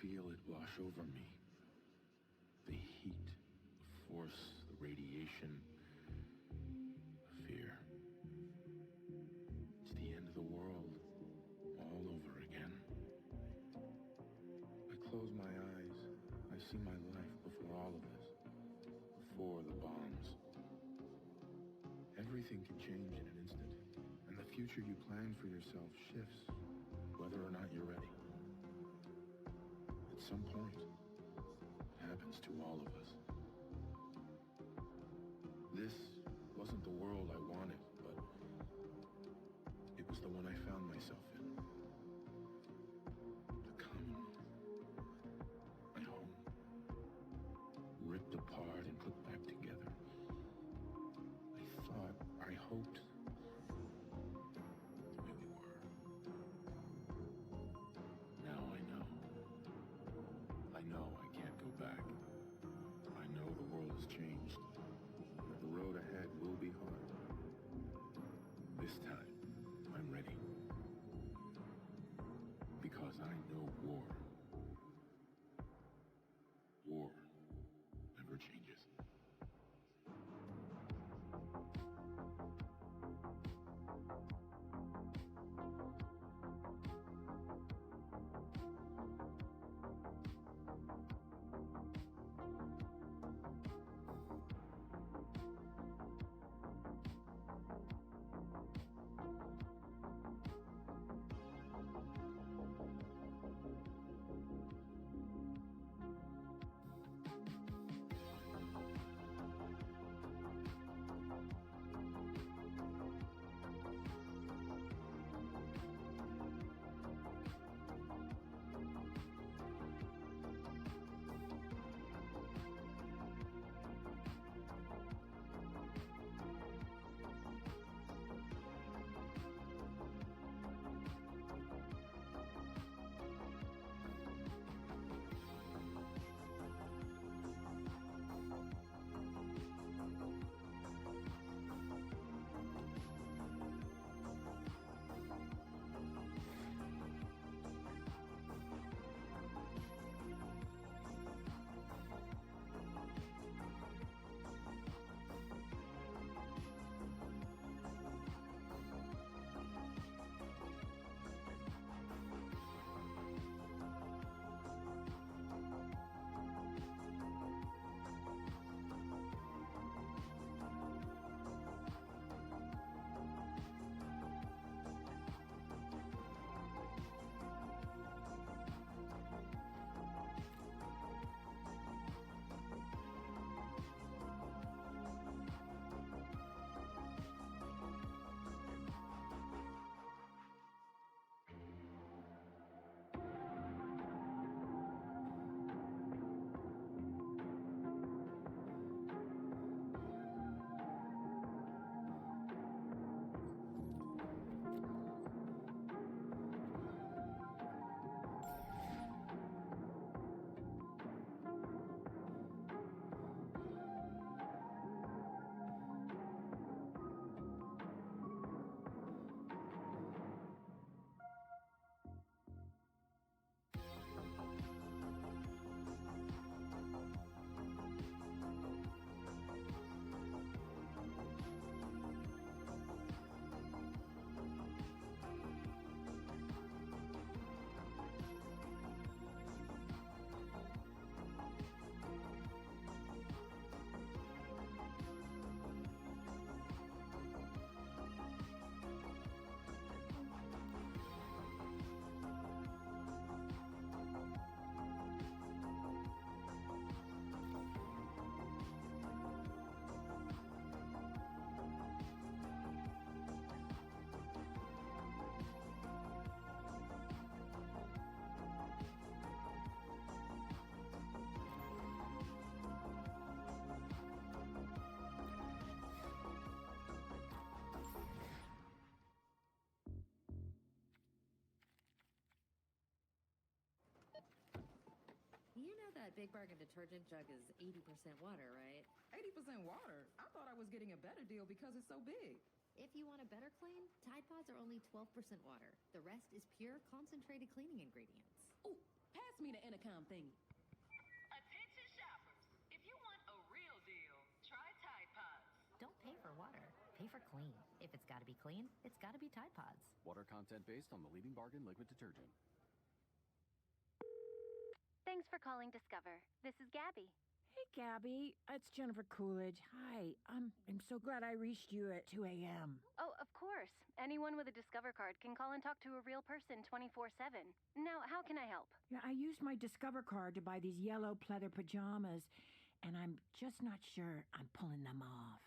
feel it wash over me. The heat, the force, the radiation, the fear. It's the end of the world, all over again. I close my eyes. I see my life before all of this, before the bombs. Everything can change in an instant, and the future you plan for yourself shifts, whether or not you're ready. At some point, it happens to all of us. This wasn't the world I wanted, but it was the one I found myself in. The common, my home, ripped apart and put back together. I thought, I hoped, the way we were. Now I know. I know I can't go back. I know the world has changed. The road ahead will be hard. This time, I'm ready. Because I know war. War never changes. You know that Big Bargain detergent jug is 80% water, right? 80% water? I thought I was getting a better deal because it's so big. If you want a better clean, Tide Pods are only 12% water. The rest is pure, concentrated cleaning ingredients. Oh, Pass me the intercom thingy. Attention shoppers. If you want a real deal, try Tide Pods. Don't pay for water. Pay for clean. If it's got to be clean, it's got to be Tide Pods. Water content based on the leading bargain liquid detergent. Thanks for calling Discover. This is Gabby. Hey, Gabby. It's Jennifer Coolidge. Hi. I'm so glad I reached you at 2 a.m. Oh, of course. Anyone with a Discover card can call and talk to a real person 24/7. Now, how can I help? Yeah, I used my Discover card to buy these yellow pleather pajamas, and I'm just not sure I'm pulling them off.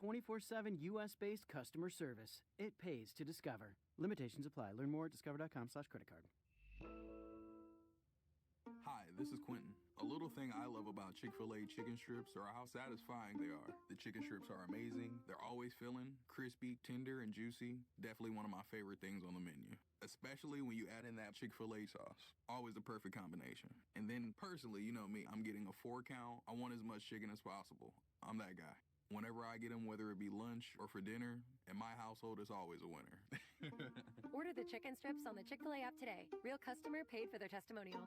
24/7 U.S.-based customer service. It pays to Discover. Limitations apply. Learn more at discover.com/creditcard. Hi, this is Quentin. A little thing I love about Chick-fil-A chicken strips are how satisfying they are. The chicken strips are amazing. They're always filling, crispy, tender, and juicy. Definitely one of my favorite things on the menu. Especially when you add in that Chick-fil-A sauce. Always the perfect combination. And then personally, you know me, I'm getting a 4 count. I want as much chicken as possible. I'm that guy. Whenever I get them, whether it be lunch or for dinner, in my household, it's always a winner. Order the chicken strips on the Chick-fil-A app today. Real customer paid for their testimonial.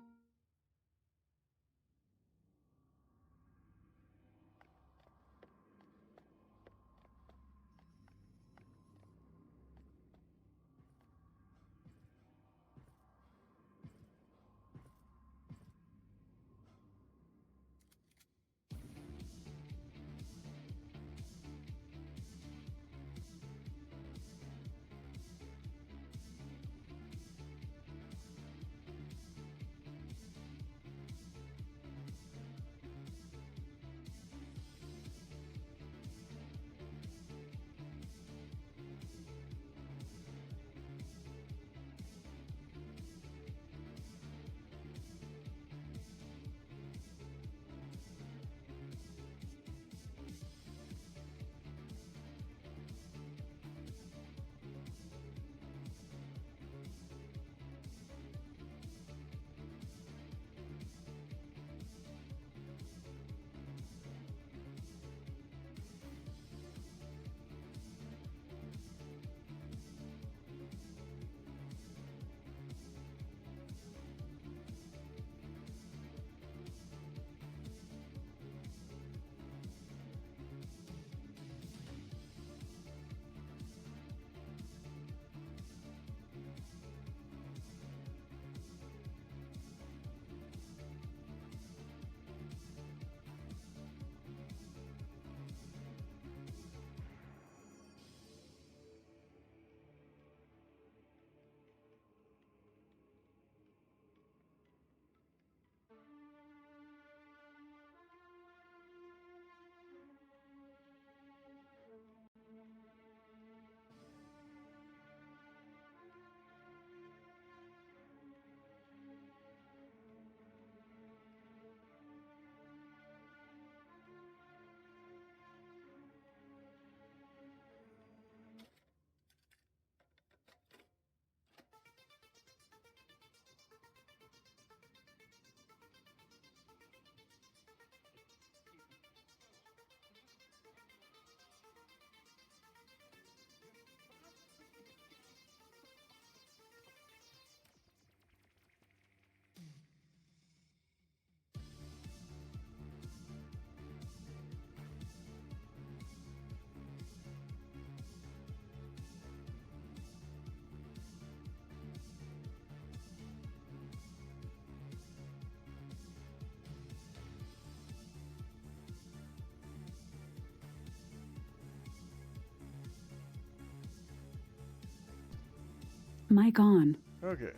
Mic on. Okay.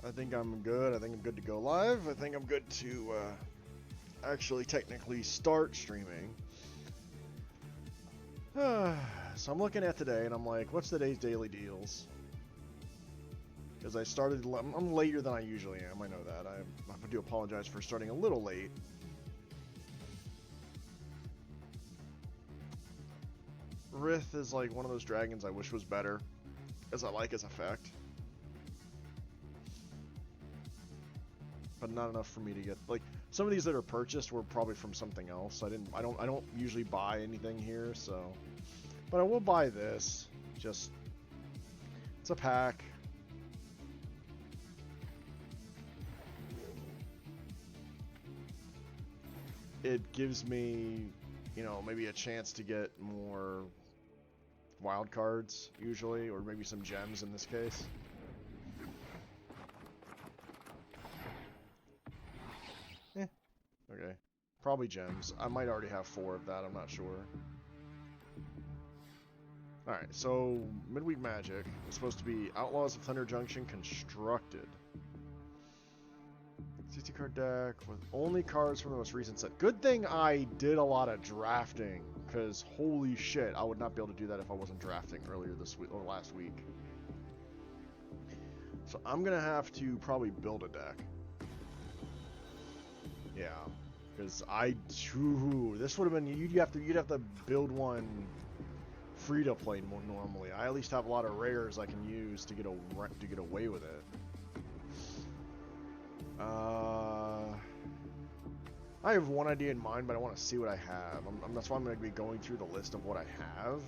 I think I'm good. I think I'm good to go live. I think I'm good to actually technically start streaming. So I'm looking at today and I'm like, what's today's daily deals? Because I started, I'm later than I usually am. I know that. I do apologize for starting a little late. Rith is like one of those dragons I wish was better, as I like his effect, but not enough for me to get, like, some of these that are purchased were probably from something else. I don't usually buy anything here, so, but I will buy this. Just, it's a pack. it gives me, you know, maybe a chance to get more wild cards usually, or maybe some gems in this case. Okay. Probably gems. I might already have 4 of that, I'm not sure. Alright, so midweek magic is supposed to be Outlaws of Thunder Junction constructed. 60 card deck with only cards from the most recent set. Good thing I did a lot of drafting, because holy shit, I would not be able to do that if I wasn't drafting earlier this week or last week. So I'm gonna have to probably build a deck. Yeah, because this would have been you'd have to build one free to play more normally. I at least have a lot of rares I can use to get away with it. I have one idea in mind, but I want to see what I have. That's why I'm going to be going through the list of what I have.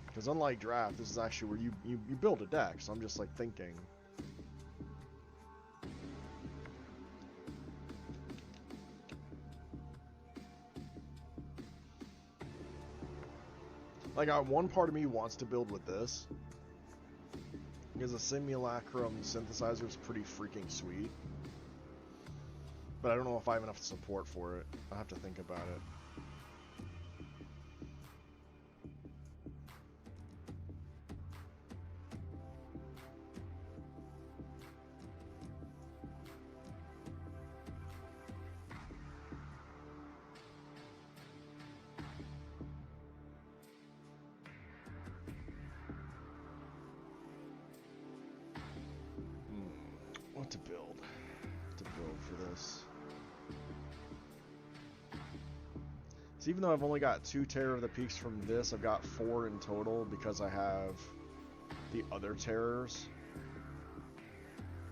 Because unlike draft, this is actually where you build a deck. So I'm just like thinking. Like, one part of me wants to build with this. Because the Simulacrum synthesizer is pretty freaking sweet. But I don't know if I have enough support for it. I'll have to think about it. What to build? For this. So even though I've only got 2 Terror of the Peaks from this, I've got 4 in total because I have the other terrors.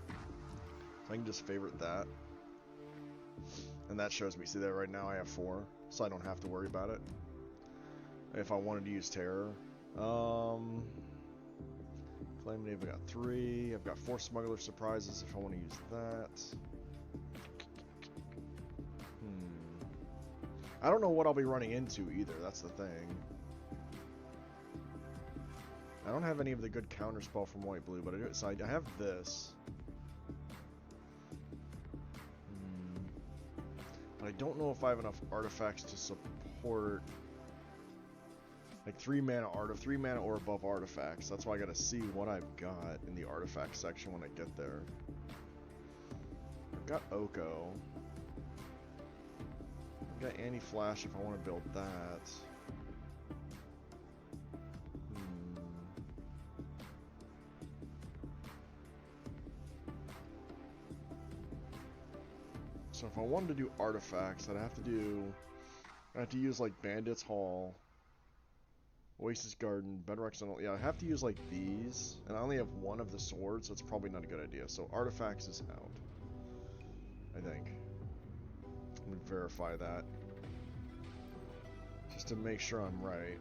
So I can just favorite that. And that shows me, see that right now I have 4, so I don't have to worry about it. If I wanted to use terror. Calamity, I've got 3. I've got 4 Smuggler Surprises if I want to use that. I don't know what I'll be running into either, that's the thing. I don't have any of the good counterspell from white-blue, but so I have this. But I don't know if I have enough artifacts to support like 3 mana or above artifacts. That's why I gotta see what I've got in the artifact section when I get there. I've got Oko. Got Anti-Flash if I want to build that. So if I wanted to do artifacts, I'd have to use like Bandit's Hall, Oasis Garden, Bedrock Tunnel. Yeah, I have to use like these, and I only have 1 of the swords, so it's probably not a good idea. So artifacts is out, I think. I'm gonna verify that just to make sure I'm right.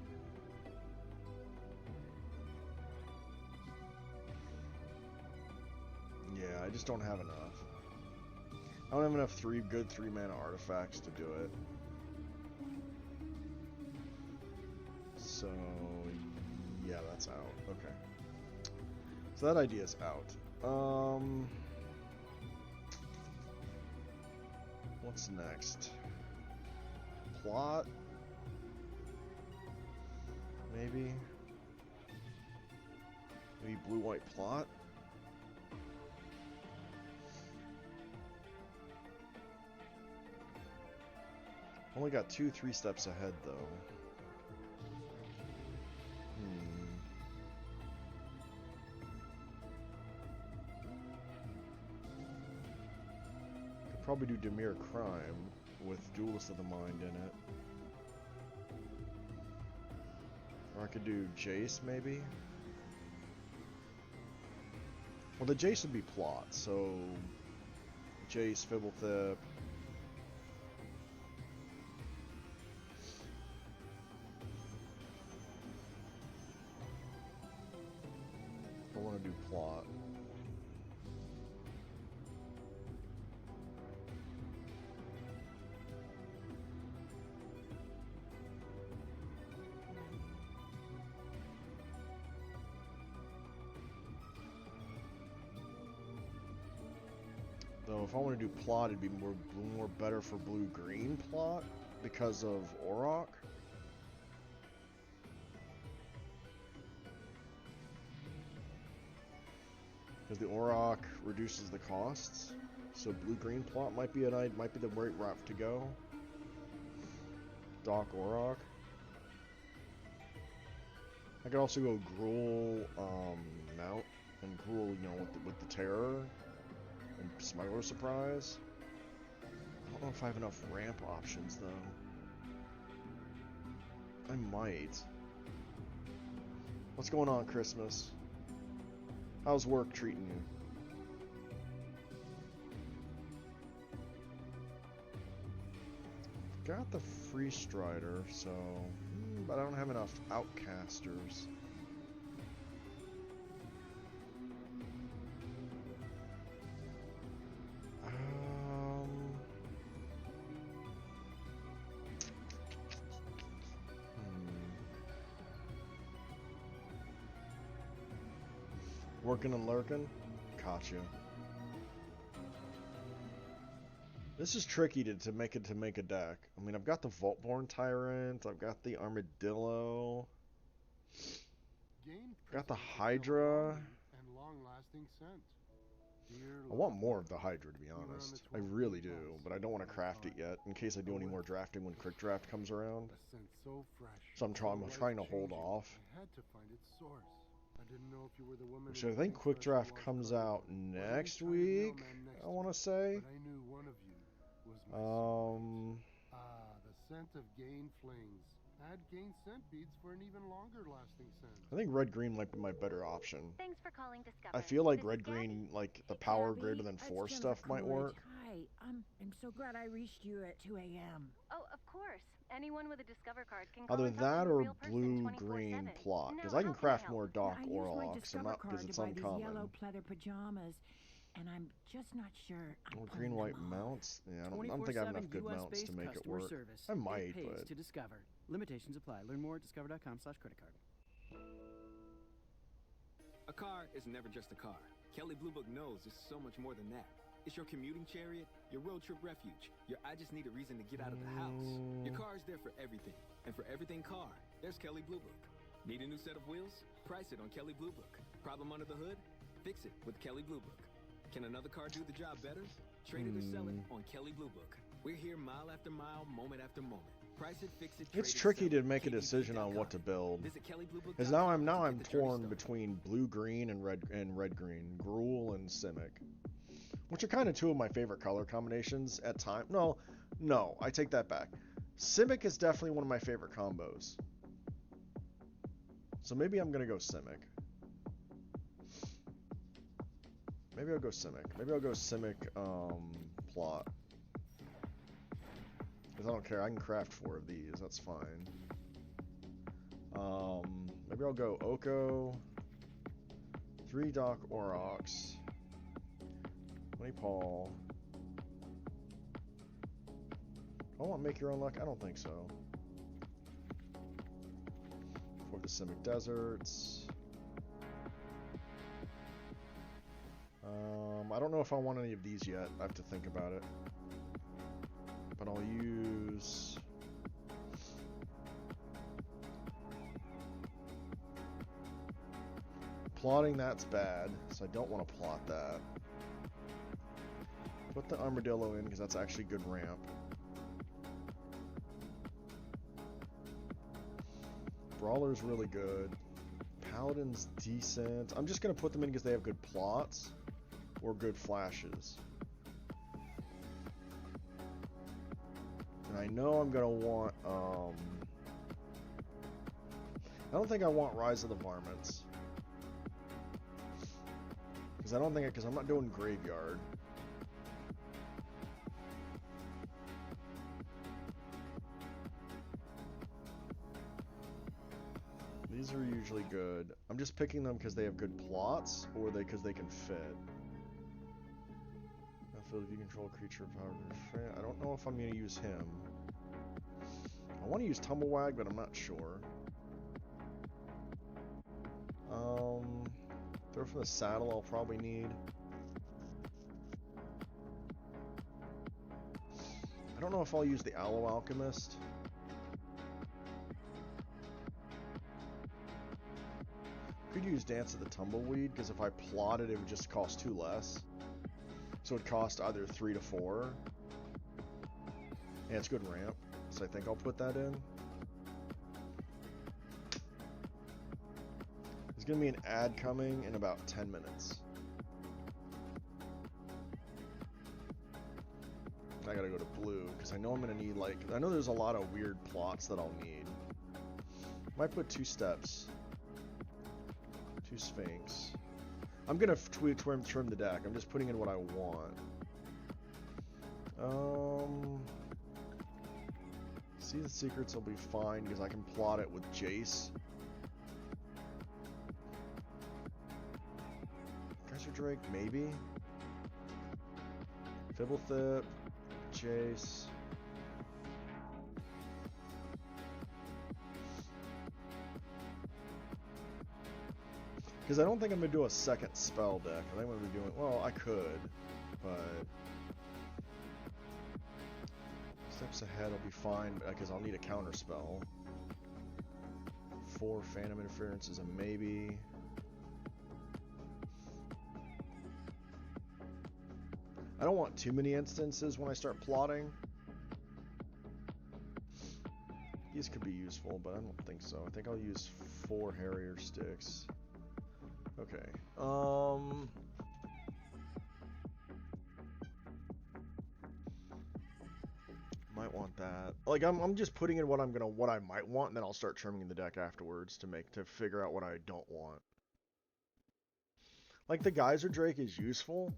Yeah, I just don't have enough. I don't have enough 3 mana artifacts to do it. So yeah, that's out. Okay. So that idea's out. What's next? Plot? Maybe? Maybe blue-white plot? Only got 2 3 steps ahead, though. Could probably do Demir Crime with Duelist of the Mind in it. Or I could do Jace, maybe? Well, the Jace would be plot, so... Jace, Fibblethip... I want to do plot. So if I want to do plot, it'd be more better for blue-green plot because of Auroch. Because the Auroch reduces the costs. So blue-green plot might be the right route to go. Doc Auroch. I could also go Gruul Mount and Gruul, you know, with the Terror and Smuggler Surprise. I don't know if I have enough ramp options though. I might. What's going on, Christmas? How's work treating you? Got the Free Strider, so... but I don't have enough Outcasters. Working and lurking? Caught you. This is tricky to make a deck. I mean, I've got the Vaultborn Tyrant, I've got the Armadillo, got the Hydra. And long-lasting scent. I want more of the Hydra, to be honest. I really do, but I don't want to craft it yet, in case I do any more drafting when Quick Draft comes around. So I'm trying to hold off. I had to find its source. I didn't know if you were the woman. So I think Quick Draft comes out next week, I want to say. But I knew one of you was my the scent of Gain Flings. Add Gain scent beads for an even longer lasting scent. I think red-green might be my better option. Thanks for calling Discover. I feel like red-green, like the power greater than 4 stuff might work. Hi, I'm so glad I reached you at 2 a.m. Oh, of course. Anyone with a Discover card can call Either and talk that to a or real person blue-green 24/7. plot, because Now, I can how craft help? more Doc I used my Orlocks, Discover because card it's to buy these uncommon. yellow pleather pajamas, and I'm just not sure. Or green-white mounts? Yeah, I don't think I have enough good mounts to make it work. Service. I might, it pays but... to Discover. Limitations apply. Learn more at discover.com/credit card. A car is never just a car. Kelley Blue Book knows it's so much more than that. It's your commuting chariot, your road trip refuge, your I just need a reason to get out of the house. Your car is there for everything. And for everything car, there's Kelley Blue Book. Need a new set of wheels? Price it on Kelley Blue Book. Problem under the hood? Fix it with Kelley Blue Book. Can another car do the job better? Trade it or sell it on Kelley Blue Book. We're here mile after mile, moment after moment. Price it, fix it, It's tricky to make a decision on what to build. Because now I'm torn between blue-green and red-green, Gruul and Simic, which are kind of two of my favorite color combinations at time. No, I take that back. Simic is definitely one of my favorite combos. So maybe I'm gonna go Simic. Maybe I'll go Simic. Maybe I'll go Simic plot. Because I don't care, I can craft 4 of these, that's fine. Maybe I'll go Oko, 3 Doc Aurochs, 20 Paul. I want Make Your Own Luck? I don't think so. For the Simic Deserts. I don't know if I want any of these yet, I have to think about it. But I'll use... Plotting, that's bad, so I don't want to plot that. Put the Armadillo in, because that's actually good ramp. Brawler's really good. Paladin's decent. I'm just going to put them in because they have good plots or good flashes. And I know I'm going to want... I don't think I want Rise of the Varmints. Because I don't think... Because I'm not doing Graveyard. These are usually good. I'm just picking them because they have good plots, or because they can fit. I feel if you control a creature power. I don't know if I'm going to use him. I want to use Tumblewag, but I'm not sure. Throw from the saddle I'll probably need. don't know if I'll use the Aloe Alchemist. Could use Dance of the Tumbleweed, because if I plotted, it would just cost 2 less. So it would cost either 3 to 4. And it's good ramp, so I think I'll put that in. There's going to be an ad coming in about 10 minutes. I gotta go to blue, because I know I'm going to need, like... I know there's a lot of weird plots that I'll need. Might put 2 steps. 2 Sphinx. I'm going to trim the deck. I'm just putting in what I want. See the Secrets will be fine, because I can plot it with Jace. Treasure Drake, maybe? Fibblethip, Jace. Because I don't think I'm going to do a second spell deck. I think I'm going to be doing... Well, I could, but... Steps ahead will be fine, because I'll need a counter spell. 4 Phantom Interference is a maybe. I don't want too many instances when I start plotting. These could be useful, but I don't think so. I think I'll use 4 Harrier Sticks. Okay. Might want that. Like I'm just putting in what I might want, and then I'll start trimming the deck afterwards to figure out what I don't want. Like the Geyser Drake is useful.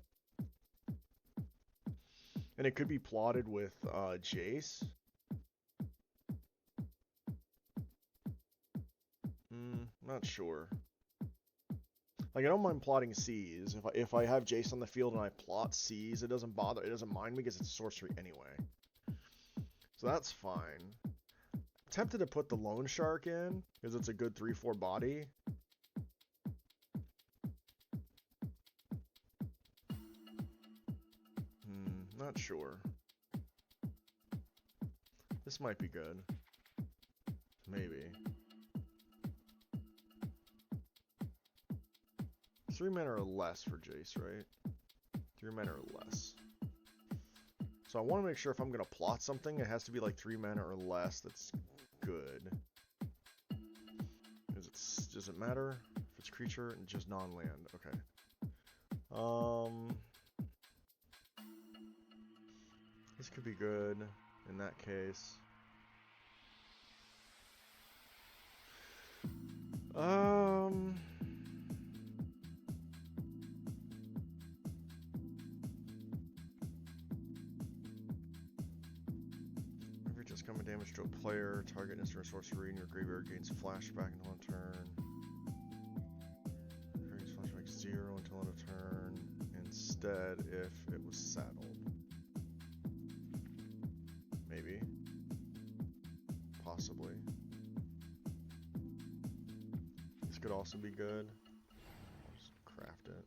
And it could be plotted with Jace. Not sure. Like I don't mind plotting Seas. If I have Jace on the field and I plot Seas, it doesn't mind me because it's sorcery anyway. So that's fine. I'm tempted to put the Loan Shark in because it's a good 3/4 body. Not sure. This might be good. Maybe. 3 mana or less for Jace, right? 3 mana or less. So I want to make sure if I'm going to plot something, it has to be like 3 mana or less that's good. Does it matter if it's creature and just non-land? Okay. This could be good in that case. Every just common damage to a player, target instant or sorcery in your graveyard gains flashback until a turn. Gains flashback 0 until end of turn. Instead, if it was saddled. Maybe. Possibly. This could also be good. I'll just craft it.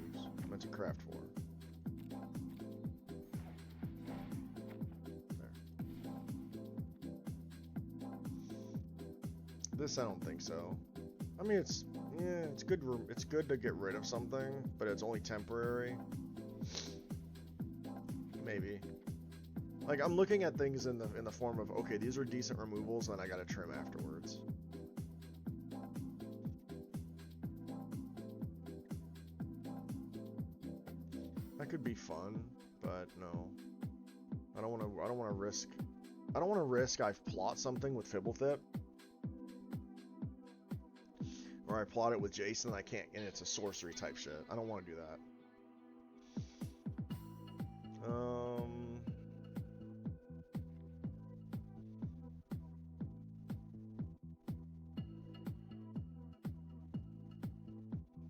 Oops. I meant to craft 4. There. This I don't think so. I mean it's good. It's good to get rid of something, but it's only temporary. Maybe. Like I'm looking at things in the form of okay, these are decent removals, and then I gotta trim afterwards. That could be fun, but no. I don't want to risk. I don't want to risk I plot something with Fibblethip, or I plot it with Jason and I can't, and it's a sorcery type shit. I don't want to do that.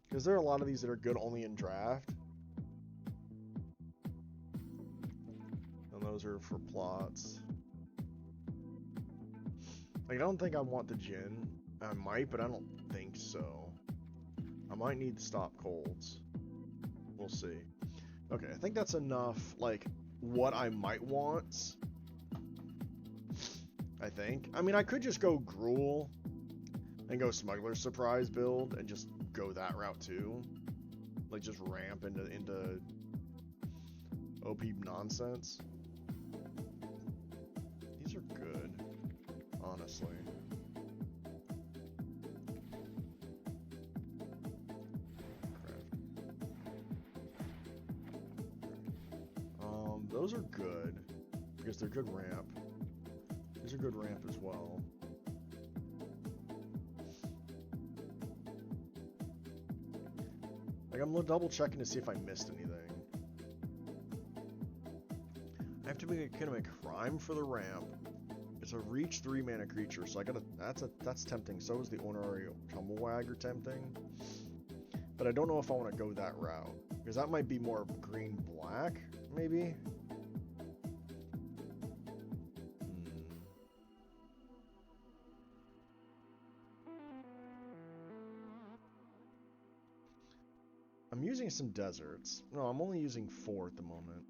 Because there are a lot of these that are good only in draft. And those are for plots. Like, I don't think I want the Djinn. I might, but I don't think so. I might need to stop colds. We'll see. Okay, I think that's enough. Like, what I might want. I think. I mean, I could just go Gruul and go Smuggler's Surprise build and just go that route too. Like just ramp into OP nonsense. These are good, honestly. Those are good because they're good ramp. These are good ramp as well. Like I'm double checking to see if I missed anything. I have to make a crime for the ramp. It's a reach 3 mana creature, so I gotta. That's tempting. So is the Honorary Tumblewagger tempting. But I don't know if I want to go that route because that might be more green black, maybe. I'm using some deserts. No, I'm only using 4 at the moment.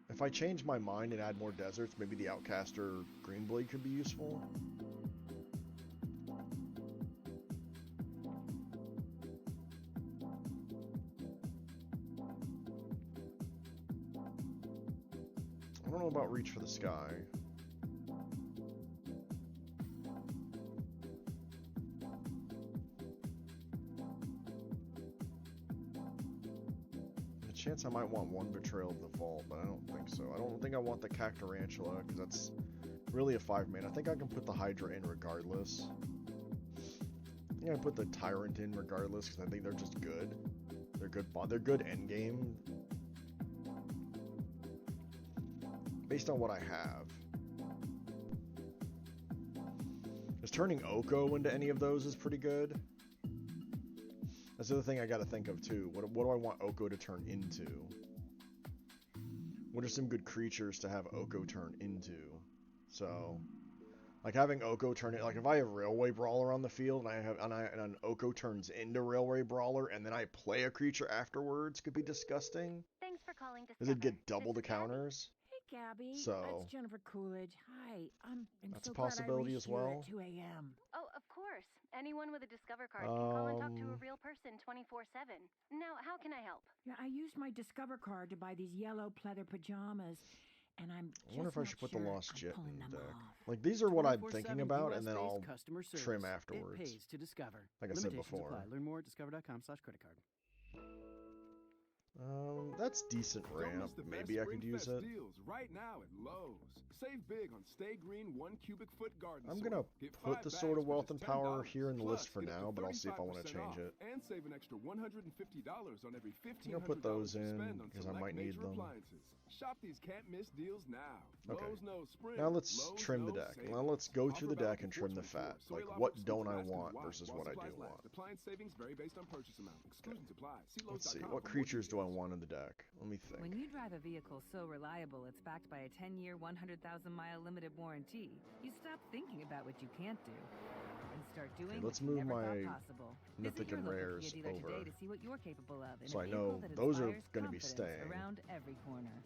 If I change my mind and add more deserts, maybe the Outcaster Greenblade could be useful. I don't know about Reach for the Sky. Chance I might want one Betrayal of the Vault, but I don't think so. I don't think I want the Cactarantula, because that's really a 5-mana. I think I can put the Hydra in regardless. I'm gonna put the Tyrant in regardless, because I think they're just good. They're good endgame. Based on what I have. Just turning Oko into any of those is pretty good. That's the other thing I gotta think of too. What do I want Oko to turn into? What are some good creatures to have Oko turn into? So, like having Oko turn it, like if I have Railway Brawler on the field and an Oko turns into Railway Brawler and then I play a creature afterwards, could be disgusting. Thanks for calling Does it get double the counters? Hey, Gabby. So It's Jennifer Coolidge. Hi. I'm that's so a possibility as well. Glad I reached you at 2 a.m. Oh, of course. Anyone with a Discover card can call and talk to a real person 24/7. Now, how can I help? Yeah, I used my Discover card to buy these yellow pleather pajamas, and I'm I wonder if I should put the sure Lost Jet in the deck. off. Like these are what I'm 24/7 thinking about, and then US-based I'll customer service. trim afterwards. It pays to discover. Like I said Limitations before. apply. Learn more at discover.com/credit card. That's decent ramp. Maybe I could use it. Deals right now at Lowe's. Save big on Stay Green 1 cubic foot garden I'm gonna put the Sword of Wealth and Power here in the list for now, but I'll see if I want to change it. And save an extra $150 on every $1,500 I'm gonna put those in spend on because I select might need major them. appliances. Shop these can't miss deals now. Okay. Lowe's knows spring. Now let's Lowe's trim the knows deck. savings. Now let's go through the Offer deck and valid trim the before fat. soy Like lava what excludes don't I last want while versus what I supplies do last. want. Appliance savings vary based on purchase amount. Exclusions apply. See Let's see. Lowe's.com What for more creatures do I details. want in the deck? Let me think. When you drive a vehicle so reliable it's backed by a 10-year, 100,000-mile limited warranty, you stop thinking about what you can't do and start doing let's what you move never my thought possible. Mythic Visit your and local rares Kia dealer over. today to see what you're capable of in So a I vehicle know that those are inspires gonna be confidence staying. around every corner.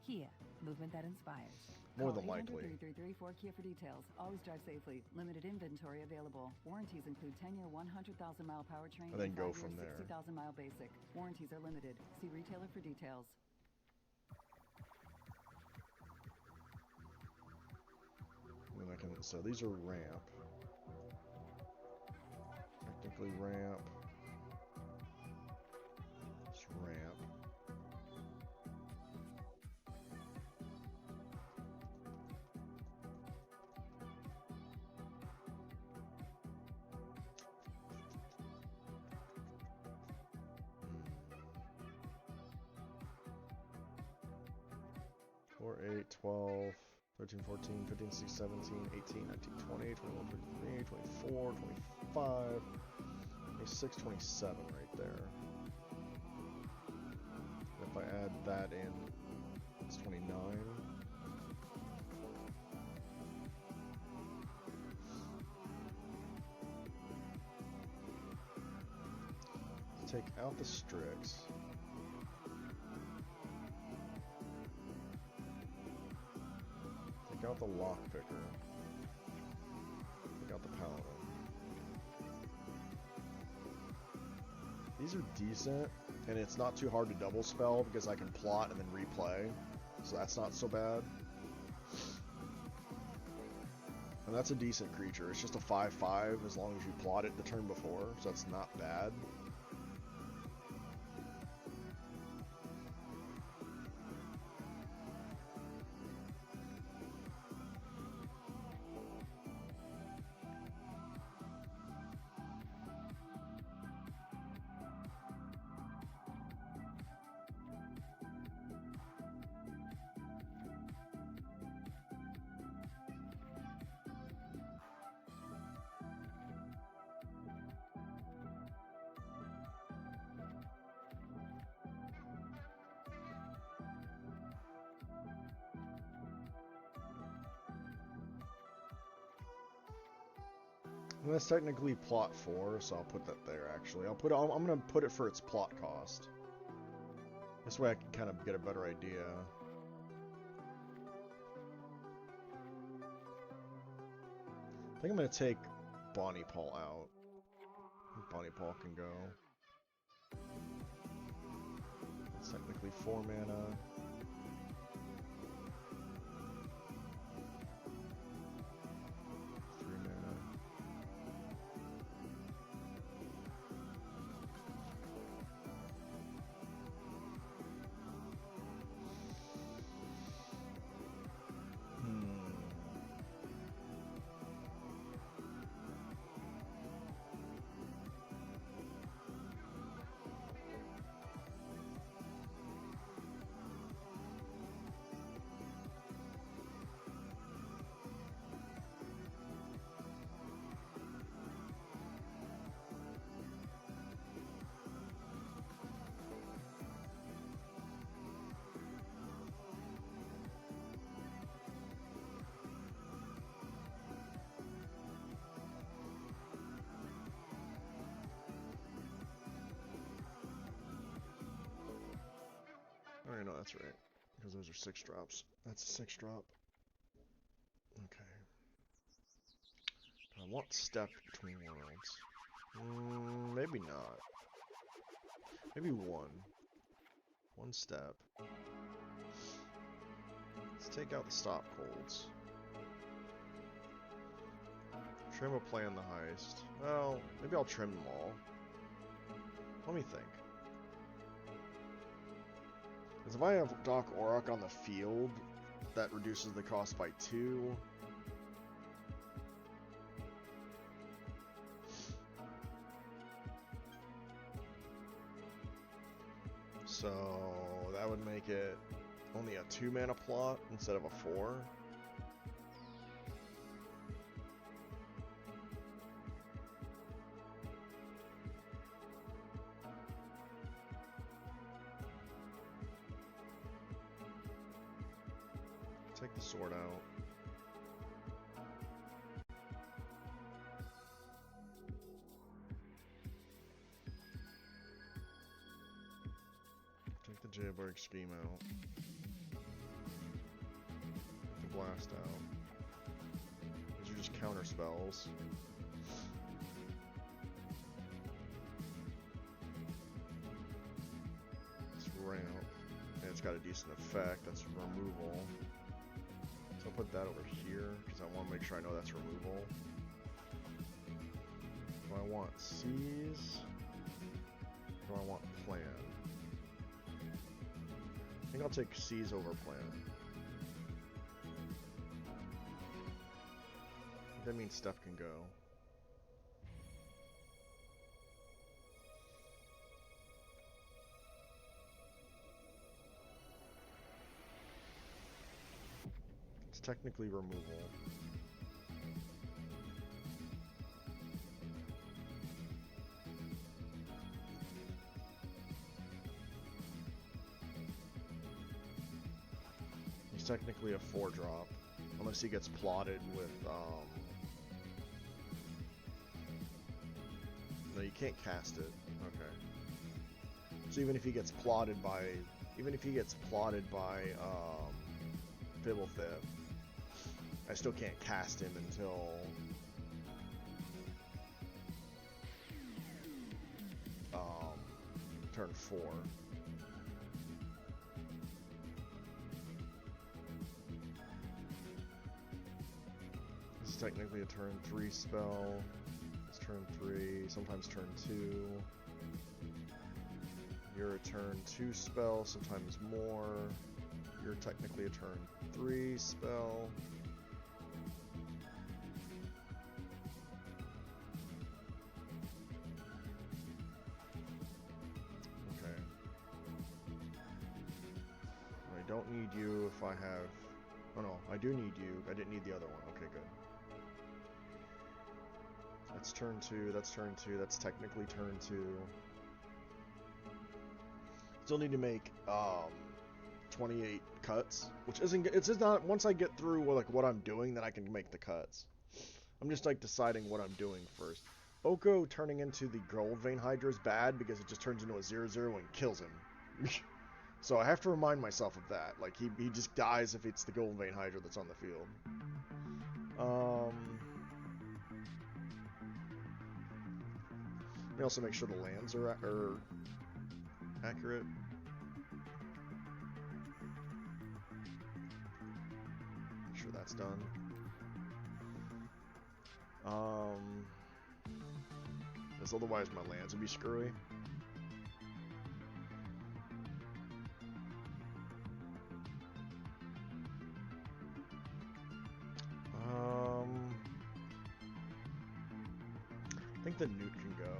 Kia, movement that inspires. More Call than likely. 800-3334 Kia for details. Always drive safely. Limited inventory available. Warranties include 10-year, 100,000-mile powertrain And then go 5-year, from there. 60,000-mile basic. Warranties are limited. See retailer for details. And I can, so these are ramp. Technically ramp. It's ramp. Four, 8, 12, 13, 14, 15, 16, 17, 18, 19, 20, 21, 23, 24, 25, 26, 27 right there. If I add that in, it's 29. Take out the Strix. the lockpicker. Take out the paladin. These are decent, and it's not too hard to double spell because I can plot and then replay, so that's not so bad. And that's a decent creature. It's just a 5/5 as long as you plot it the turn before, so that's not bad. And that's technically plot 4, so I'll put that there. Actually, I'm gonna put it for its plot cost. This way I can kind of get a better idea. I think I'm gonna take Bonnie Paul out. Bonnie Paul can go. It's technically 4 mana. No, that's right. Because those are 6 drops. That's a 6 drop. Okay. I want step between worlds. Maybe not. Maybe 1. 1 step. Let's take out the stop colds. Trim a play on the heist. Well, maybe I'll trim them all. Let me think. Because if I have Doc Orok on the field, that reduces the cost by 2. So that would make it only a 2 mana plot instead of a 4. Take the sword out. Take the Jailbreak Scheme out. Take the Blast out. These are just counter spells. It's Ramp. And it's got a decent effect. That's removal. So I'll put that over here, because I want to make sure I know that's removal. Do I want Seize? Do I want Plan? I think I'll take Seize over Plan. That means stuff can go. Technically removal. He's technically a 4-drop, unless he gets plotted with, no, you can't cast it. Okay. So even if he gets plotted by, Fibblethip, I still can't cast him until turn 4. This is technically a turn 3 spell. It's turn 3, sometimes turn 2. You're a turn 2 spell, sometimes more. You're technically a turn 3 spell. Okay. I don't need you if I have... Oh no, I do need you. I didn't need the other one. Okay, good. That's turn 2, that's turn 2, that's technically turn 2. Still need to make 28 cuts, which isn't, it's just not, once I get through like what I'm doing, then I can make the cuts. I'm just like deciding what I'm doing first. Oko turning into the gold vein hydra is bad because it just turns into a 0/0 and kills him. So I have to remind myself of that. Like he just dies if it's the gold vein hydra that's on the field. Let me also make sure the lands are accurate. Make sure that's done. Because otherwise my lands would be screwy. I think the Newt can go.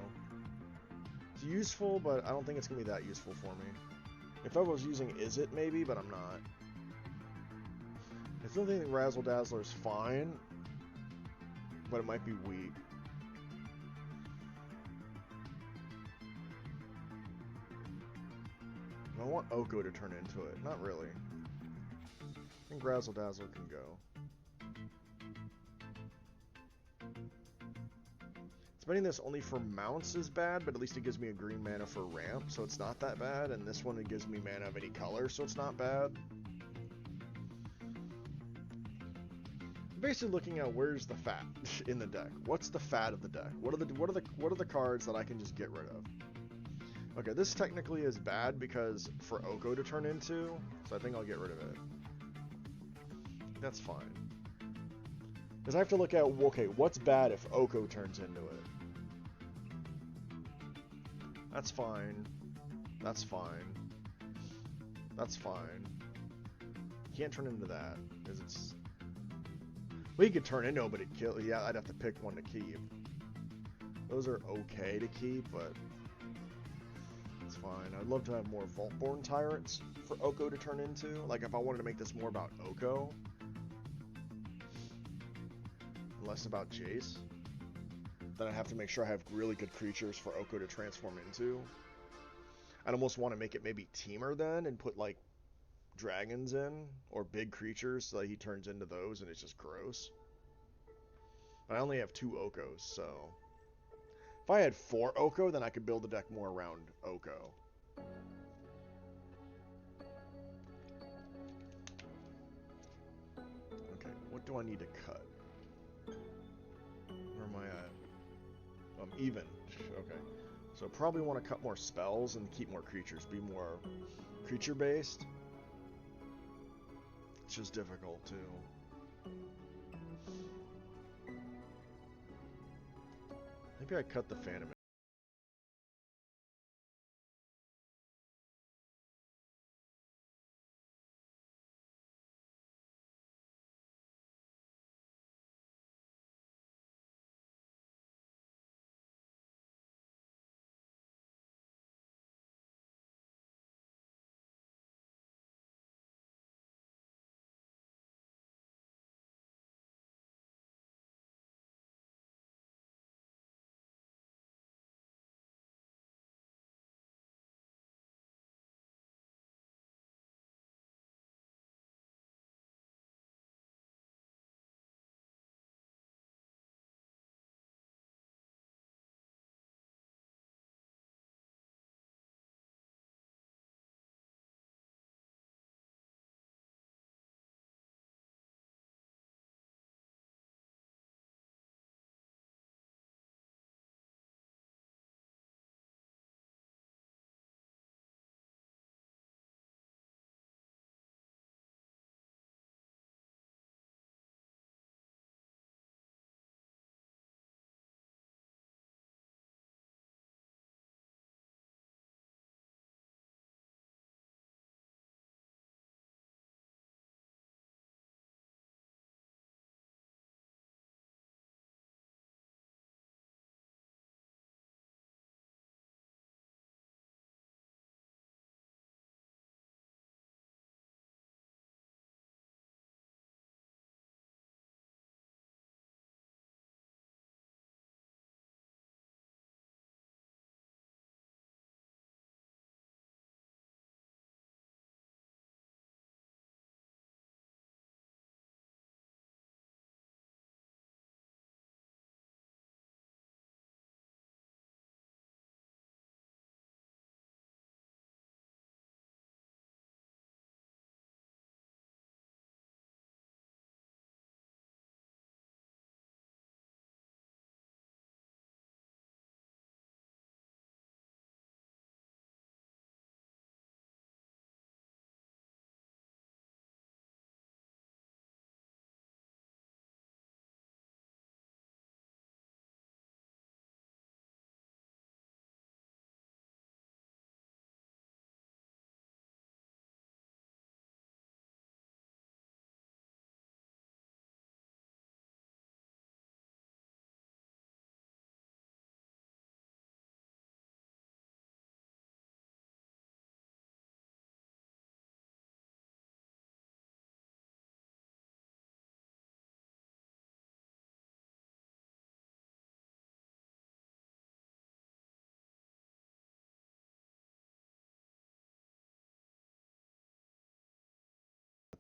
It's useful, but I don't think it's going to be that useful for me. If I was using Is It, maybe, but I'm not. I still think the Razzle Dazzler is fine, but it might be weak. I want Oko to turn into it. Not really. I think Razzle Dazzler can go. Spending this only for mounts is bad, but at least it gives me a green mana for ramp, so it's not that bad. And this one, it gives me mana of any color, so it's not bad. Basically looking at where's the fat in the deck. What's the fat of the deck? What are the cards that I can just get rid of? Okay, this technically is bad because for Oko to turn into, so I think I'll get rid of it. That's fine. Because I have to look at, okay, what's bad if Oko turns into it? That's fine. That's fine. That's fine. You can't turn into that, because it's... Well, you could turn into it, but it'd kill... Yeah, I'd have to pick one to keep. Those are okay to keep, but... It's fine. I'd love to have more Vaultborn Tyrants for Oko to turn into. Like, if I wanted to make this more about Oko... less about Jace, then I have to make sure I have really good creatures for Oko to transform into. I'd almost want to make it maybe Teamer then and put like dragons in or big creatures so that he turns into those and it's just gross. But I only have 2 Okos, so if I had 4 Oko, then I could build the deck more around Oko. Okay, what do I need to cut? Where am I at? Even. Okay. So probably want to cut more spells and keep more creatures. Be more creature-based. It's just difficult, too. Maybe I cut the Phantom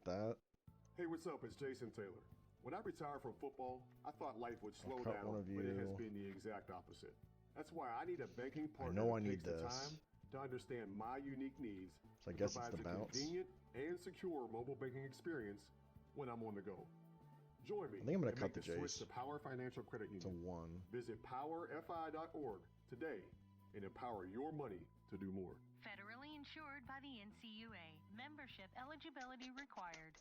that. Hey, what's up? It's Jason Taylor. When I retired from football, I thought life would slow cut down, one of but it has you. been the exact opposite. That's why I need a banking I partner know that I need takes the this. time to understand my unique needs So I and guess it's provides the a bounce. convenient and secure mobile banking experience when I'm on the go. Join me. I think I'm gonna and cut make the switch Jace. to Power Financial Credit Union. To 1. Visit powerfi.org today and empower your money to do more. Federally insured by the NCUA. Membership eligibility required.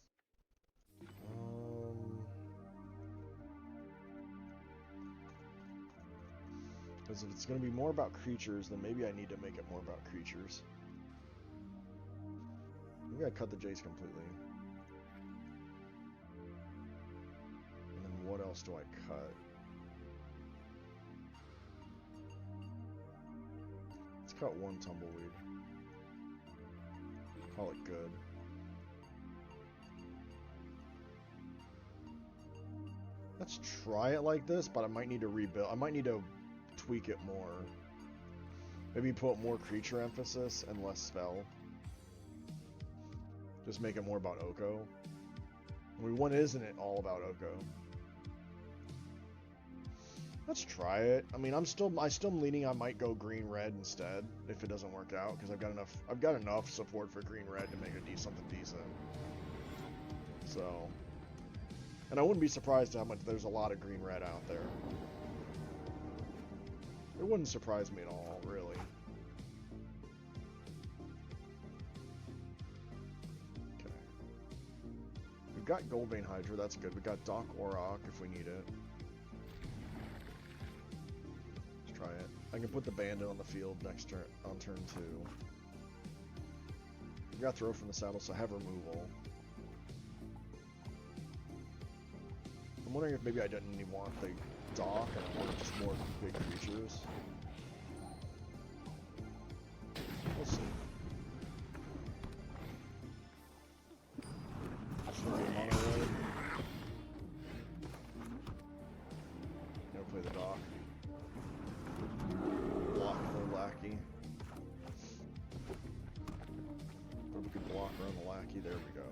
Because if it's going to be more about creatures, then maybe I need to make it more about creatures. Maybe I cut the Jace completely. And then what else do I cut? Let's cut 1 tumbleweed. Call it good. Let's try it like this, but I might need to rebuild. I might need to tweak it more. Maybe put more creature emphasis and less spell. Just make it more about Oko. I mean, when isn't it all about Oko? Let's try it. I mean, I'm still leaning. I might go green red instead if it doesn't work out, because I've got enough support for green red to make it something decent. So, and I wouldn't be surprised how much there's a lot of green red out there. It wouldn't surprise me at all, really. Okay. We've got Goldvein Hydra, that's good. We've got Doc Orok if we need it. Let's try it. I can put the bandit on the field next turn on turn 2. We got throw from the saddle, so have removal. I'm wondering if maybe I didn't even want the Doc and I wanted just more big creatures. We'll see. Just gonna get mono red. Gonna play the Doc. Block the Lackey. Or we could block around the Lackey. There we go.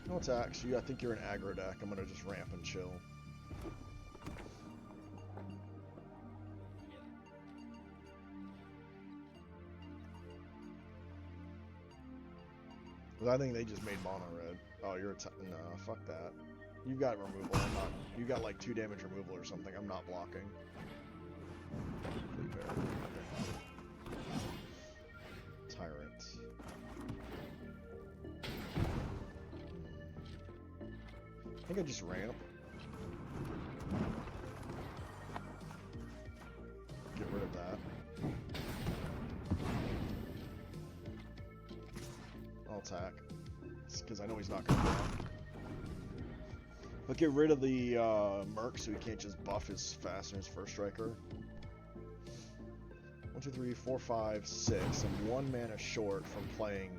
No attacks. I think you're an aggro deck. I'm gonna just ramp and chill. Because I think they just made mono red. Oh, you're no, fuck that. You've got removal. I'm not. You got like 2 damage removal or something. I'm not blocking. Tyrant. I think I just ramp. Get rid of that. I'll attack. Because I know he's not going to block. But get rid of the Merc so he can't just buff his faster his first striker. 1, 2, 3, 4, 5, 6. I'm 1 mana short from playing.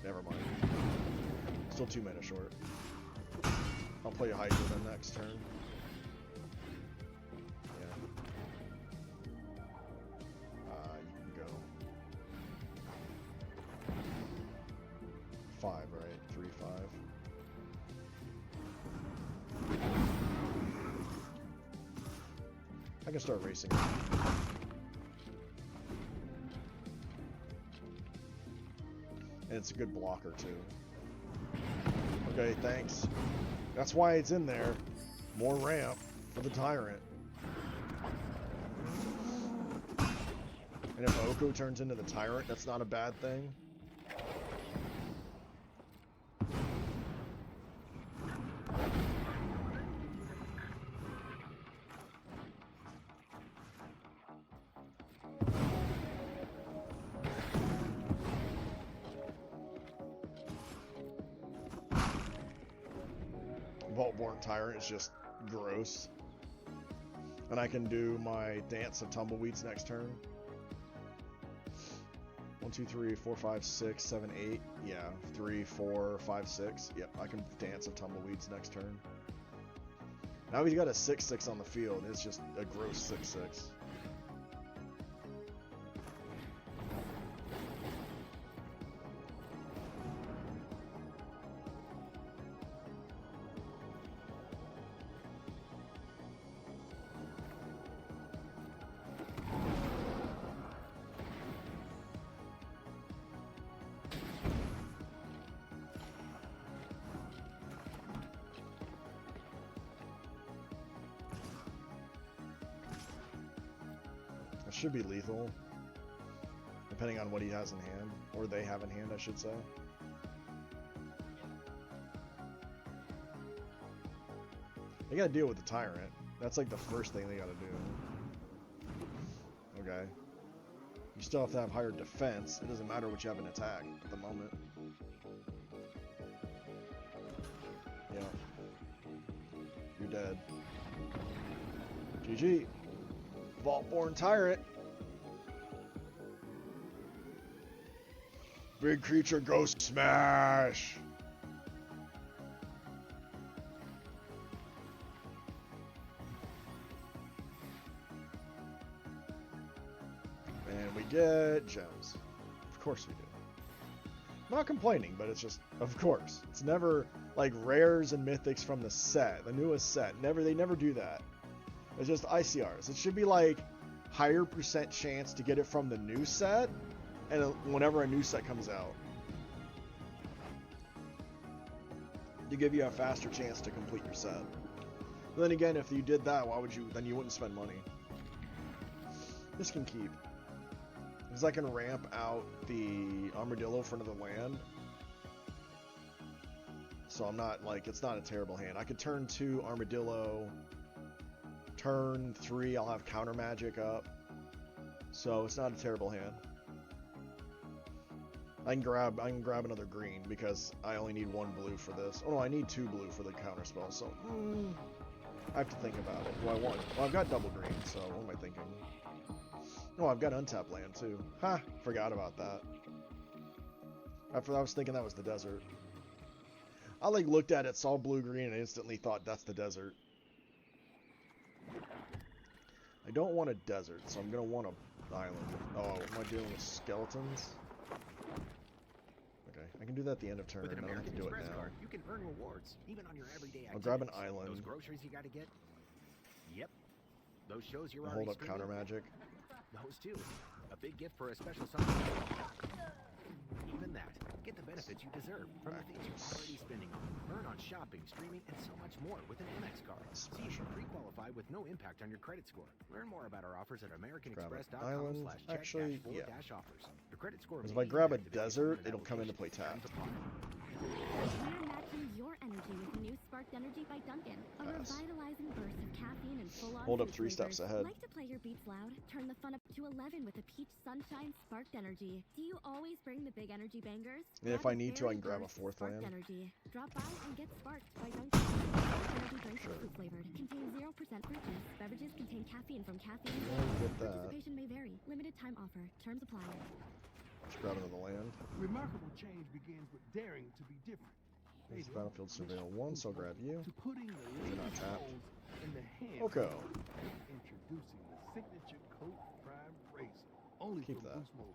Never mind. Still 2 mana short. I'll play a Hydra then next turn. Yeah. You can go. 5, right? 3, 5. I can start racing. And it's a good blocker too. Okay, thanks. That's why it's in there. More ramp for the Tyrant. And if Oko turns into the Tyrant, that's not a bad thing. Vault-born Tyrant is just gross. And I can do my Dance of Tumbleweeds next turn. 1, 2, 3, 4, 5, 6, 7, 8. Yeah, 3, 4, 5, 6. Yep, I can Dance of Tumbleweeds next turn. Now he's got a 6/6 on the field. It's just a gross 6/6. Should be lethal, depending on what he has in hand, or they have in hand, I should say. They gotta deal with the Tyrant. That's like the first thing they gotta do. Okay. You still have to have higher defense. It doesn't matter what you have in attack at the moment. Yeah. You're dead. GG. Vault-born Tyrant. Big creature ghost smash. And we get gems. Of course we do. I'm not complaining, but it's just, of course. It's never like rares and mythics from the set, the newest set. They never do that. It's just ICRs. It should be like higher % chance to get it from the new set, and whenever a new set comes out, to give you a faster chance to complete your set. But then again, if you did that, why would you? Then you wouldn't spend money. This can keep, because I can ramp out the Armadillo for another land. So I'm not like, it's not a terrible hand. I could turn 2 Armadillo. Turn 3, I'll have counter magic up, so it's not a terrible hand. I can grab another green because I only need 1 blue for this. Oh no, I need 2 blue for the counter spell. So I have to think about it. Do I want? Well, I've got double green, so what am I thinking? Oh, I've got untapped land too. Ha! Forgot about that. I was thinking that was the desert. I like looked at it, saw blue green, and instantly thought that's the desert. I don't want a desert, so I'm gonna want an island. Oh, am I dealing with skeletons? Okay, I can do that at the end of turn. With an I don't have to American do it Express now. card, you can earn rewards, even on your everyday activities. I'll grab an island. Those groceries you gotta get? Yep. Those shows you're I'll already hold up counter magic. Those too. A big gift for a special summer. Even that. Get the benefits you deserve from the things you're already spending on. Earn on shopping, streaming, and so much more with an Amex card. See if you pre-qualify with no impact on your credit score. Learn more about our offers at americanexpress.com/check-4-offers. Your credit score. Because if I grab a desert, it'll come into play tapped. We're matching your energy with new Sparked Energy by Dunkin'. A revitalizing burst of caffeine and full-on Hold up fruit 3 steps flavors. ahead. Like to play your beats loud? Turn the fun up to 11 with a Peach Sunshine Sparked Energy. Do you always bring the big energy bangers? And if I need to, I can grab a 4th Sparked land. Energy. Drop by and get Sparked by Dunkin'. Energy drinks are fruit flavored. Contain 0% fruit juice. Beverages contain caffeine from caffeine. Get that. Participation may vary. Limited time offer. Terms apply. Let's grab another land. Remarkable change begins with daring to be different. There's Battlefield Surveil 1, so I'll grab you. To putting the You're not tapped. in the hand. Okay. Introducing the signature Coat Prime Razor. Only Keep from that. Boost Mobile.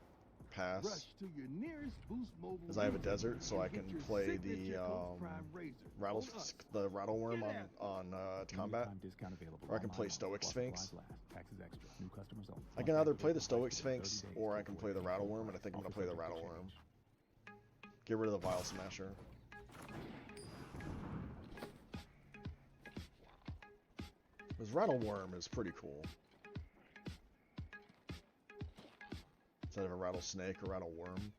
Pass. Rush to your nearest Boost Mobile. Because I have a desert, so I and can get your play the signature Coat Prime Razor. rattle worm on combat, or I can play Stoic Sphinx. I can either play the Stoic Sphinx or I can play the rattle worm, and I think I'm gonna play the rattle worm. Get rid of the Vile Smasher. This rattle worm is pretty cool. Instead of a rattlesnake or rattle worm.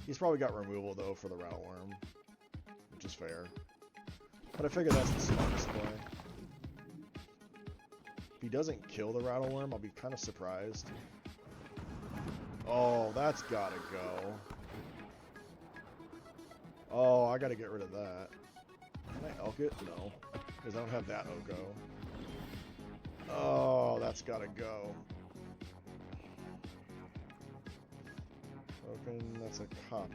He's probably got removal though for the rattle worm, which is fair. But I figure that's the smartest play. If he doesn't kill the rattle worm, I'll be kind of surprised. Oh, that's gotta go. Oh, I gotta get rid of that. Can I elk it? No. Because I don't have that Oko. Oh, that's gotta go. Open, that's a copy.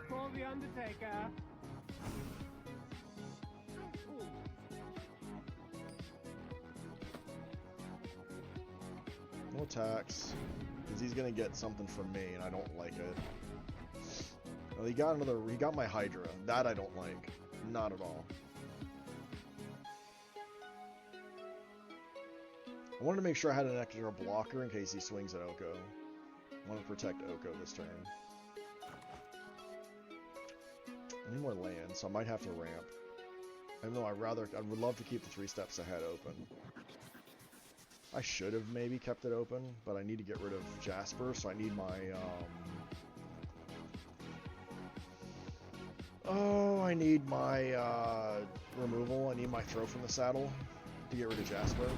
For the Undertaker. No attacks. Because he's gonna get something from me, and I don't like it. Well, he got my Hydra. That I don't like. Not at all. I wanted to make sure I had an extra blocker in case he swings at Oko. I want to protect Oko this turn. I need more land, so I might have to ramp. Even though I would love to keep the 3 steps ahead open. I should have maybe kept it open, but I need to get rid of Jasper, so I need my, I need my, removal. I need my throw from the saddle to get rid of Jasper.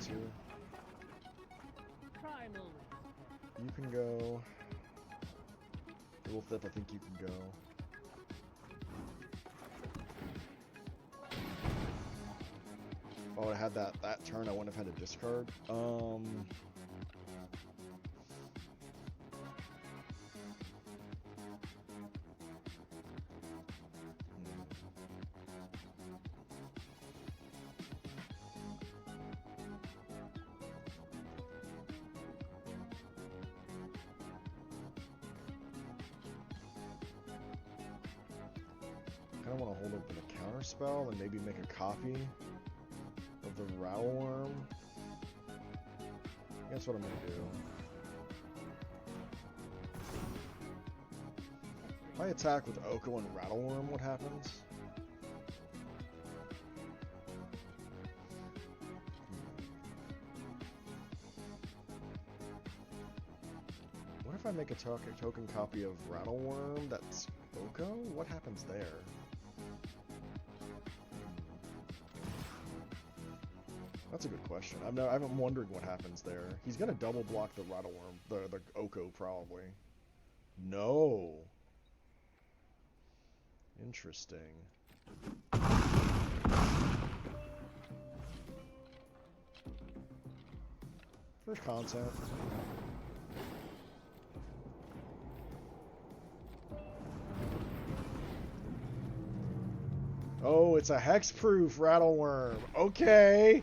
Here. You can go. Little Thip, I think you can go. If I would have had that turn, I wouldn't have had to discard. I want to hold open a counter spell and maybe make a copy of the Rattle Worm. That's what I'm going to do. If I attack with Oko and Rattle Worm, what happens? What if I make a token copy of Rattle Worm that's Oko? What happens there? That's a good question. I'm wondering what happens there. He's gonna double block the Rattle Worm, the Oko probably. No. Interesting. First content. Oh, it's a hexproof Rattle Worm. Okay.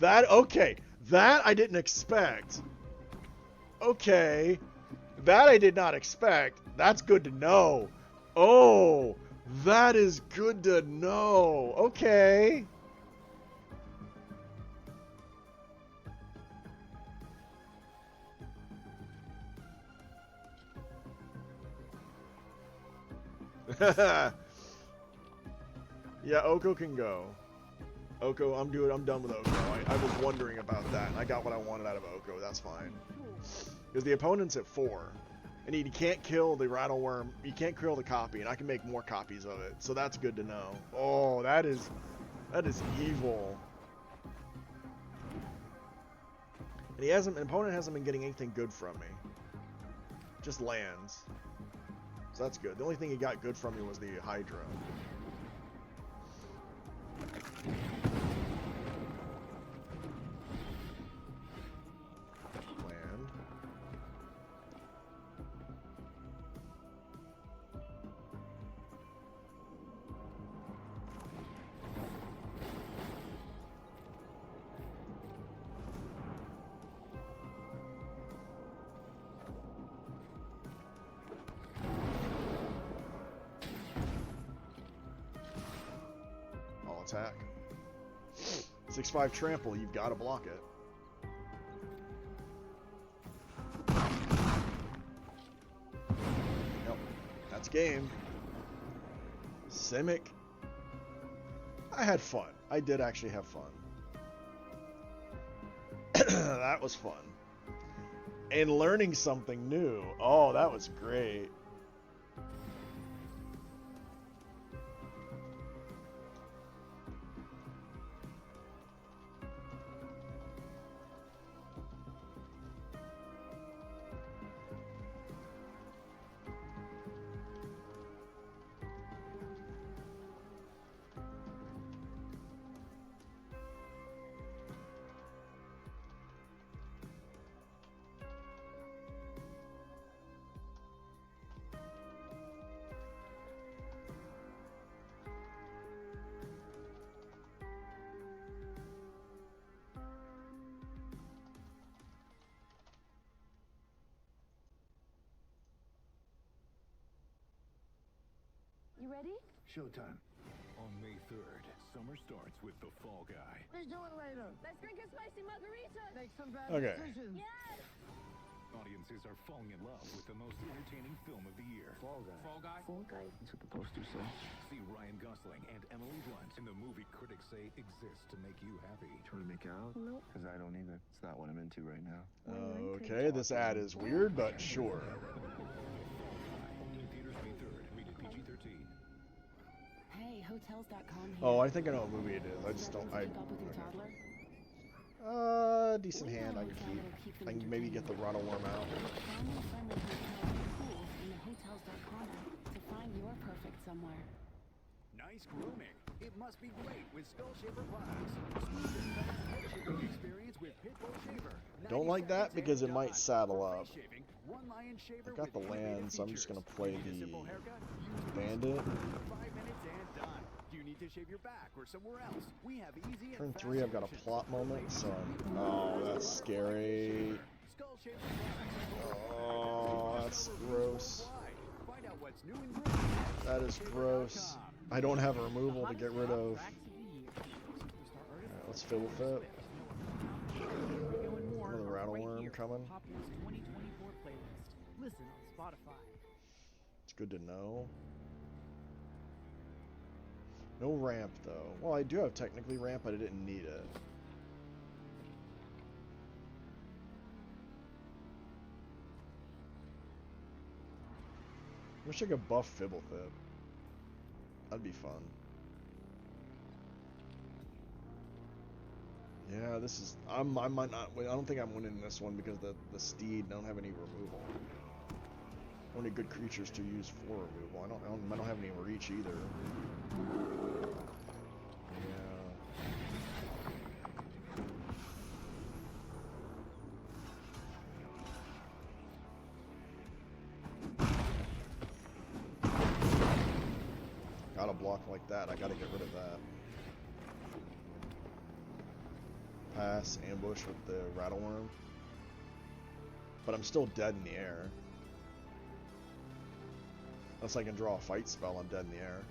Okay. That I didn't expect. Okay. That I did not expect. That's good to know. Oh, that is good to know. Okay. Yeah, Oko can go. Oko, I'm done with Oko. I was wondering about that, and I got what I wanted out of Oko. That's fine. Because the opponent's at 4, and he can't kill the Rattle Worm. He can't kill the copy, and I can make more copies of it. So that's good to know. Oh, that is evil. And an opponent hasn't been getting anything good from me. Just lands. So that's good. The only thing he got good from me was the Hydra. Land. attack. 6-5 trample, you've got to block it. Yep, that's game. Simic. I had fun. I did actually have fun. That was fun. And learning something new. Oh, that was great. You ready? Showtime. On May 3rd, summer starts with the Fall Guy. Let's do it later. Let's drink a spicy margarita. Make some bad Okay. decisions. Yes. Audiences are falling in love with the most entertaining film of the year. Fall Guy. Fall Guy? Fall Guy? That's what the poster says. See Ryan Gosling and Emily Blunt in the movie critics say exists to make you happy. Trying to make out? Nope. Because I don't either. It's not what I'm into right now. Okay, this ad is weird, but sure. In theaters May 3rd, rated PG-13. Hey, Hotels.com here. Oh, I think I know what movie it is. I just don't. Keep up with your toddler? Decent hand. I can keep. I can maybe get the rattle worm out. Family-friendly hotels and pools in the Hotels.com app to find your perfect somewhere. Nice grooming. It must be great with Skull Shaver products. Smooth and fast head shaving experience with Pitbull Shaver. Don't like that because it might saddle up. Shaving, one line shaver I've got the with land, so I'm just gonna play You need a the simple haircut? Use bandit. 5 minutes and done. You need to shave your back or somewhere else. We have easy Turn and 3, I've got a plot moment, so oh, that's scary. Skull Shaver products. Oh, that's gross. Find out what's new and great. That is gross. I don't have a removal to get rid of. Alright, let's fill with it. Another rattle worm coming. Populous 2024 playlist. Listen on Spotify. It's good to know. No ramp though. Well, I do have technically ramp, but I didn't need it. Wish I could buff Fibblethip. That'd be fun. Yeah, this is. I might not win. I don't think I'm winning this one because the steed don't have any removal. Only good creatures to use for removal. I don't have any reach either. Yeah. Got a block like that. I gotta get rid of that. Pass, ambush with the rattle worm. But I'm still dead in the air. Unless I can draw a fight spell, I'm dead in the air.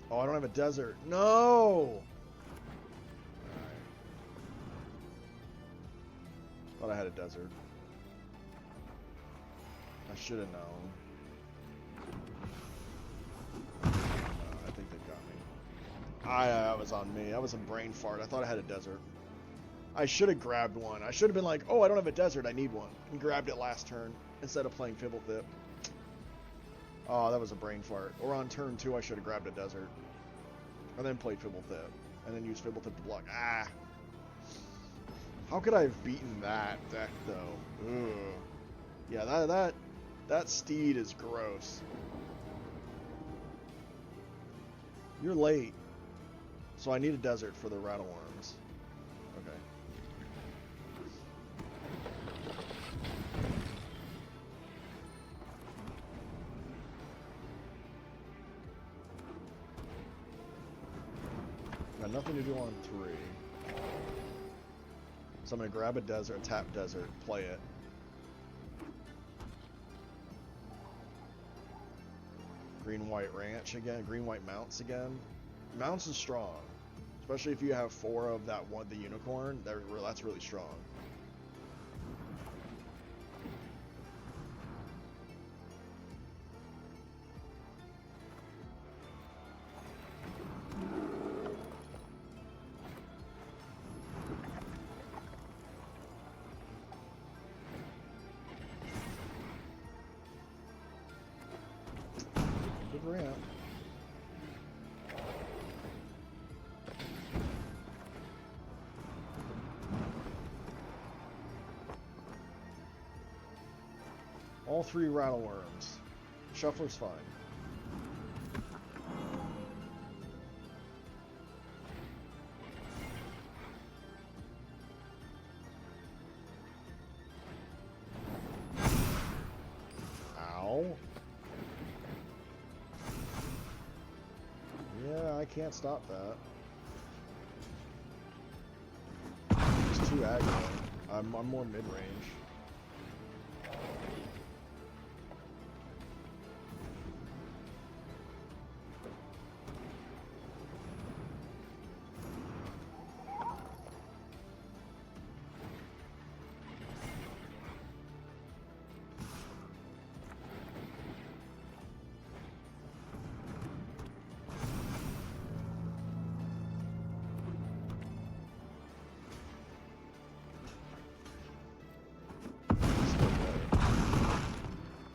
Oh, I don't have a desert. No! Thought I had a desert. I should have known. I think they got me. That was on me. That was a brain fart. I thought I had a desert. I should have grabbed one. I should have been like, oh, I don't have a desert. I need one. And grabbed it last turn instead of playing Fibblethip. Oh, that was a brain fart. Or on turn 2, I should have grabbed a desert. And then played Fibblethip. And then used Fibblethip to block. Ah! How could I have beaten that deck, though? Ugh. Yeah, that steed is gross. You're late. So I need a desert for the rattle worms. Okay. Got nothing to do on 3. So I'm going to grab a desert, tap desert, play it. Green-white ranch again. Green-white mounts again. Mounts is strong. Especially if you have 4 of that one, the unicorn. That's really strong. Good ramp. All 3 rattle worms. Shuffler's fine. Ow. Yeah, I can't stop that. It's too aggro. I'm more mid-range.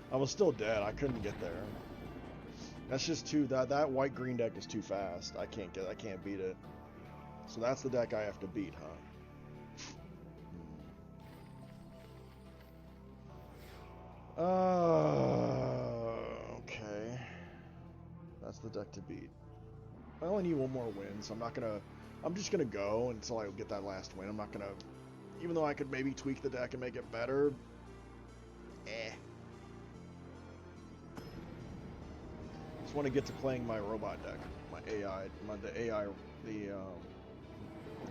I was still dead. I couldn't get there. That's just too that white green deck is too fast. I can't beat it. So that's the deck I have to beat, huh? Okay. That's the deck to beat. I only need one more win, so I'm just gonna go until I get that last win. I'm not gonna, even though I could maybe tweak the deck and make it better. Just want to get to playing my robot deck, my AI, the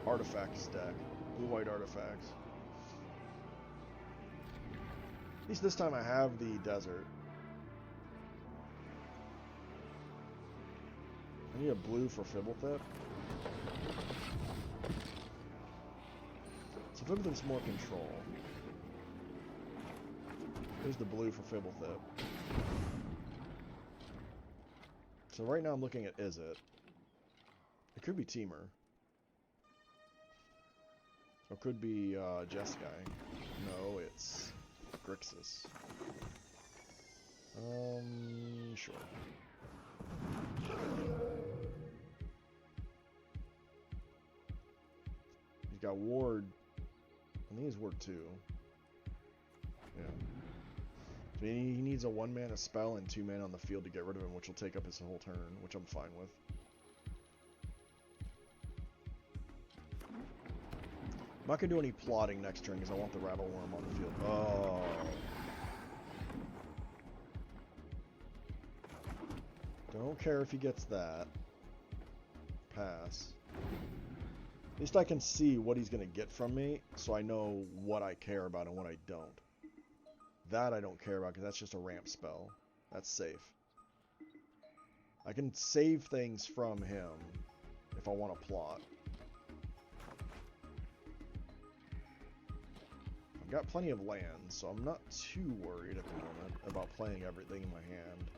artifacts deck, blue-white artifacts. At least this time I have the desert. I need a blue for Fibblethip. So Fibblethip's more control. Here's the blue for Fibblethip. So right now I'm looking at Is It. It could be Teamer. Or it could be Jeskai. No, it's Grixis. Sure. He's got Ward. I think he's Ward 2. Yeah. So he needs a 1-mana spell and 2 mana on the field to get rid of him, which will take up his whole turn, which I'm fine with. I'm not going to do any plotting next turn because I want the Rattle Worm on the field. Oh. Don't care if he gets that. Pass. At least I can see what he's going to get from me, so I know what I care about and what I don't. That I don't care about because that's just a ramp spell. That's safe. I can save things from him if I want to plot. I've got plenty of land, so I'm not too worried at the moment about playing everything in my hand.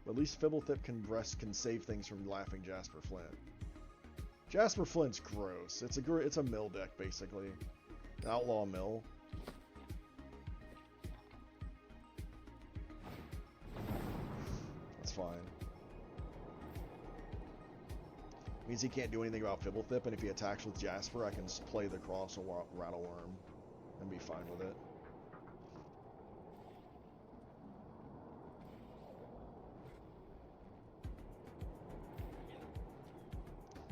But at least Fibblethip can save things from Laughing Jasper Flint. Jasper Flint's gross. It's a mill deck basically. An outlaw mill. That's fine. Means he can't do anything about Fibblethip, and if he attacks with Jasper, I can play the Cross or Rattle Worm and be fine with it.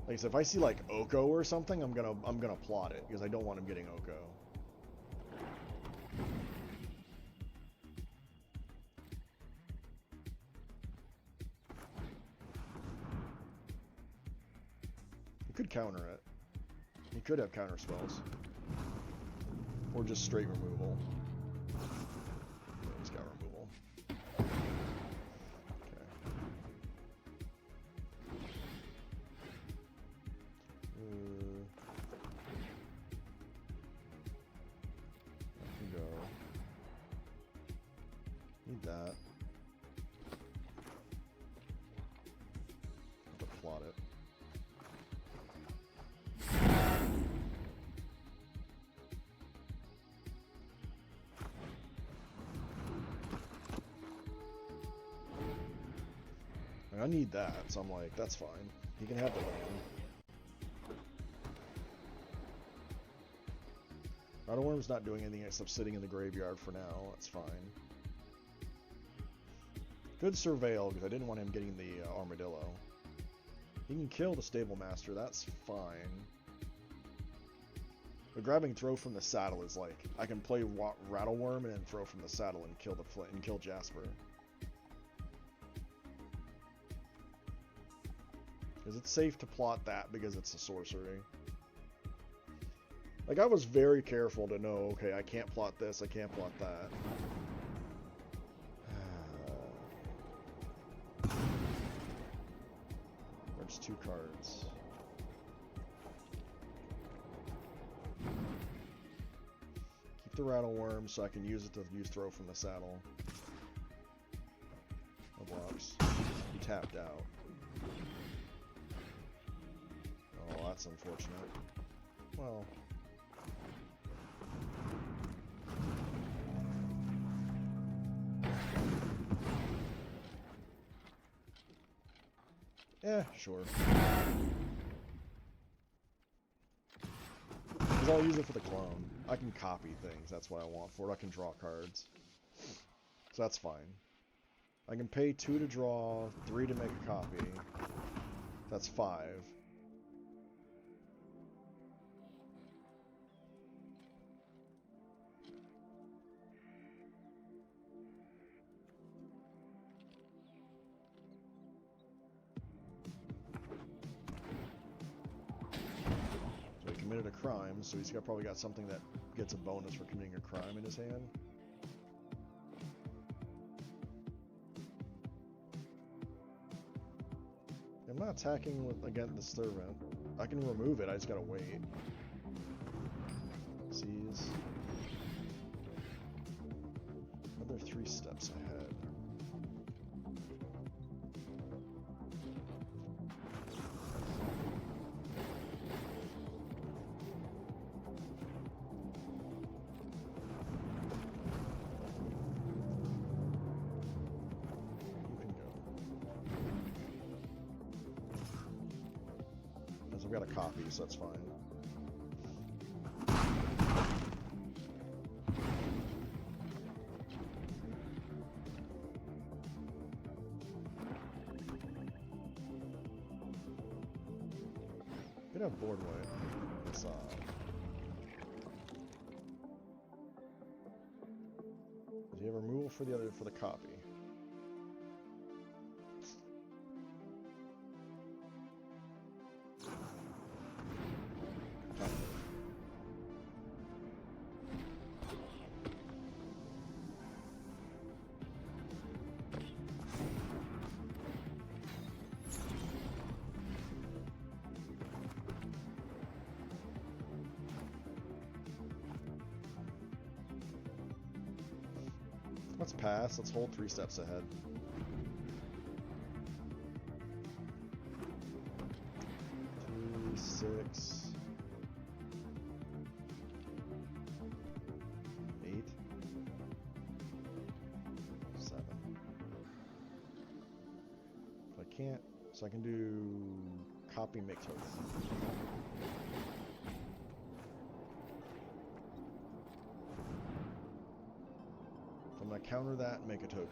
Like I said, if I see like Oko or something, I'm gonna plot it because I don't want him getting Oko. He could counter it. He could have counter spells. Or just straight removal. Yeah, he's got removal. that. To plot it. I need that, so I'm like, that's fine. He can have the land. Rattleworm's not doing anything except sitting in the graveyard for now. That's fine. Good surveil, because I didn't want him getting the armadillo. He can kill the stable master, that's fine. But grabbing throw from the saddle is like, I can play Rattleworm and then throw from the saddle and kill kill Jasper. Because it's safe to plot that because it's a sorcery. Like, I was very careful to know, okay, I can't plot this, I can't plot that. There's 2 cards. Keep the Rattleworm so I can use it to use throw from the saddle. No blocks. He tapped out. Oh, that's unfortunate. Well... yeah, sure. Because I'll use it for the clone. I can copy things, that's what I want for it. I can draw cards. So that's fine. I can pay 2 to draw, 3 to make a copy. That's 5. Committed a crime, so he's probably got something that gets a bonus for committing a crime in his hand. I'm not attacking against the servant. I can remove it, I just gotta wait. Seize. Another 3 steps ahead. I've got a copy, so that's fine. Could have board wipe. Let's Does he have removal for the copy? Let's pass. Let's hold 3 steps ahead. Three, 6, 8, 7. If I can't, so I can do copy, make token. I'm going to counter that and make a token.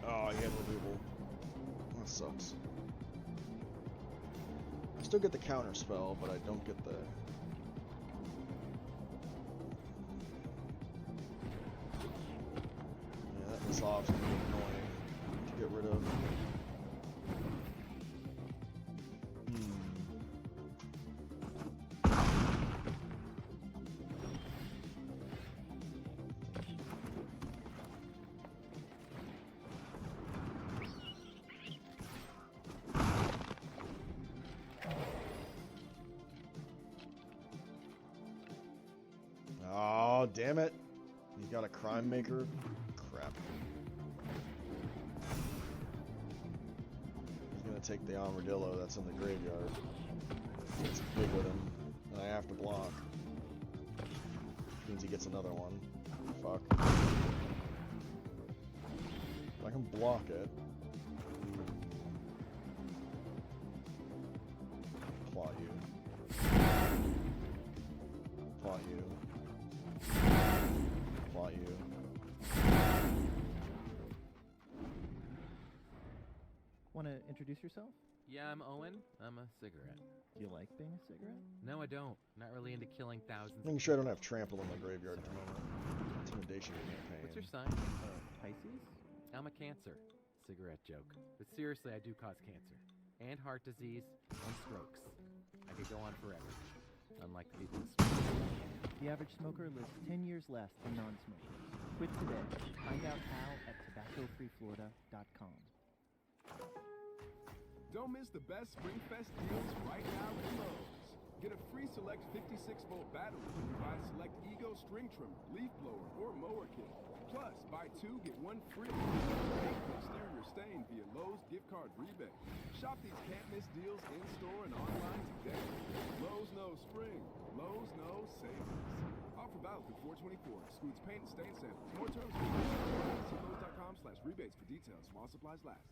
Oh, he had removal. That sucks. I still get the counter spell, but I don't get the... off to be annoying to get rid of. damn it. He's got a crime maker. Crap. He's gonna take the armadillo that's in the graveyard. It's big with him. And I have to block. Which means he gets another one. Fuck. I can block it. Plot you. Plot you. Plot you. Want to introduce yourself? Yeah, I'm Owen. I'm a cigarette. Do you like being a cigarette? No, I don't. Not really into killing thousands. Making sure I don't have trample in my graveyard at the moment. Intimidation campaign. What's your sign? Pisces? I'm a Cancer. Cigarette joke. But seriously, I do cause cancer. And heart disease. And strokes. I could go on forever. Unlike the people who smoke. The average smoker lives 10 years less than non-smokers. Quit today. Find out how at tobaccofreeflorida.com. Don't miss the best Springfest deals right now at Lowe's. Get a free select 56-volt battery when you buy select Ego string trimmer, leaf blower, or mower kit. Plus, buy 2, get 1 free. Make the exterior stain via Lowe's gift card rebate. Shop these can't-miss deals in-store and online today. Lowe's knows spring. Lowe's knows savings. Offer valid through 4/24. Excludes paint and stain samples. More terms and conditions. See Lowe's.com/rebates for details while supplies last.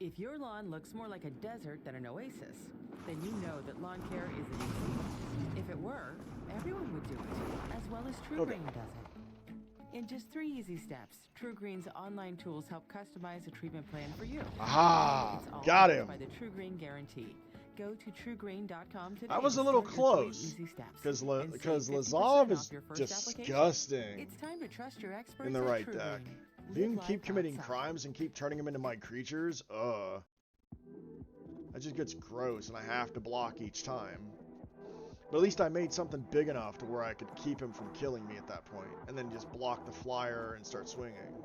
If your lawn looks more like a desert than an oasis, then you know that lawn care isn't easy. If it were, everyone would do it, as well as True Green does it. In just 3 easy steps, True Green's online tools help customize a treatment plan for you. Aha! It's all Got backed him. by the True Green guarantee. Go to truegreen.com today. I was a to little start your 3 close. easy steps Because and save 50% Lazov is off your first application. disgusting It's time to trust your experts in the at right True deck. Green. If you can Live keep life committing outside. crimes and keep turning them into my creatures, that just gets gross and I have to block each time. But at least I made something big enough to where I could keep him from killing me at that point, and then just block the flyer and start swinging.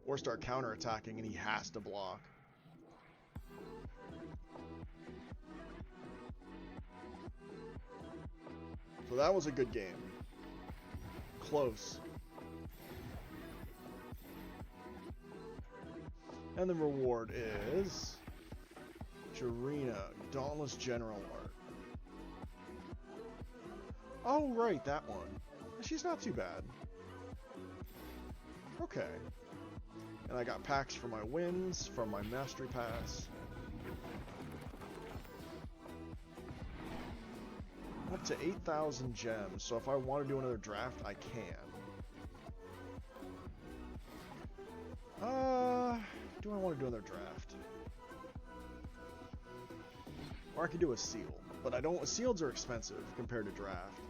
Or start counterattacking and he has to block. So that was a good game. Close. And the reward is Jarina, Dauntless General Art. Oh, right, that one. She's not too bad. Okay. And I got packs for my wins, from my Mastery Pass. Up to 8,000 gems, so if I want to do another draft, I can. Do I want to do another draft? Or I could do a seal, but I don't. Seals are expensive compared to draft.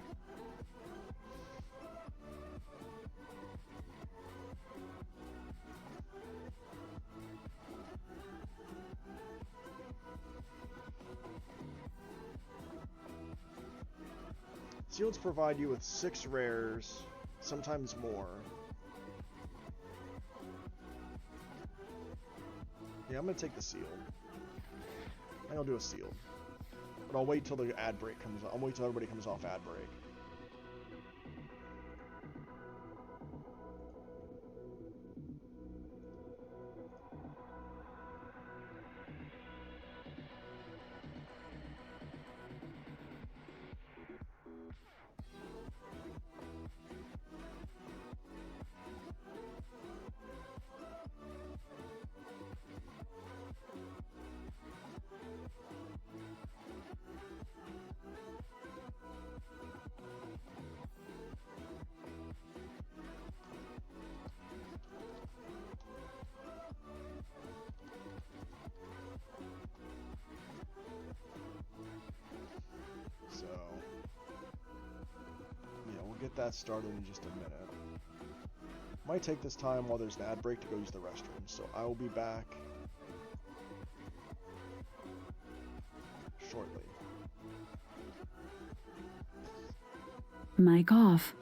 Seals provide you with 6 rares, sometimes more. Yeah, I'm gonna take the seal. I think I'll do a seal. But I'll wait till the ad break comes. I'll wait till everybody comes off ad break. So, yeah, we'll get that started in just a minute. Might take this time while there's an ad break to go use the restroom, so I will be back shortly. Mic off.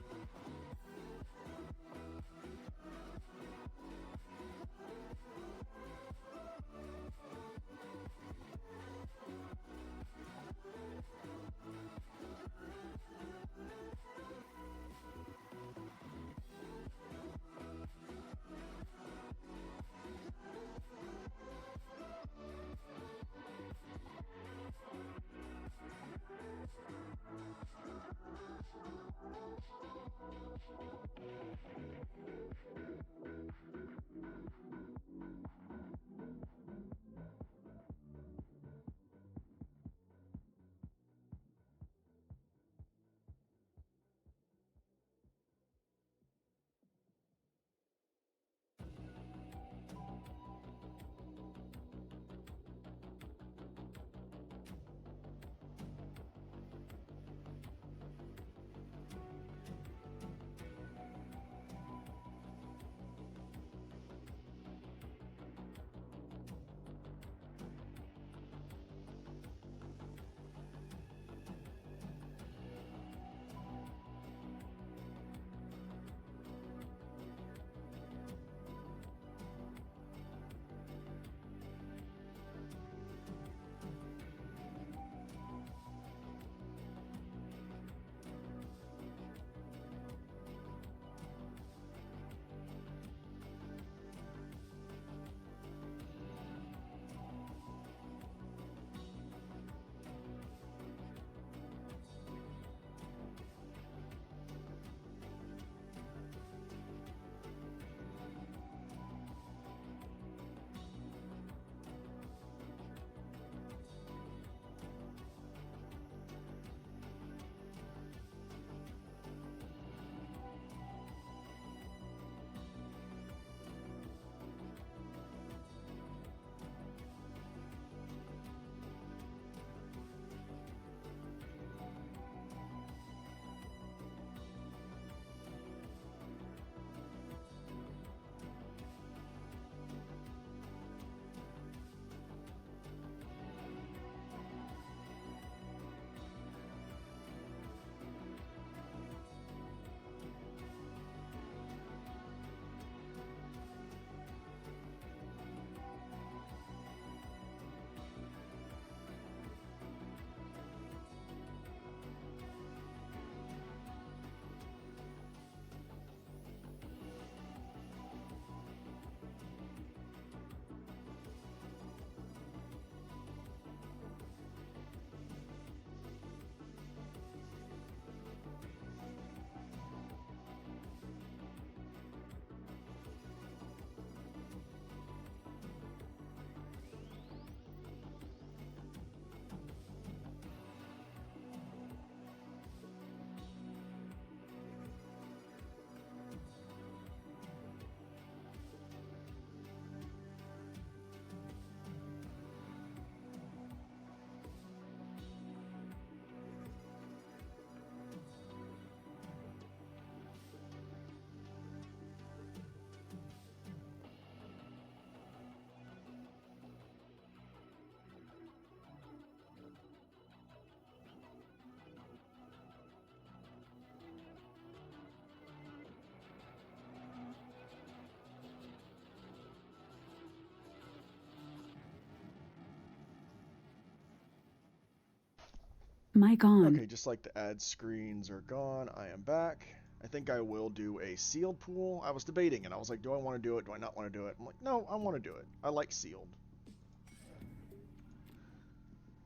Mic on. Okay, just like the ad screens are gone, I am back. I think I will do a sealed pool. I was debating and I was like, do I want to do it? Do I not want to do it? I'm like, no, I want to do it. I like sealed.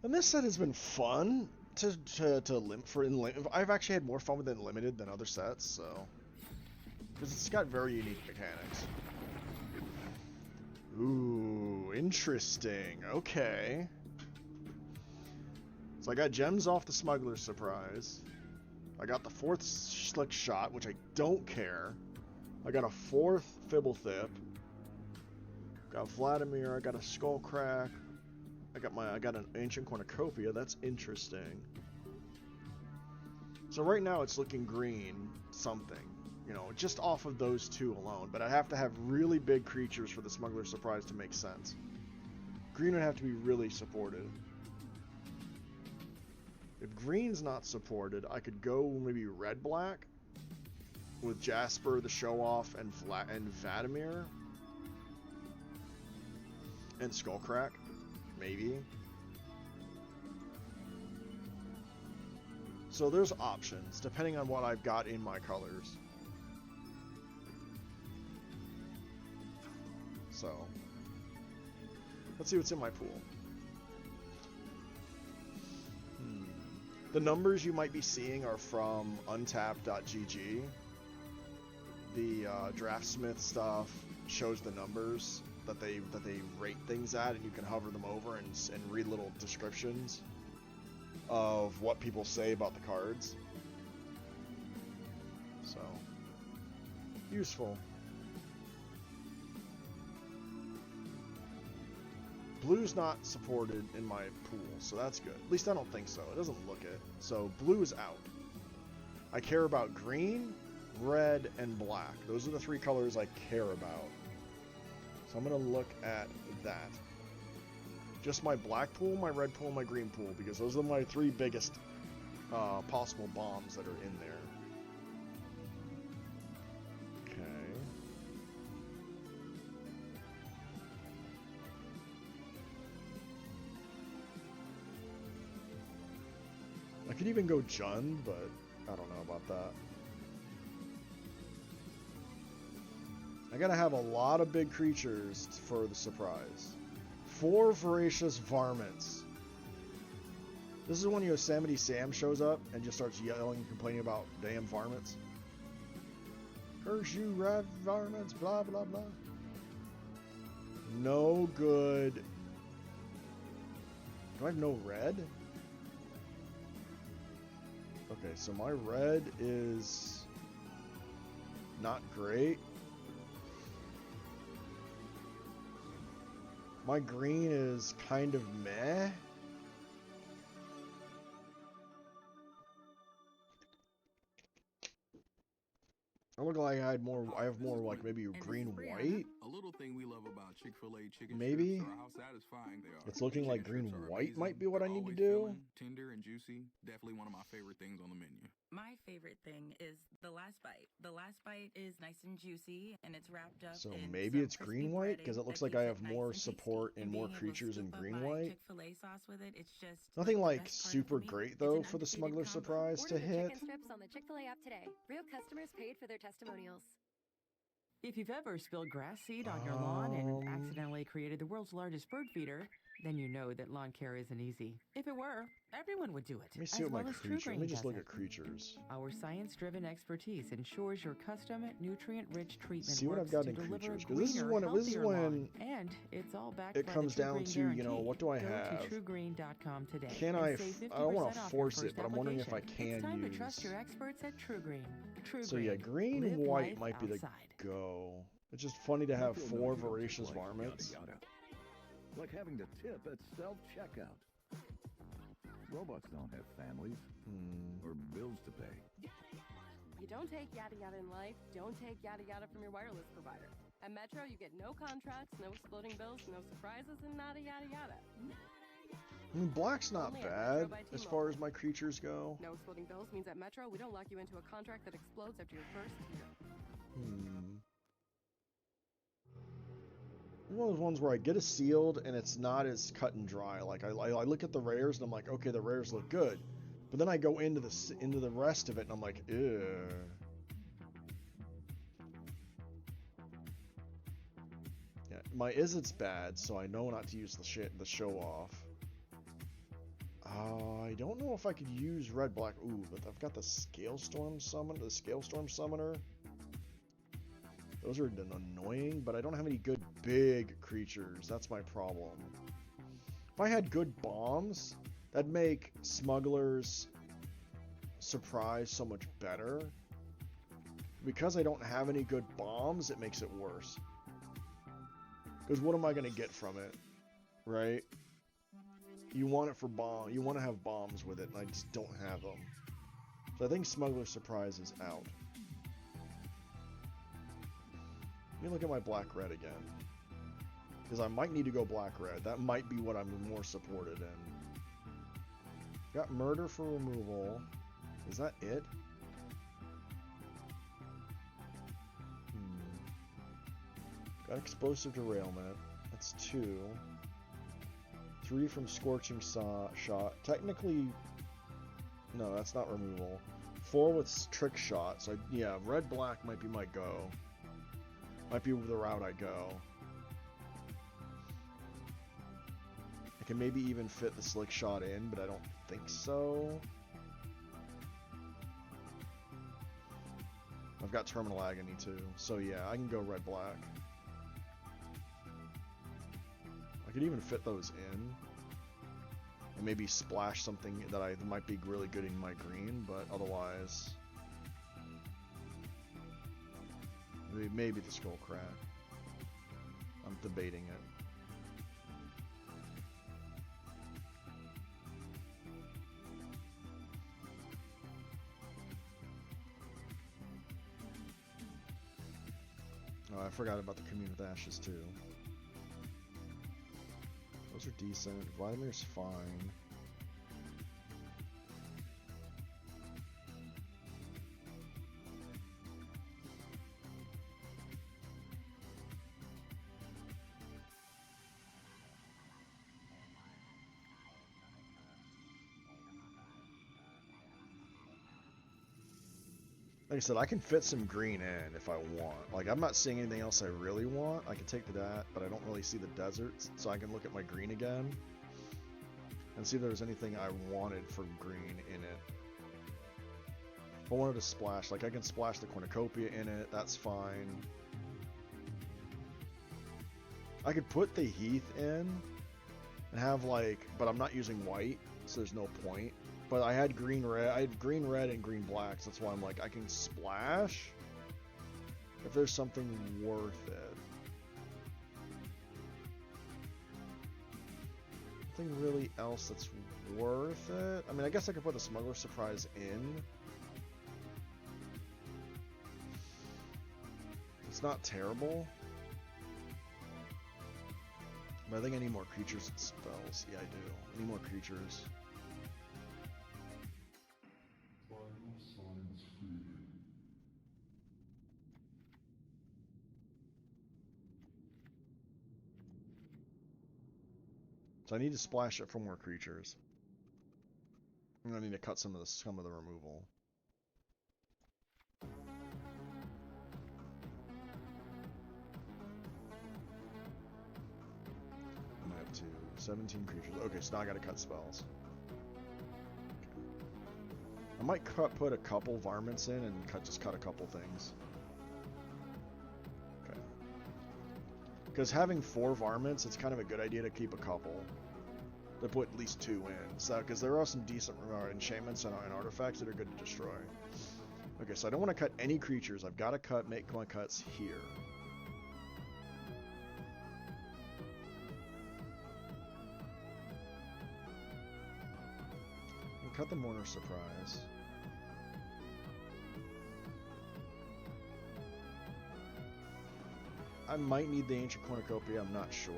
And this set has been fun I've actually had more fun with it in limited than other sets, so because it's got very unique mechanics. Ooh, interesting. Okay. So I got gems off the Smuggler's Surprise. I got the 4th Slick Shot, which I don't care. I got a 4th Fibblethip. Got Vladimir. I got a Skull Crack. I got an Ancient Cornucopia. That's interesting. So right now it's looking green something. You know, just off of those two alone. But I have to have really big creatures for the Smuggler's Surprise to make sense. Green would have to be really supported. If green's not supported, I could go maybe red-black with Jasper, the Show-Off, and Vladimir. And Skullcrack, maybe. So there's options, depending on what I've got in my colors. So, let's see what's in my pool. The numbers you might be seeing are from untapped.gg. The draftsmith stuff shows the numbers that they rate things at, and you can hover them over and read little descriptions of what people say about the cards. So, useful. Blue's not supported in my pool, so that's good. At least I don't think so. It doesn't look it. So blue is out. I care about green, red, and black. Those are the 3 colors I care about. So I'm going to look at that. Just my black pool, my red pool, my green pool, because those are my 3 biggest possible bombs that are in there. I could even go Jund, but I don't know about that. I gotta have a lot of big creatures for the surprise. 4 voracious varmints. This is when Yosemite Sam shows up and just starts yelling and complaining about damn varmints. Curse you, red varmints, blah, blah, blah. No good. Do I have no red? Okay, so my red is not great. My green is kind of meh. I look like I have more like maybe green white. A little thing we love about Chick-fil-A chicken Maybe. strips are how satisfying they are. It's looking like green Chicken strips are white amazing. might be what I They're need to always do. filling, tender and juicy. Definitely one of my favorite things on the menu. My favorite thing is the last bite. The last bite is nice and juicy, and it's wrapped up So in maybe some it's crispy green white because breading it looks that like I keeps have it more nice and support tasty. and more being able to creatures in scoop up green my white. Chick-fil-A sauce with it, it's just Nothing the like best part of super the meal. great It's though an for the undefeated Smuggler's combo. Surprise Order to the hit. chicken strips on the Chick-fil-A app today. Real customers paid for their testimonials. If you've ever spilled grass seed on your lawn and accidentally created the world's largest bird feeder, then you know that lawn care isn't easy. If it were, everyone would do it. Let me see as what my well as creature. Let me TruGreen just does look it. at creatures. Our science-driven expertise ensures your custom, nutrient-rich treatment See what works I've got to in deliver creatures, a 'cause this is greener, when healthier lawn. when And it's all backed it by comes the down TruGreen to, you know, guarantee. what do I Go have? to TruGreen.com today. Can and I? save 50% I don't want to off force your it, but I'm wondering if I first can application. It's time use. to trust your experts at TruGreen. TruGreen. So yeah, green Live white life might be the outside. go. It's just funny to have You'll 4 know voracious like varmints. yada, yada. Like having to tip at self-checkout. Robots don't have families or bills to pay. You don't take yada yada in life, don't take yada yada from your wireless provider. At Metro, you get no contracts, no exploding bills, no surprises, and nada yada yada. I mean, black's not Only at bad Metro by as T-Mobile. far as my creatures go. No exploding bills means at Metro, we don't lock you into a contract that explodes after your first year. One of those ones where I get a sealed and it's not as cut and dry. Like I look at the rares and I'm like, okay, the rares look good, But then I go into the rest of it, and I'm like, ew. Yeah, my Izzet's bad, so I know not to use the show off. I don't know if I could use red black. Ooh, but I've got the Scalestorm Summoner. Those are annoying, but I don't have any good big creatures. That's my problem. If I had good bombs, that'd make Smuggler's Surprise so much better. Because I don't have any good bombs, it makes it worse. Because what am I going to get from it? Right? You want it for bomb. You want to have bombs with it, and I just don't have them. So I think Smuggler's Surprise is out. Let me look at my black-red again. Because I might need to go black-red. That might be what I'm more supported in. Got Murder for removal. Is that it? Got Explosive Derailment. That's 2. 3 from Scorching Shot. Technically, no, that's not removal. 4 with Trick Shot. So, yeah, red-black might be my go. Might be the route I go. I can maybe even fit the Slick Shot in, but I don't think so. I've got Terminal Agony too, so yeah, I can go red-black. I could even fit those in. And maybe splash something that might be really good in my green, but otherwise... Maybe the Skullcrack. I'm debating it. Oh, I forgot about the Commune with Ashes too. Those are decent. Vladimir's fine. Like I said, I can fit some green in if I want. Like, I'm not seeing anything else I really want. I can take that, but I don't really see the deserts, so I can look at my green again and see if there's anything I wanted for green in it. If I wanted to splash, like I can splash the Cornucopia in it, that's fine. I could put the Heath in and have like, but I'm not using white, so there's no point. But I had green red, and green black, so that's why I'm like, I can splash if there's something worth it. Nothing really else that's worth it. I mean, I guess I could put the Smuggler's Surprise in. It's not terrible. But I think I need more creatures and spells. Yeah, I do. I need more creatures. So I need to splash it for more creatures. And I need to cut some of the removal. I'm up to 17 creatures. Okay, so now I gotta cut spells. Okay. I might put a couple varmints in and just cut a couple things. Okay. Because having 4 varmints, it's kind of a good idea to keep a couple. To put at least 2 in. So, because there are some decent enchantments and artifacts that are good to destroy. Okay, so I don't want to cut any creatures. I've got to make my cuts here. And cut the Mourner's Surprise. I might need the Ancient Cornucopia, I'm not sure.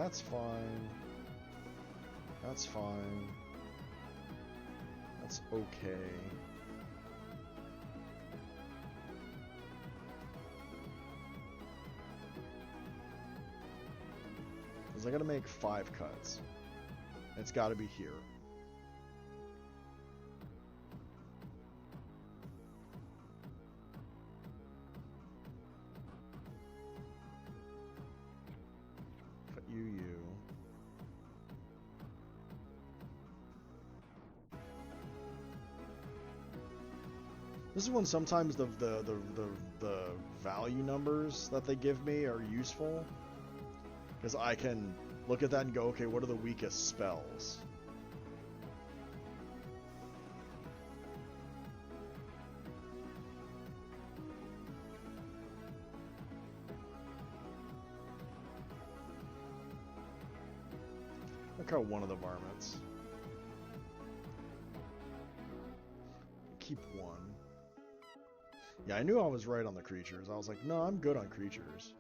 That's fine. That's fine. That's okay. Because I gotta make 5 cuts. It's gotta be here. Cut you. This is when sometimes the value numbers that they give me are useful. Because I can look at that and go, okay, what are the weakest spells? Look how one of the varmints. Keep one. Yeah, I knew I was right on the creatures. I was like, no, I'm good on creatures.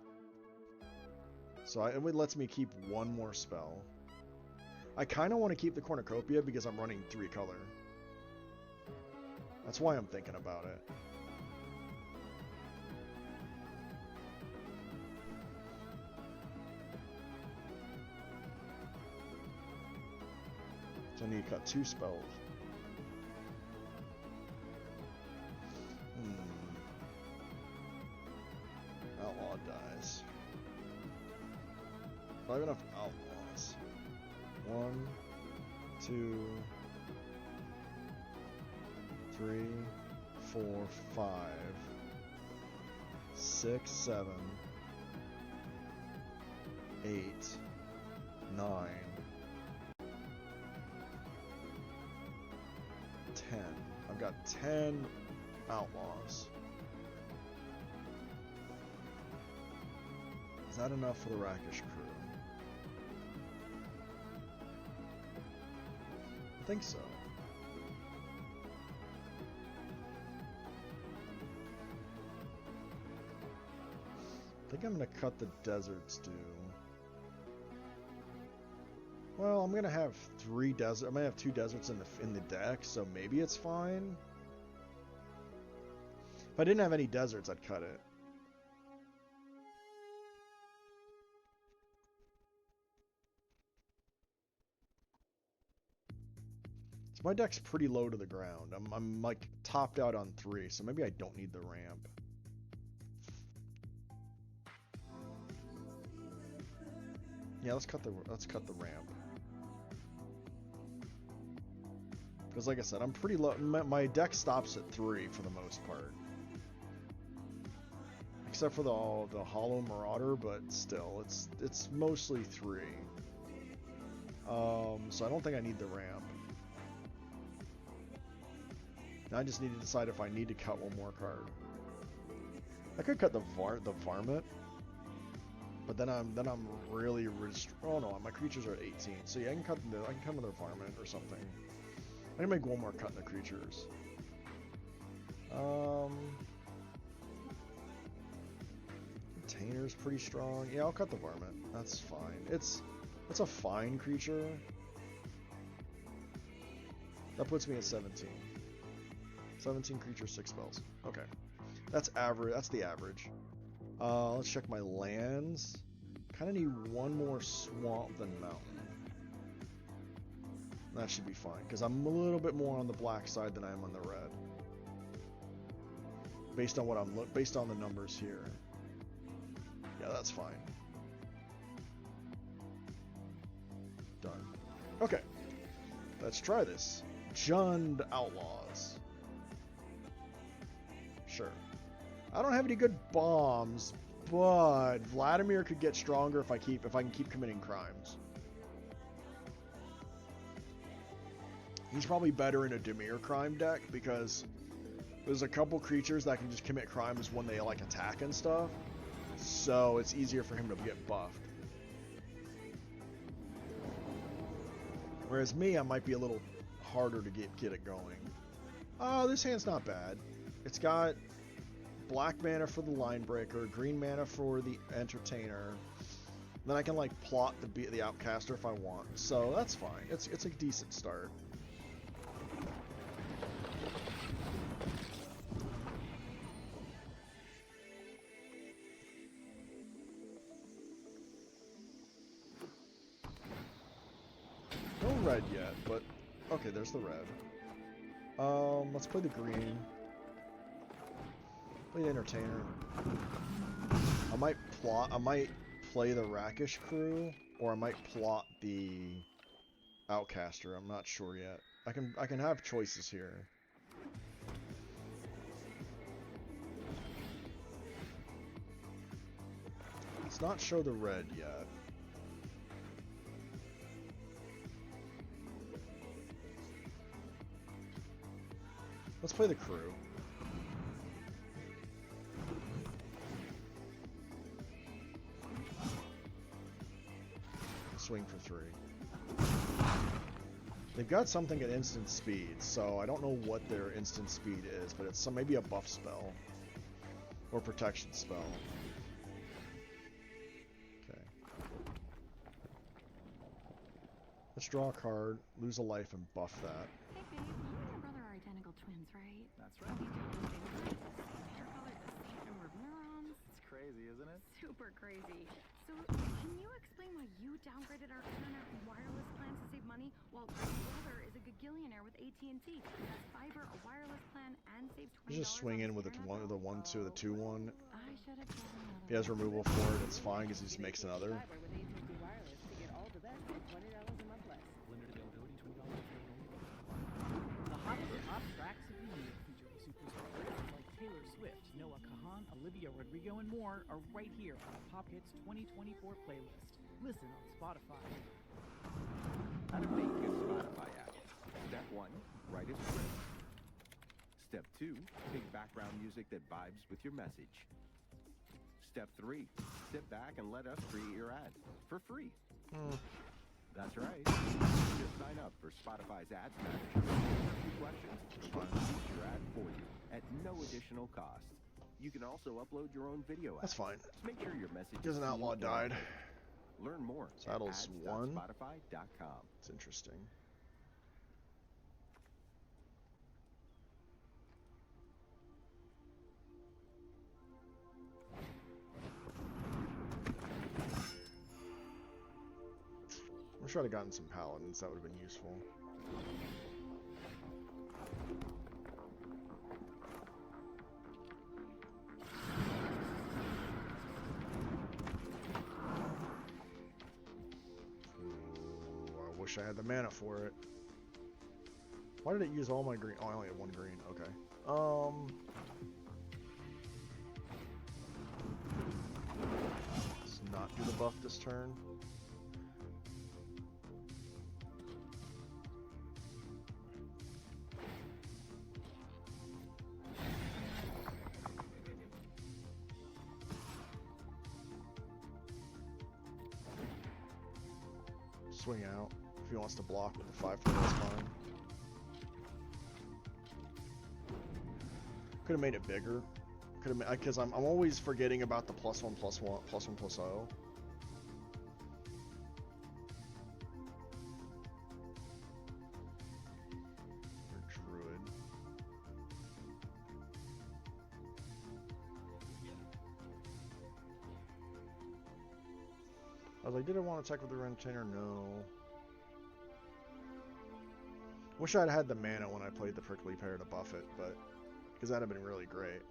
So it lets me keep one more spell. I kind of want to keep the cornucopia because I'm running 3 color. That's why I'm thinking about it. So I need to cut 2 spells. Outlaw dies. I have enough outlaws. 1, 2, 3, 4, 5, 6, 7, 8, 9, 10. I've got 10 outlaws. Is that enough for the Rakish crew? I think so. I think I'm gonna cut the deserts too. Well, I'm gonna have 3 deserts. I'm gonna have 2 deserts in the deck, so maybe it's fine. If I didn't have any deserts, I'd cut it. My deck's pretty low to the ground. I'm like topped out on 3, so maybe I don't need the ramp. Yeah, let's cut the ramp. Because like I said, I'm pretty low. My deck stops at 3 for the most part, except for the Hollow Marauder, but still, it's mostly 3. So I don't think I need the ramp. I just need to decide if I need to cut one more card. I could cut the varmint, but then I'm really oh no, my creatures are at 18. So yeah, I can cut another varmint or something. I can make one more cut in the creatures. Container's pretty strong. Yeah, I'll cut the varmint. That's fine. It's a fine creature. That puts me at 17. 17 creatures, 6 spells. Okay. That's average. That's the average. Let's check my lands. Kind of need one more swamp than mountain. That should be fine, because I'm a little bit more on the black side than I am on the red. Based on what based on the numbers here. Yeah, that's fine. Done. Okay. Let's try this. Jund Outlaws. Sure. I don't have any good bombs, but Vladimir could get stronger if I can keep committing crimes. He's probably better in a Dimir crime deck because there's a couple creatures that can just commit crimes when they like attack and stuff. So it's easier for him to get buffed. Whereas me, I might be a little harder to get it going. Oh, this hand's not bad. It's got black mana for the Line Breaker, green mana for the Entertainer, Then I can like plot the outcaster if I want. So that's fine. It's a decent start. No red yet, but okay, there's the red. Let's play the green. Play the entertainer. I might play the Rakish crew, or I might plot the outcaster. I'm not sure yet. I can have choices here. Let's not show the red yet. Let's play the crew. Swing for 3. They've got something at instant speed, so I don't know what their instant speed is, but it's maybe a buff spell or protection spell. Okay. Let's draw a card, lose a life, and buff that. Hey babe, you and your brother are identical twins, right? That's right. Hair color, the same number of neurons. It's crazy, isn't it? Super crazy. So, can you explain why you downgraded our internet and wireless plan to save money, while your brother is a gagillionaire with AT&T? He has fiber, a wireless plan, and saves $20. You just swing in with the 1-2, the 2-1. I should have chosen another. He has removal for it. It's fine because he just makes another. With AT&T Wireless to get all the best at $20 a month less. Limited availability, $20 only. The hottest pop tracks of the year, featuring superstar artists like Taylor Swift, Noah Kahan, Olivia Rodrigo, and more, are right here on the Pop Hits 2024 playlist. Listen on Spotify. How to make a Spotify app. Step 1, write a script. Step 2, pick background music that vibes with your message. Step 3, sit back and let us create your ad for free. That's right. Just sign up for Spotify's Ads Manager. A few questions. We'll produce your ad for you at no additional cost. You can also upload your own video ad. That's fine. Make sure your message Because an outlaw died. Learn more Saddles at 1. ads.spotify.com. It's interesting. I wish I'd have gotten some paladins. That would have been useful. Ooh, I wish I had the mana for it. Why did it use all my green? Oh, I only had 1 green. Okay. Let's not do the buff this turn. Swing out. If he wants to block with the 5-4, that's fine. Could have made it bigger. Could have, because I'm always forgetting about the +1/+1, +1/+0. Druid. I was like, did I want to attack with the Rentainer? No. Wish I'd had the mana when I played the Prickly Pear to buff it, but because that'd have been really great.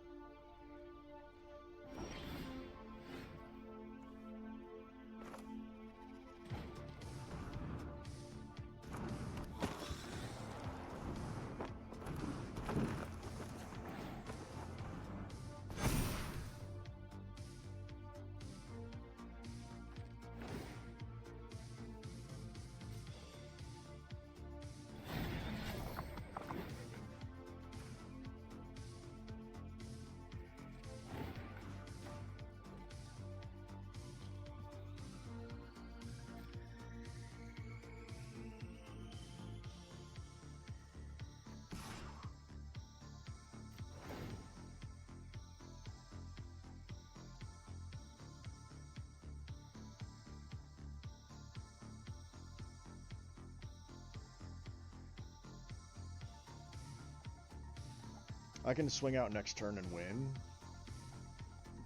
I can swing out next turn and win.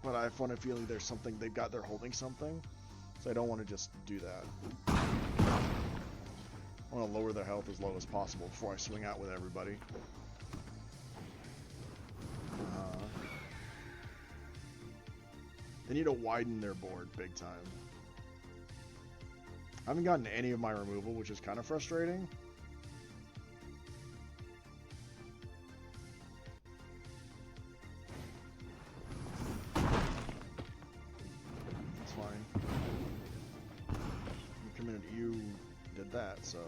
But I have a feeling there's something, they're holding something. So I don't want to just do that. I want to lower their health as low as possible before I swing out with everybody. They need to widen their board big time. I haven't gotten any of my removal, which is kind of frustrating. That's fine. You did that, so...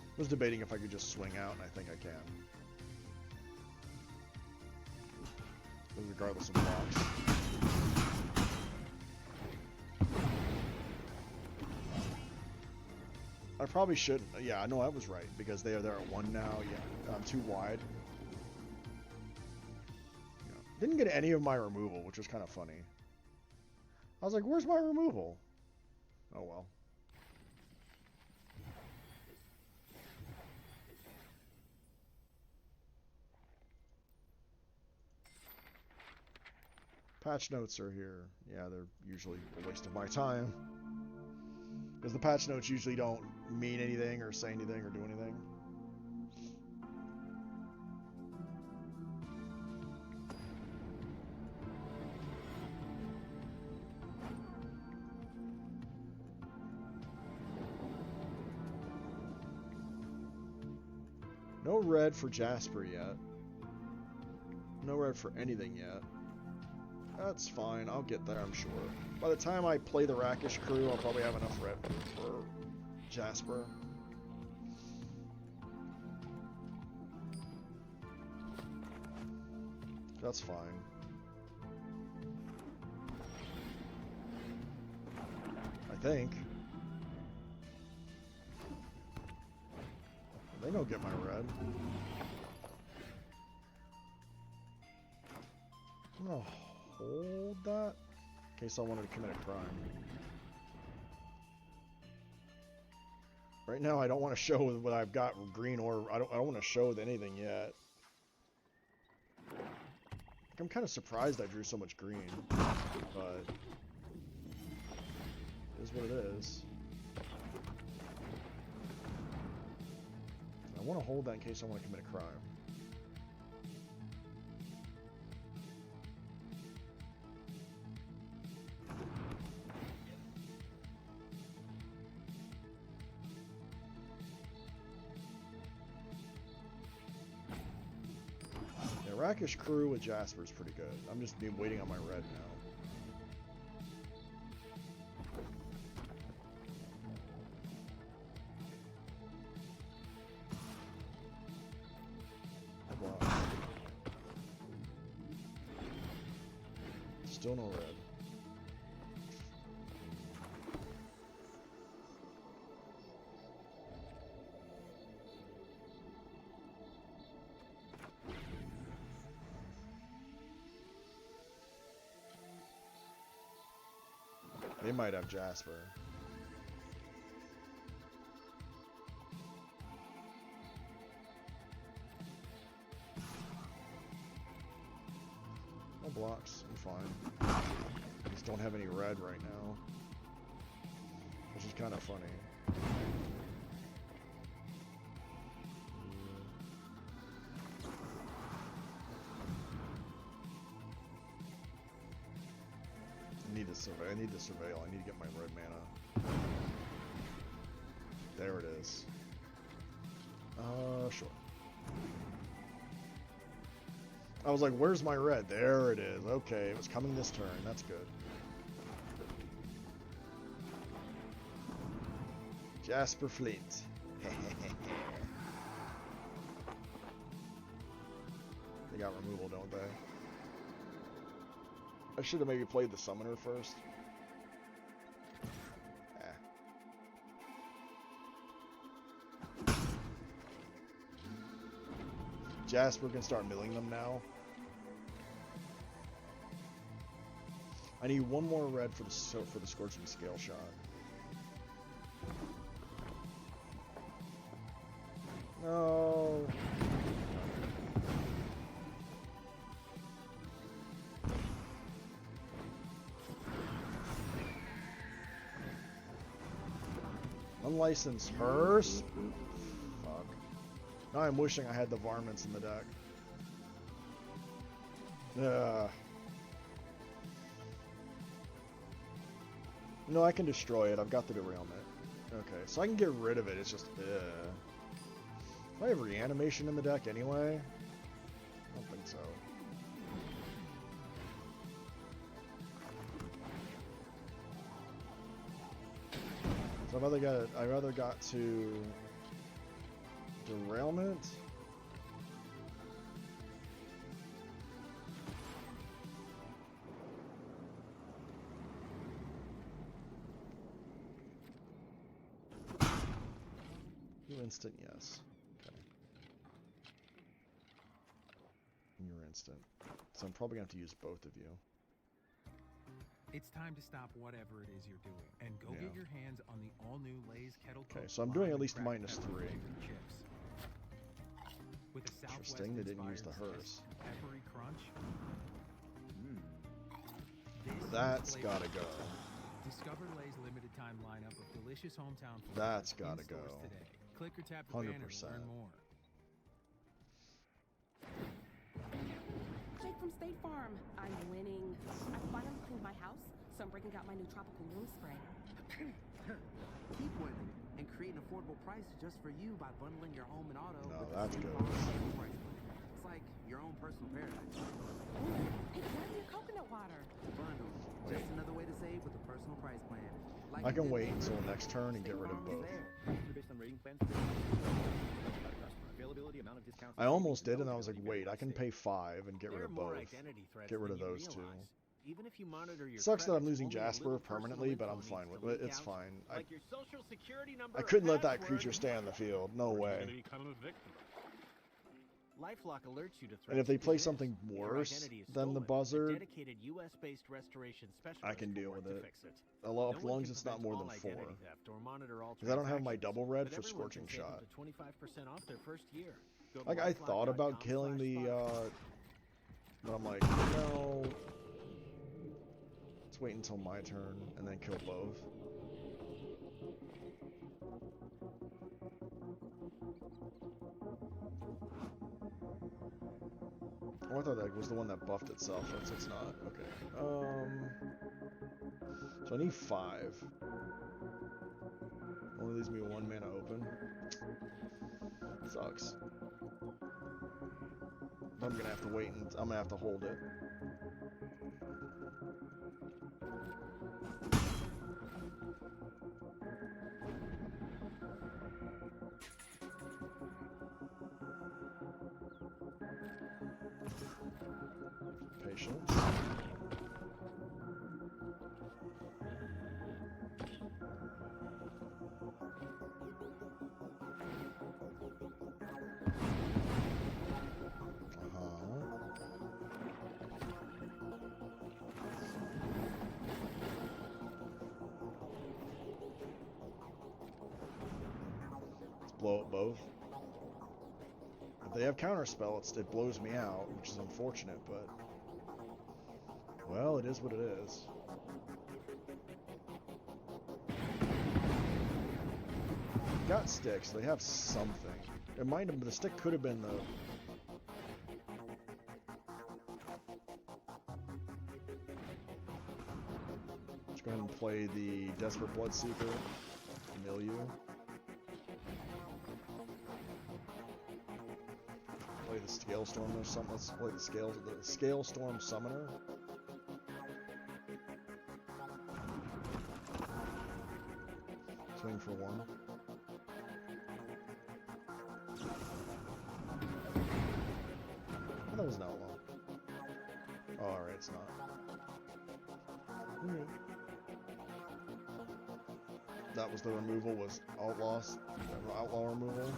I was debating if I could just swing out, and I think I can. Regardless of blocks. I probably shouldn't. Yeah, I know I was right, because they're at 1 now. Yeah, I'm too wide. Yeah. Didn't get any of my removal, which was kind of funny. I was like, where's my removal? Oh well. Patch notes are here. Yeah, they're usually a waste of my time. Because the patch notes usually don't mean anything or say anything or do anything. No red for Jasper yet. No red for anything yet. That's fine, I'll get there, I'm sure. By the time I play the Rakish crew, I'll probably have enough red for Jasper. That's fine. I think. They don't get my red. Oh. Hold that in case I wanted to commit a crime. Right now, I don't want to show what I've got green, or I don't want to show anything yet. I'm kind of surprised I drew so much green, but it is what it is. I want to hold that in case I want to commit a crime. Rakish crew with Jasper is pretty good. I'm just waiting on my red now. Wow. Still no red. They might have Jasper. No blocks, I'm fine. I just don't have any red right now. Which is kind of funny. I need to surveil. I need to get my red mana. There it is. Sure. I was like, where's my red? There it is. Okay, it was coming this turn. That's good. Jasper Fleet. They got removal, don't they? I should have maybe played the summoner first. Jasper can start milling them now. I need one more red for the Scorching Scale Shot. No. Unlicensed hearse? Fuck. Now I'm wishing I had the varmints in the deck. No, I can destroy it. I've got the derailment. Okay, so I can get rid of it. It's just, do I have reanimation in the deck anyway? I don't think so. So I rather got to derailment. You instant, yes. Okay. You're instant. So I'm probably going to have to use both of you. It's time to stop whatever it is you're doing and go get your hands on the all-new Lay's Kettle Cooked. Okay, so I'm doing at least lime and -3. cracked pepper flavored chips. With a Interesting, they didn't use the hearse. peppery crunch. That's gotta go. Discover Lay's limited time lineup of delicious hometown flavors. That's gotta in stores go. today. Click or tap the banner to 100%. learn more. Jake from State Farm. I'm winning. I finally cleaned my house, so I'm breaking out my new tropical room spray. Keep winning and create an affordable price just for you by bundling your home and auto No, with that's the State good. Farm Savings Price Plan. It's like your own personal paradise. Hey, grab me a coconut water. Bundle. Just another way to save with a personal price plan. Like I you can did wait with until next turn and get rid of both. Based on rating plans. Availability, amount of discounts. I almost did, and I was like, wait, I can pay 5 and get rid There of are more both. identity threats Get rid than of you those two. realize. Even if you monitor your Sucks that I'm credits, losing only a Jasper little personal permanently, but I'm info fine needs with to it. leak It's out, fine. like your social security number I or couldn't let that password. creature stay on the field. No way. become a victim. LifeLock alerts you to threats. And if they you play miss. something Your worse identity is than the stolen. A buzzard, dedicated US-based restoration specialist I can will deal work with to it. fix it. As No long one as can it's not prevent more all than 4. identity theft or monitor all Because I don't have my transactions, double red but for everyone Scorching can save up Shot. to 25% off their first year. Go to Like, I thought about killing the, lifelock.com/Spotify. but I'm like, no. Let's wait until my turn and then kill both. Oh, I thought that was the one that buffed itself. It's not. Okay. So I need 5. Only leaves me 1 mana open. Sucks. I'm gonna have to wait and I'm gonna have to hold it. Patience. Let's blow up both. If they have counterspell, it blows me out, which is unfortunate, but well, it is what it is. Got sticks. They have something. It might have. The stick could have been the. Let's go ahead and play the Desperate Bloodseeker. Mill you. Play the Scale Storm or something. Let's play the Scale Storm Summoner. Swing for 1. Oh, that was an outlaw. Oh, alright, it's not. That was the removal, was outlaw removal.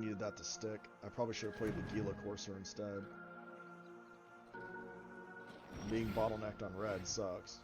needed that to stick. I probably should have played the Gila Courser instead. Being bottlenecked on red sucks.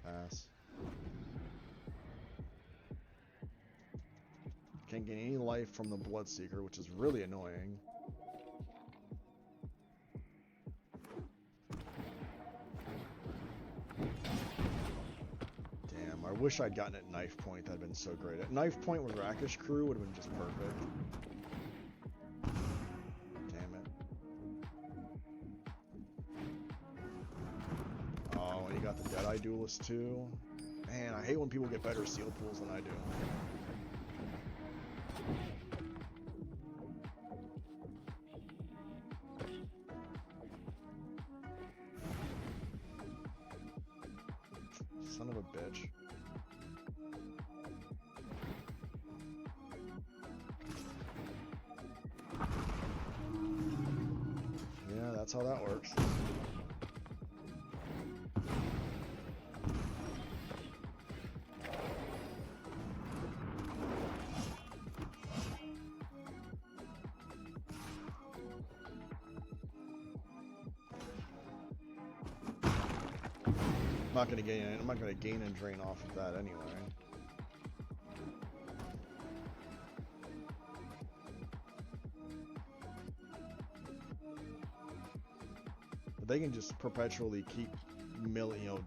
Pass. Can't gain any life from the Bloodseeker, which is really annoying. Damn, I wish I'd gotten at knife point. That'd been so great. At knife point with Rakish Crew would have been just perfect. Damn it. Oh, and you got the Deadeye Duelist too. Man, I hate when people get better seal pools than I do. Son of a bitch. That's how that works. I'm not gonna gain and drain off of that anyway. But they can just perpetually keep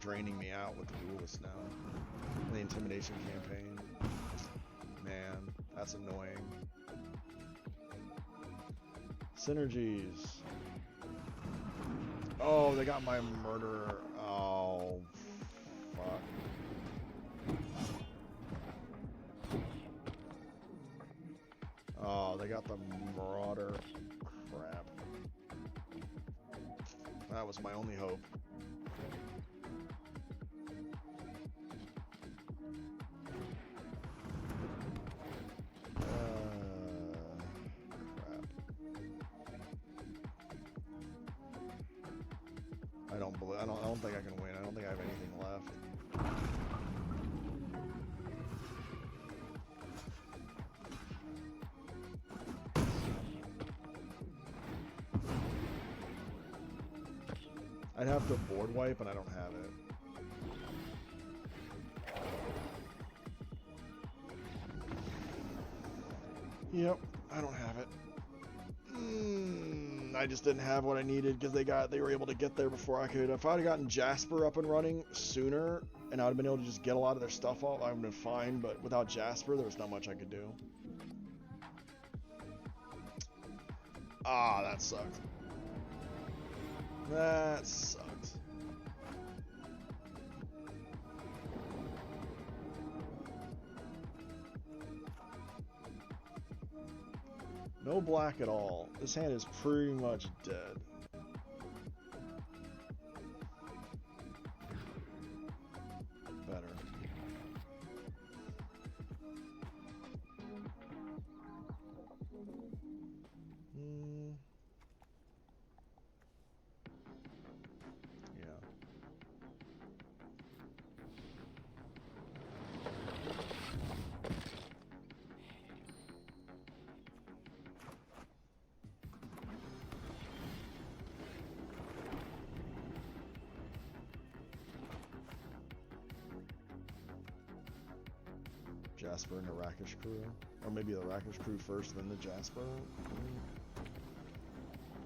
draining me out with the duelist now. The intimidation campaign. Man, that's annoying. Synergies. Oh, they got my murderer. Oh, fuck. Oh, they got the marauder. Crap. That was my only hope. I don't think I can win. I don't think I have anything left. I'd have to board wipe, and I don't have it. Yep, I don't have it. I just didn't have what I needed because they were able to get there before I could. If I'd have gotten Jasper up and running sooner, and I'd have been able to just get a lot of their stuff off, I would have been fine. But without Jasper, there was not much I could do. Ah, that sucked. That sucked. No black at all. This hand is pretty much dead. Better. Yeah. Jasper and the Rakish crew, or maybe the Rakish crew first, then the Jasper.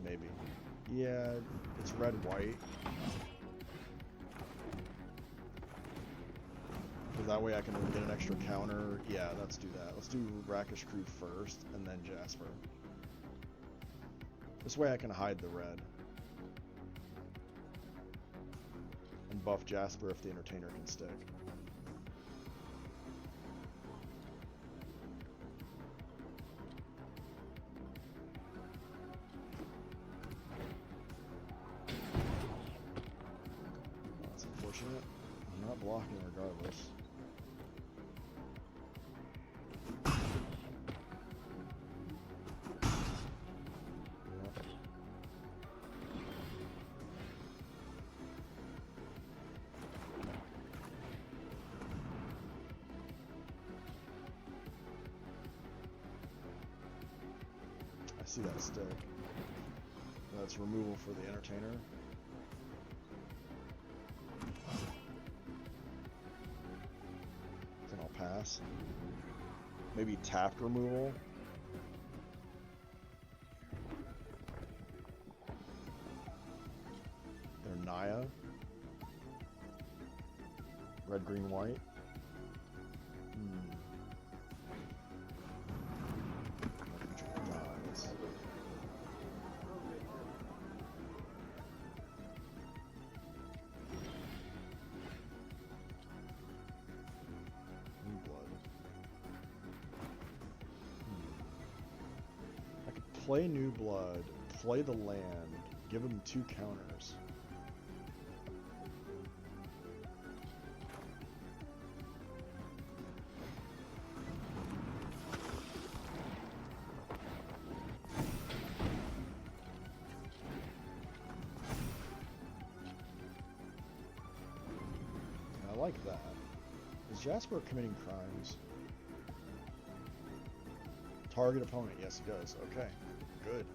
Maybe. Yeah, it's red-white. So that way I can get an extra counter. Yeah, let's do that. Let's do Rakish crew first, and then Jasper. This way I can hide the red. And buff Jasper if the Entertainer can stick. I'm not blocking regardless. Yep. I see that stick. That's removal for the Entertainer. Pass. Maybe tapped removal. They're Naya. Red, green, white. Guys. Play New Blood, play the land, give him 2 counters. like that. Is Jasper committing crimes? Target opponent. Yes, he does. Okay. Good.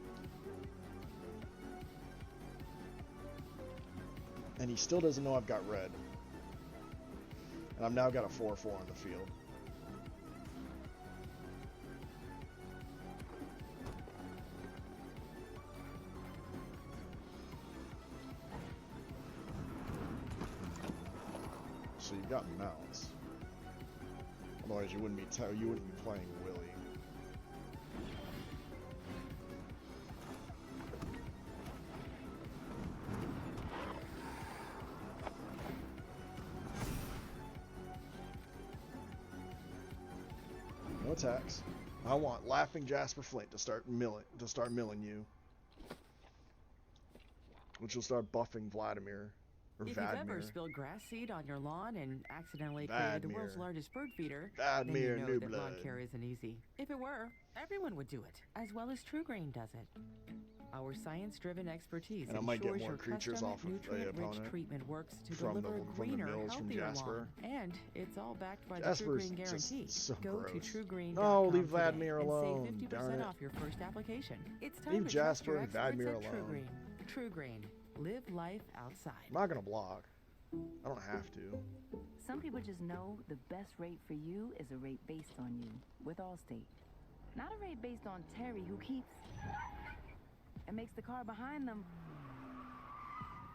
And he still doesn't know I've got red. And I've now got a 4-4 on the field. So you've got mounts. Otherwise you wouldn't be playing Willy. No attacks. I want Laughing Jasper Flint to start milling you. Which will start buffing Vladimir. Or If Vadmir. you've ever spilled grass seed on your lawn and accidentally created the world's Vadmir. largest bird feeder, Vadmir then you know New that Blood. lawn care isn't easy. If it were, everyone would do it, as well as True Green does it. Our science-driven expertise And I might get ensures more your creatures custom off of the nutrient-rich opponent treatment works to from the- deliver a from the greener, mills from healthier Jasper. lawn. And it's all backed by the Jasper's True Green just guarantee. so Go gross. to truegreen.com No, leave today Vladimir and alone, save 50% darn it. off your first application. It's time Leave to trust Jasper your and experts Vladimir at True alone. Green. True Green. Live life outside. I'm not gonna block. I don't have to. Some people just know the best rate for you is a rate based on you with Allstate. Not a rate based on Terry who keeps and makes the car behind them.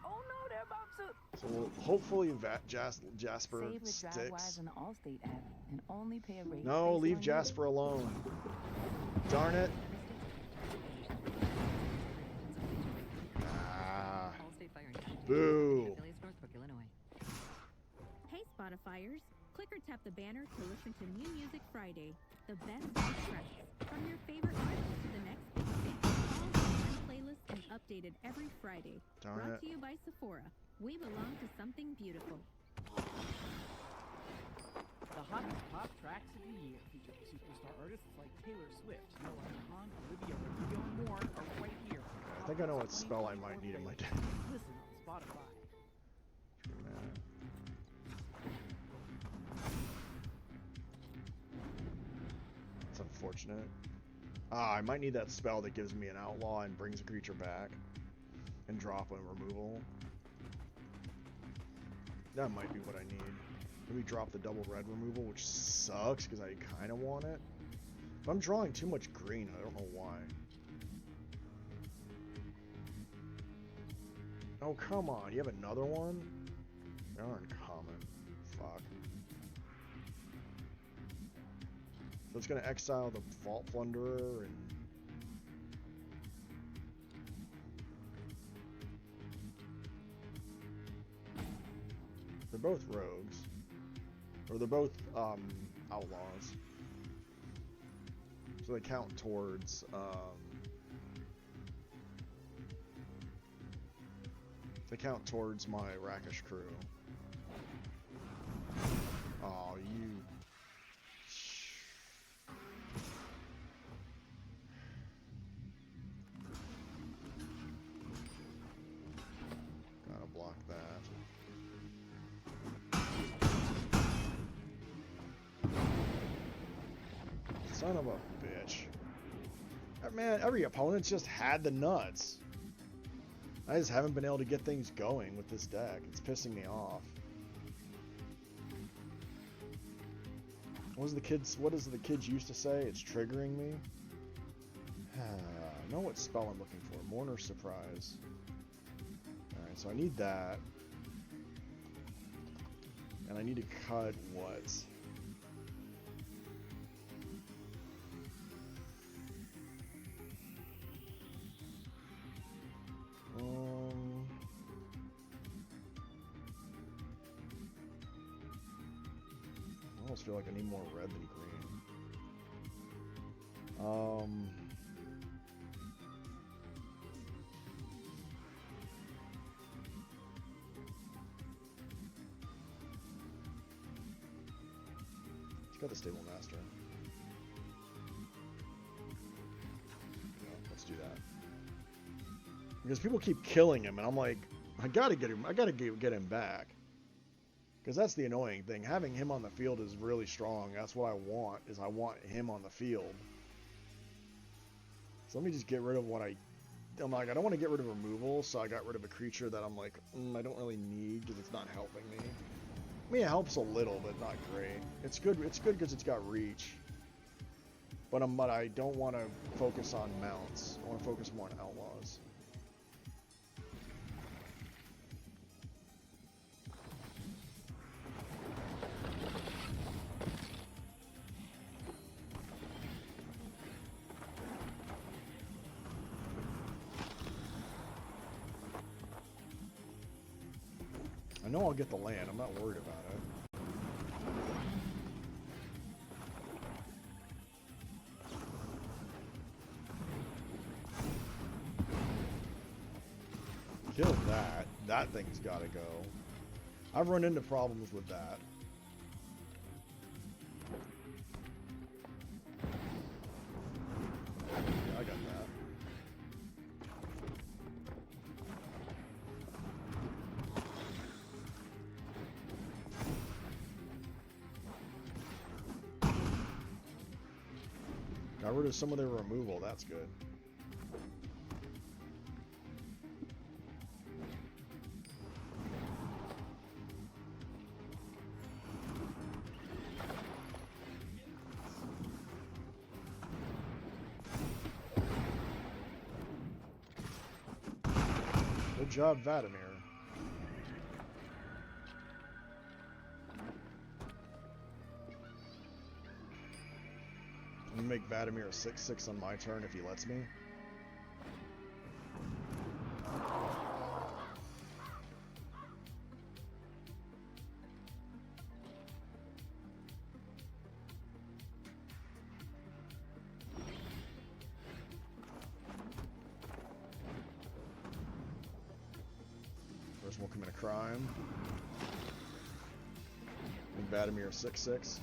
Oh no, they're about to. So hopefully Jasper Save with DriveWise sticks. on the Allstate app and only pay a rate. No, based leave on Jasper alone. Darn it. Ah. Boo. Hey Spotifyers, click or tap the banner to listen to New Music Friday, the best of tracks from your favorite artists to the next big thing. All on one playlist and updated every Friday. Darn Brought it. to you by Sephora. We belong to something beautiful. The hottest pop tracks of the year featuring superstar artists like Taylor Swift, Noah Kahan, Olivia Rodrigo, and more are right here. I think I know what spell I might need in my deck. Listen on Spotify. It's unfortunate. I might need that spell that gives me an outlaw and brings a creature back. And drop a removal. That might be what I need. Let me drop the double red removal, which sucks because I kind of want it. But I'm drawing too much green. I don't know why. Oh, come on. You have another one? They aren't common. Fuck. So it's going to exile the Vault Plunderer and... They're both rogues. Or they're both, outlaws. So they count towards, they count towards my Rakish crew. Oh, you... Gotta block that. Son of a bitch. Man, every opponent's just had the nuts. I just haven't been able to get things going with this deck. It's pissing me off. What does the kids used to say? It's triggering me. I know what spell I'm looking for. Mourner's Surprise. Alright, so I need that. And I need to cut what? I almost feel like I need more red than green. Let's go the Stable Master. Yeah, let's do that. Because people keep killing him, and I'm like, I gotta get him back. Because that's the annoying thing. Having him on the field is really strong. That's what I want, is I want him on the field. So let me just get rid of what I'm like, I don't want to get rid of removal, so I got rid of a creature that I'm like, I don't really need because it's not helping me. I mean, it helps a little, but not great. It's good because it's got reach. But I don't want to focus on mounts. I want to focus more on outlaws. I know I'll get the land. I'm not worried about it. Kill that. That thing's gotta go. I've run into problems with that. Yeah, I got that. Got rid of some of their removal. That's good. Good job, Vladimir. I'm gonna make Vladimir a 6/6 on my turn if he lets me. First we'll commit a crime. Make Vladimir a 6/6.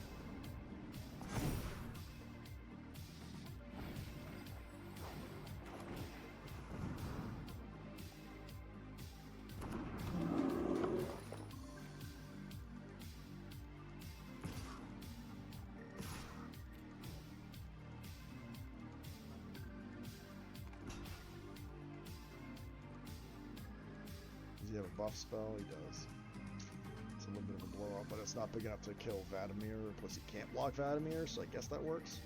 Does he have a buff spell? He does. It's a little bit of a blow up, but it's not big enough to kill Vladimir. Plus he can't block Vladimir, so I guess that works.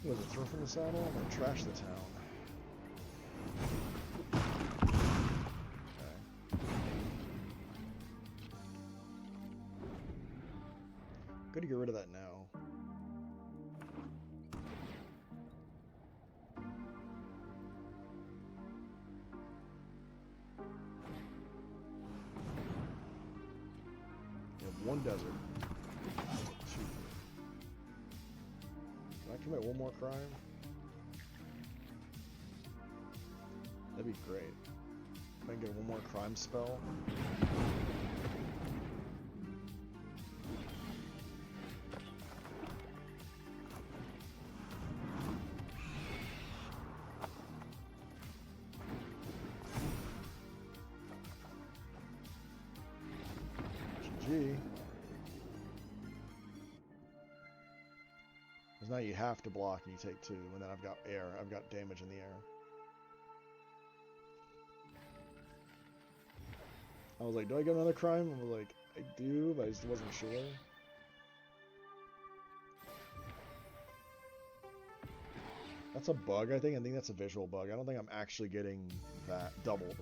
Was it throw from the saddle? I'm gonna trash the town. Okay. Good to get rid of that now. One desert. Two. Can I commit one more crime? That'd be great. If I can get one more crime spell. GG. Because now you have to block and you take 2, and then I've got air. I've got damage in the air. I was like, do I get another crime? I was like, I do, but I just wasn't sure. That's a bug, I think. I think that's a visual bug. I don't think I'm actually getting that doubled.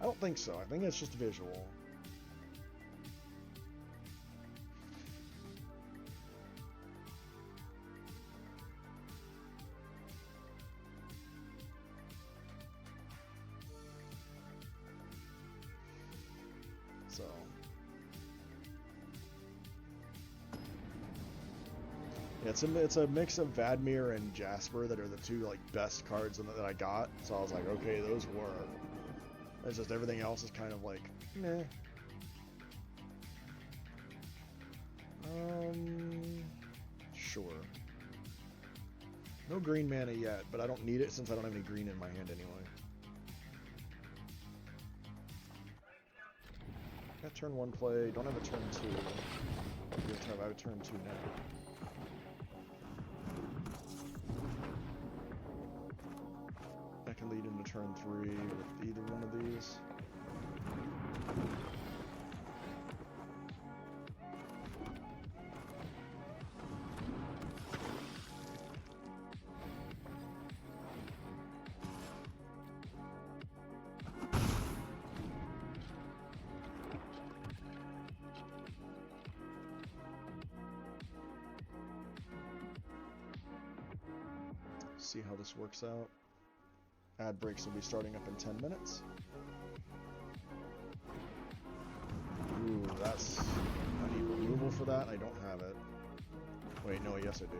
I don't think so. I think it's just visual. So yeah, it's a mix of Vadmir and Jasper that are the two like best cards that I got. So I was like, okay, those work. It's just everything else is kind of like meh. Sure. No green mana yet, but I don't need it since I don't have any green in my hand anyway. Got turn 1 play, don't have a turn 2. I have a turn 2 now. I can lead into turn 3 with either one of these. See how this works out. Ad breaks will be starting up in 10 minutes. Ooh, that's... I need removal for that. I don't have it. Wait, no, yes I do.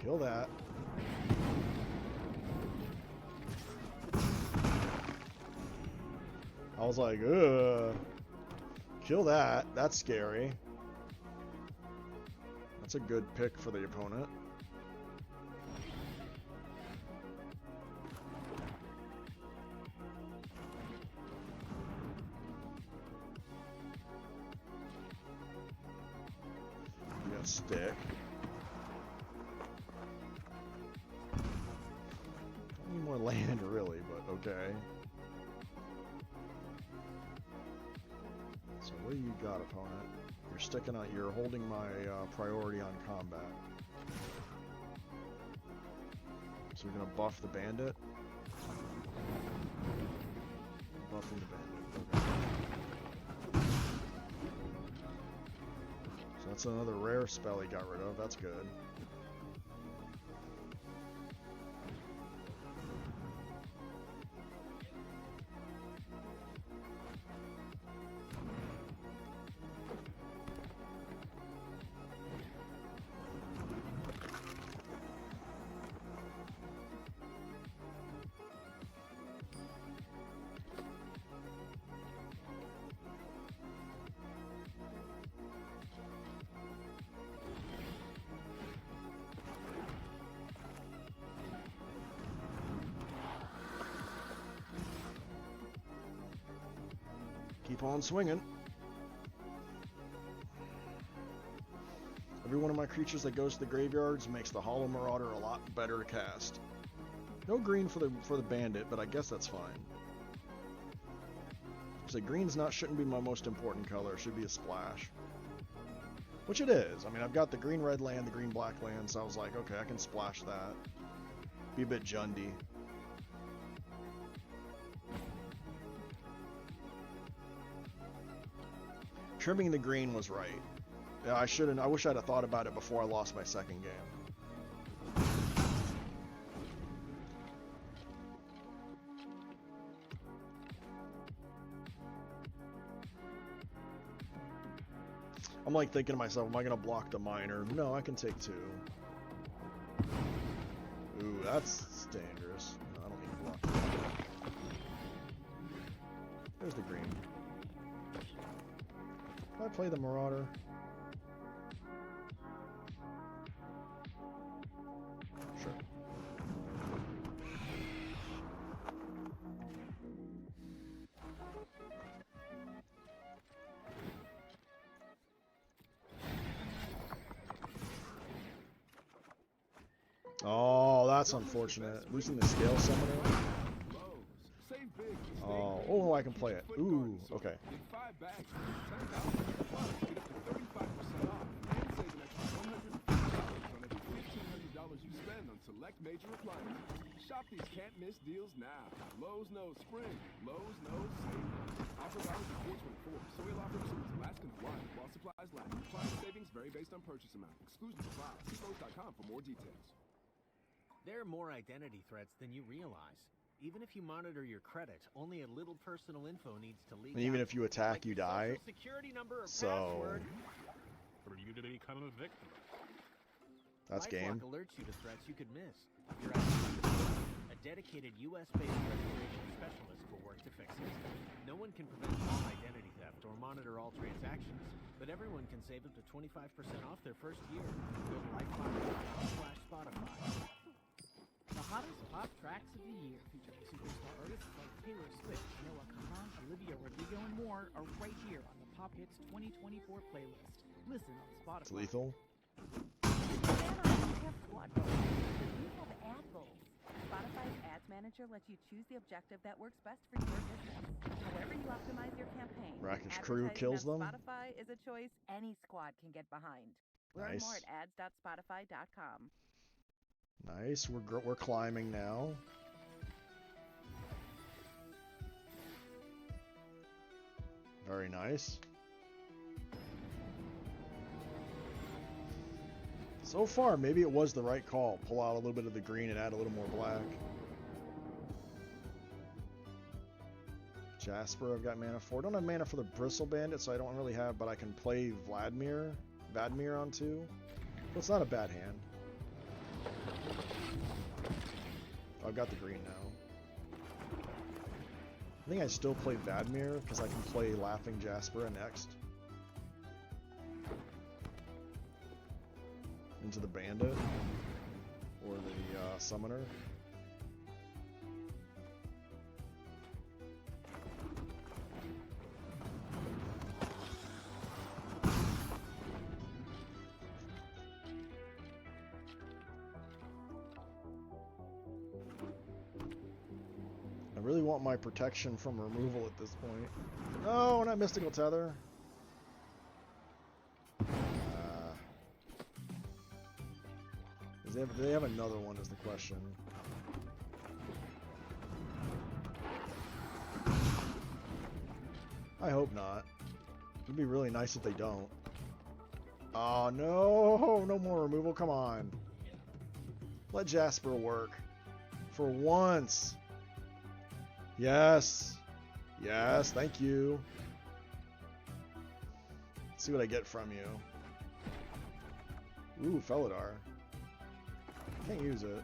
Kill that. I was like, ugh. Kill that. That's scary. That's a good pick for the opponent. You got stick. Don't need more land really, but okay. So what do you got, opponent? You're sticking out. You're holding my priority on combat. So you're gonna buff the bandit. Buffing the bandit. Okay. So that's another rare spell he got rid of. That's good. Keep on swinging. Every one of my creatures that goes to the graveyards makes the Hollow Marauder a lot better to cast. No green for the bandit, but I guess that's fine. So green's shouldn't be my most important color. It should be a splash. Which it is. I mean, I've got the green-red land, the green-black land, so I was like, okay, I can splash that. Be a bit Jundy. Trimming the green was right. Yeah, I wish I'd have thought about it before I lost my second game. I'm like thinking to myself, am I gonna block the miner? No, I can take 2. Ooh, that's dangerous. No, I don't need to block that. There's the green. I play the Marauder. Sure. Oh, that's unfortunate. Losing the scale summoner. Oh, I can play it. Ooh, okay. Select major appliances. Shop these can't-miss deals now. Lowe's knows spring. Lowe's knows savings. Offer valid through 4/24. So we'll offer excludes Alaska and Hawaii while supplies last. Appliance savings vary based on purchase amount. Exclusions apply. See Lowe's.com for more details. There are more identity threats than you realize. Even if you monitor your credit, only a little personal info needs to leak. And even out, if you attack, like you your die. social security number or So password. For you to become a victim. That's game. LifeLock alerts you to threats you could miss. Your a dedicated U.S.-based restoration specialist will work to fix it. No one can prevent all identity theft or monitor all transactions, but everyone can save up to 25% off their first year. Go to LifeLock.com/Spotify. The hottest pop tracks of the year featuring superstar artists like Taylor Swift, Noah Kahan, Olivia Rodrigo, and more are right here on the Pop Hits 2024 playlist. Listen on Spotify. It's lethal. You have ad goals. Spotify's Ads Manager lets you choose the objective that works best for your business. However you optimize your campaign, Rakish crew kills them. Spotify is a choice any squad can get behind. Learn Nice. more at ads.spotify.com. Nice. We're climbing now. Very nice. So far, maybe it was the right call. Pull out a little bit of the green and add a little more black. Jasper, I've got mana for. Don't have mana for the Bristle Bandit, so I don't really have, but I can play Vadmir on two. So it's not a bad hand. I've got the green now. I think I still play Vadmir because I can play Laughing Jasper next. Into the Bandit or the Summoner. I really want my protection from removal at this point. No, not Mystical Tether. Do they have another one is the question. I hope not. It'd be really nice if they don't. Oh no, no more removal, come on. Let Jasper work. For once. Yes. Yes, thank you. Let's see what I get from you. Ooh, Felidar. Can't use it.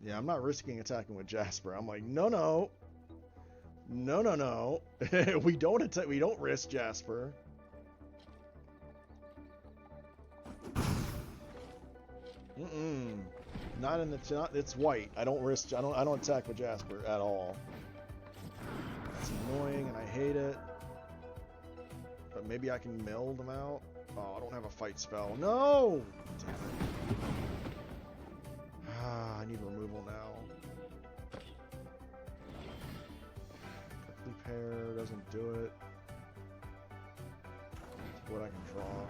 Yeah, I'm not risking attacking with Jasper. I'm like, no, no. No, no, no. we don't attack. We don't risk Jasper. Not in the. It's white. I don't risk. I don't attack with Jasper at all. That's annoying, and I hate it. But maybe I can mill them out. Oh, I don't have a fight spell. No. Damn it. Ah, I need removal now. Prickly Pear doesn't do it. That's what I can draw.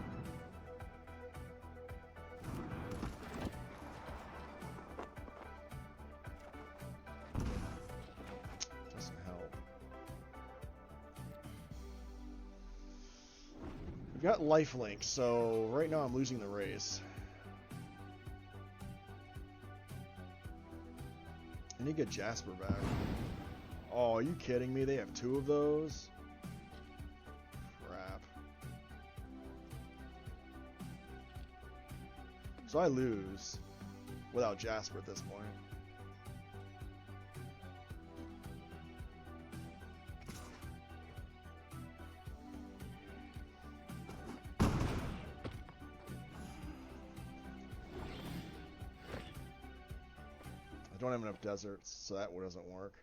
We've got lifelink, so right now I'm losing the race. I need to get Jasper back. Oh, are you kidding me? They have two of those? Crap. So I lose without Jasper at this point. I don't have enough deserts, so that doesn't work.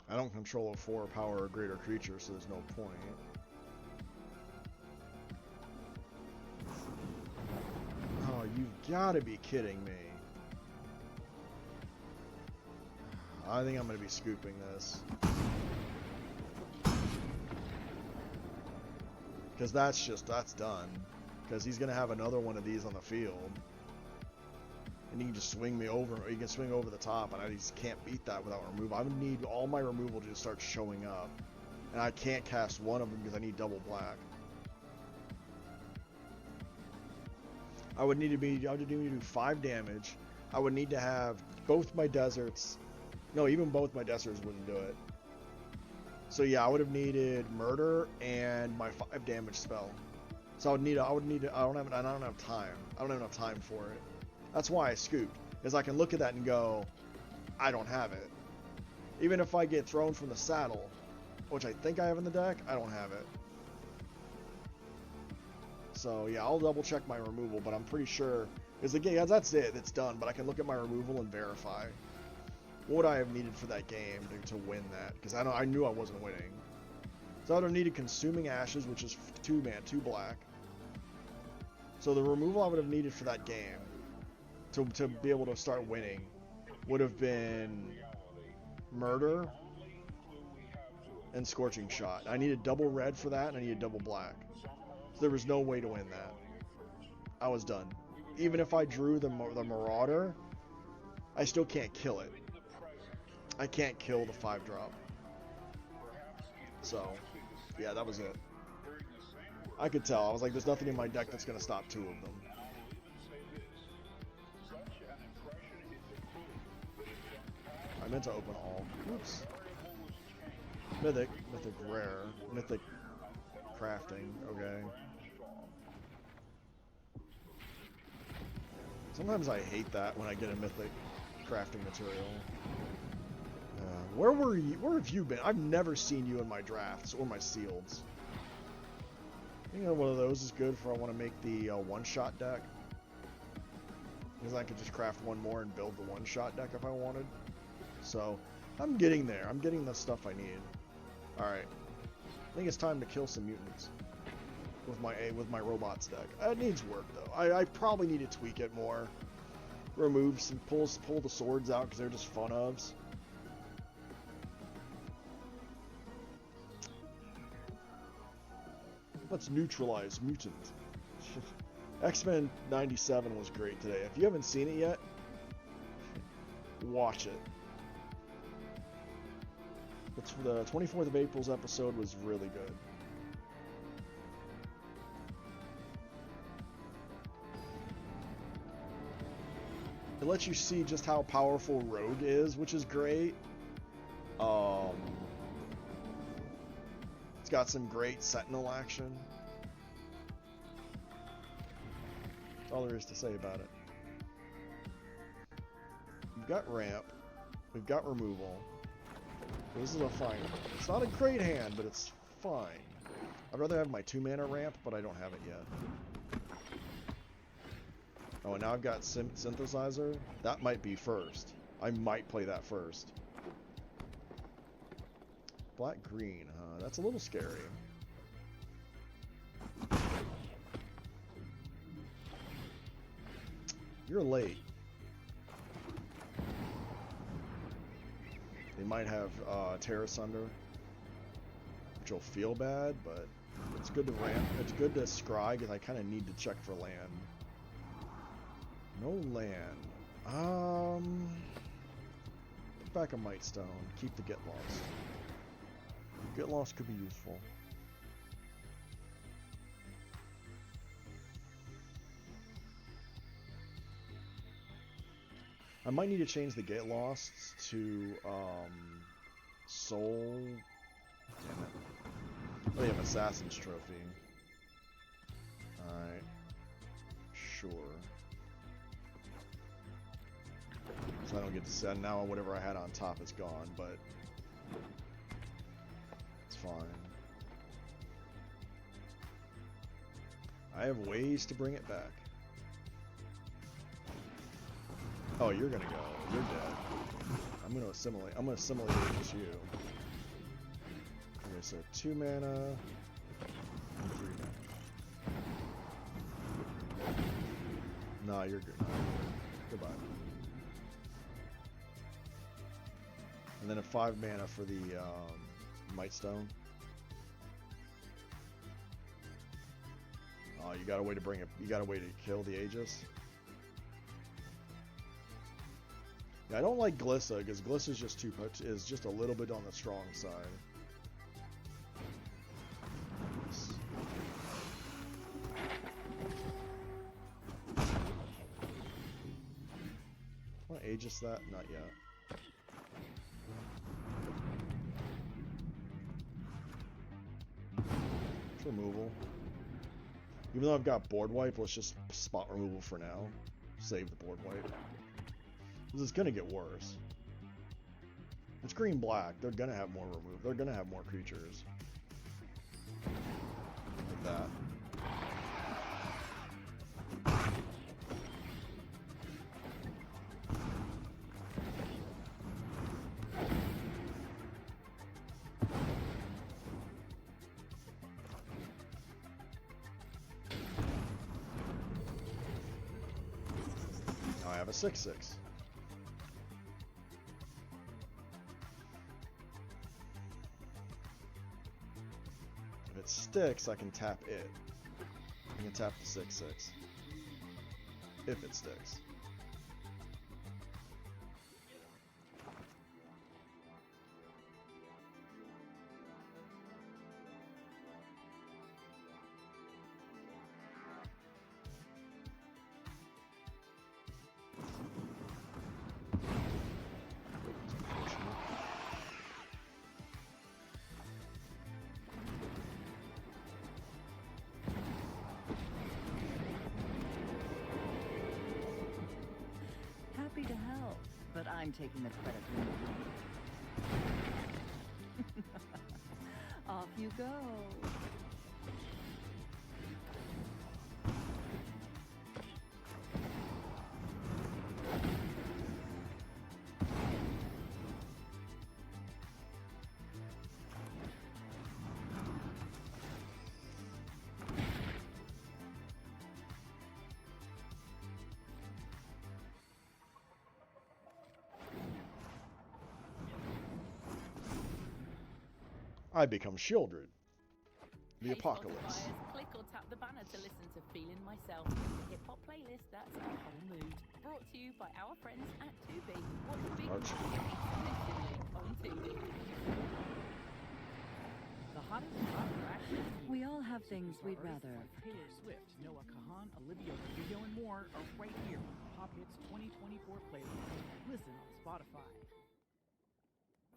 I don't control a 4 power or greater creature, so there's no point. Oh, you've got to be kidding me. I think I'm going to be scooping this. Because that's done. Because he's going to have another one of these on the field. and he can just swing me over. He can swing over the top, and I just can't beat that without removal. I would need all my removal to just start showing up, and I can't cast one of them because I need double black. I would need to do 5 damage. I would need to have both my deserts. No, even both my deserts wouldn't do it. So yeah, I would have needed murder and my 5 damage spell. So I don't have time. I don't have enough time for it. That's why I scooped, because I can look at that and go, I don't have it. Even if I get thrown from the saddle, which I think I have in the deck, I don't have it. So yeah, I'll double check my removal, but I'm pretty sure, because again, that's it, it's done, but I can look at my removal and verify. What would I have needed for that game to win that? Because I knew I wasn't winning. So I would have needed Consuming Ashes, which is 2 black. So the removal I would have needed for that game to be able to start winning would have been Murder and Scorching Shot. I needed double red for that, and I needed double black. So there was no way to win that. I was done. Even if I drew the Marauder, I still can't kill it. I can't kill the 5-drop. So, yeah, that was it. I could tell. I was like, there's nothing in my deck that's going to stop 2 of them. I meant to open all. Oops. Mythic rare, mythic crafting, okay. Sometimes I hate that when I get a mythic crafting material. Where were you? Where have you been? I've never seen you in my drafts or my sealeds. I think one of those is good for I want to make the one-shot deck. Because I could just craft one more and build the one-shot deck if I wanted. So, I'm getting there. I'm getting the stuff I need. Alright. I think it's time to kill some mutants. With my robots deck. It needs work, though. I probably need to tweak it more. Remove some... Pull the swords out because they're just fun-ofs. Let's neutralize Mutant. X-Men 97 was great today. If you haven't seen it yet, watch it. The 24th of April's episode was really good. It lets you see just how powerful Rogue is, which is great. It's got some great Sentinel action. That's all there is to say about it. We've got ramp. We've got removal. This is a fine. It's not a great hand, but it's fine. I'd rather have my 2-mana ramp, but I don't have it yet. Oh, and now I've got Synthesizer. That might be first. I might play that first. Black-green, huh? That's a little scary. You're late. They might have Terra Sunder, which will feel bad, but it's good to ramp. It's good to scry because I kind of need to check for land. No land. Put back a Might Stone. Keep the Get Lost. Get Lost could be useful. I might need to change the Get Lost to Soul. Damn it. Oh, they have Assassin's Trophy. Alright. Sure. So I don't get to send now. Whatever I had on top is gone, but it's fine. I have ways to bring it back. Oh, you're gonna go. You're dead. I'm gonna assimilate. I'm gonna assimilate it with you. Okay, so 2 mana and 3 mana. Nah, you're good. Goodbye. And then a 5 mana for the Might Stone. Oh, you got a way to bring it. You got a way to kill the Aegis. Yeah, I don't like Glissa because Glissa's just is just a little bit on the strong side. Want to Aegis that? Not yet. Removal. Even though I've got board wipe, let's just spot removal for now. Save the board wipe. This is gonna get worse. It's green black. They're gonna have more remove. They're gonna have more creatures. Like that. Now I have a 6/6. If it sticks, I can tap it. I can tap the 6/6. If it sticks. Happy to help, but I'm taking the credit for it. Off you go. I become Shieldred. The Apocalypse. Click or tap the banner to listen to Feeling Myself, the hip hop playlist that's our whole mood. Brought to you by our friends at 2B. What the big exclusively on TV. The hottest attraction. We all have things we'd rather. Taylor Swift, Noah Kahan, Olivia Rodrigo, and more are right here on the Pop Hits 2024 playlist. Listen on Spotify.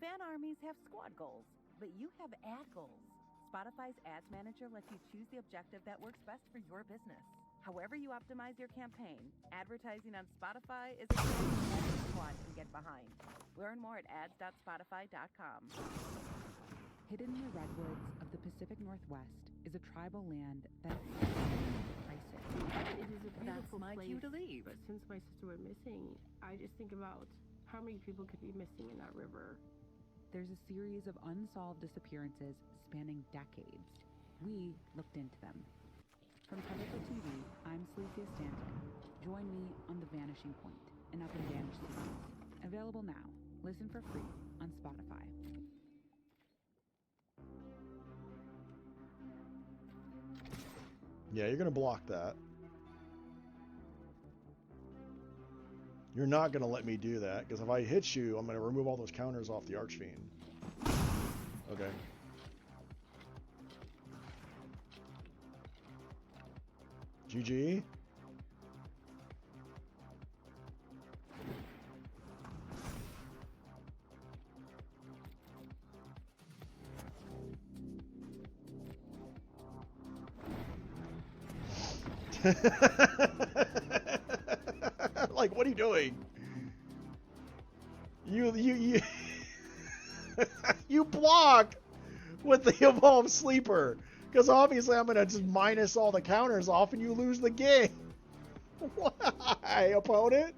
Fan armies have squad goals, but you have ad goals. Spotify's Ads Manager lets you choose the objective that works best for your business. However you optimize your campaign, advertising on Spotify is a campaign every squad can get behind. Learn more at ads.spotify.com. Hidden in the redwoods of the Pacific Northwest is a tribal land that's crisis. It is a beautiful my place, cue to leave. But since my sister went missing, I just think about how many people could be missing in that river. There's a series of unsolved disappearances spanning decades. We looked into them. From Television TV, I'm Celicia Stanton. Join me on The Vanishing Point, an Up and Vanish series. Available now. Listen for free on Spotify. Yeah, you're gonna block that. You're not gonna let me do that, because if I hit you, I'm gonna remove all those counters off the Archfiend. Okay. GG. Like, what are you doing? You you block with the Evolved Sleeper, because obviously I'm gonna just minus all the counters off and you lose the game. Why, opponent?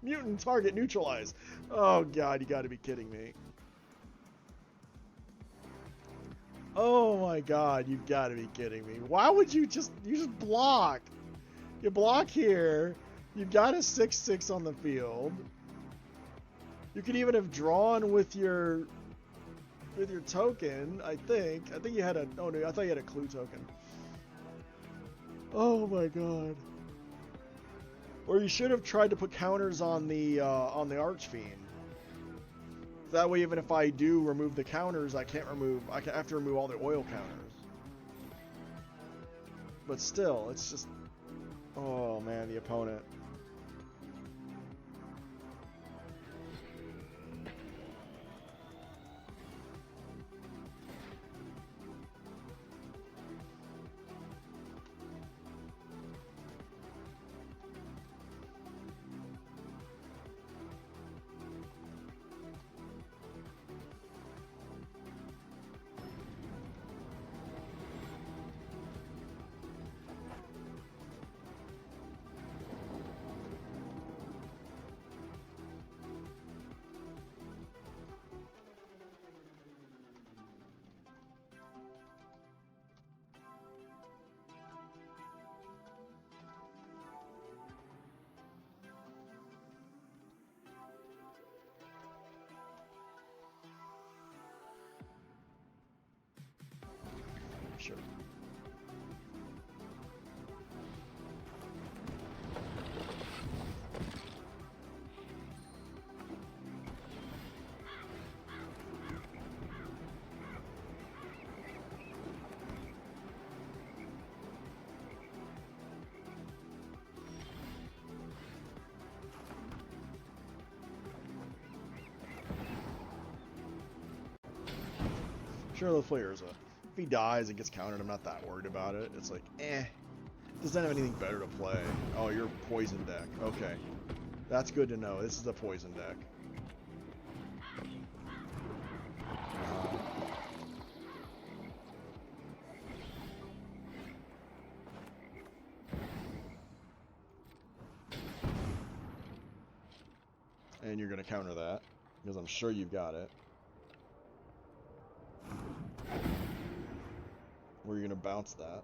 Mutant target neutralized. Oh god, you gotta be kidding me. Oh my god, you've gotta be kidding me. Why would you just block? You block here. You've got a 6/6 on the field. You could even have drawn with your token, I think. I think you had a, oh no, I thought you had a clue token. Oh my god. Or you should have tried to put counters on the Archfiend. That way, even if I do remove the counters, I have to remove all the oil counters. But still, it's just, oh man, the opponent. Sure. Sure, the player's a. If he dies and gets countered, I'm not that worried about it. It's like, doesn't have anything better to play. Oh, you're poison deck. Okay. That's good to know. This is the poison deck. And you're going to counter that, because I'm sure you've got it. Where you're going to bounce that.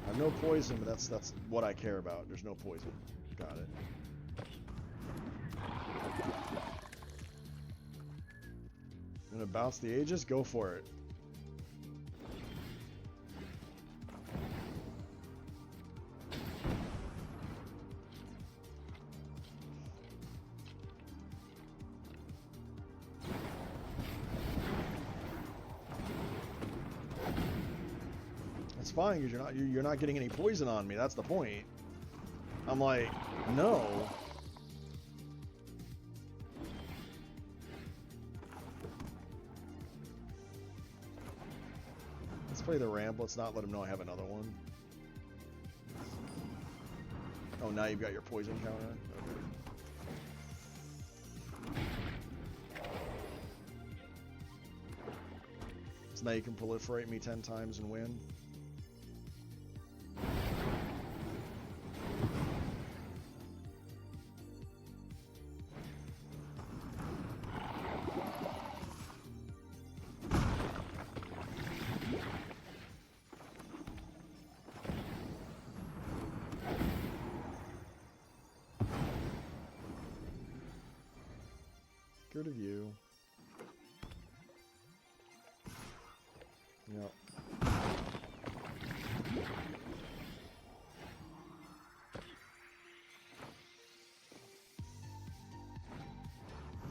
I have no poison, but that's what I care about. There's no poison. Got it. I'm going to bounce the Aegis? Go for it. It's fine because you're not getting any poison on me. That's the point. I'm like, no. Let's play the ramp. Let's not let him know I have another one. Oh, now you've got your poison counter. Okay. So now you can proliferate me 10 times and win. Good of you. Yep.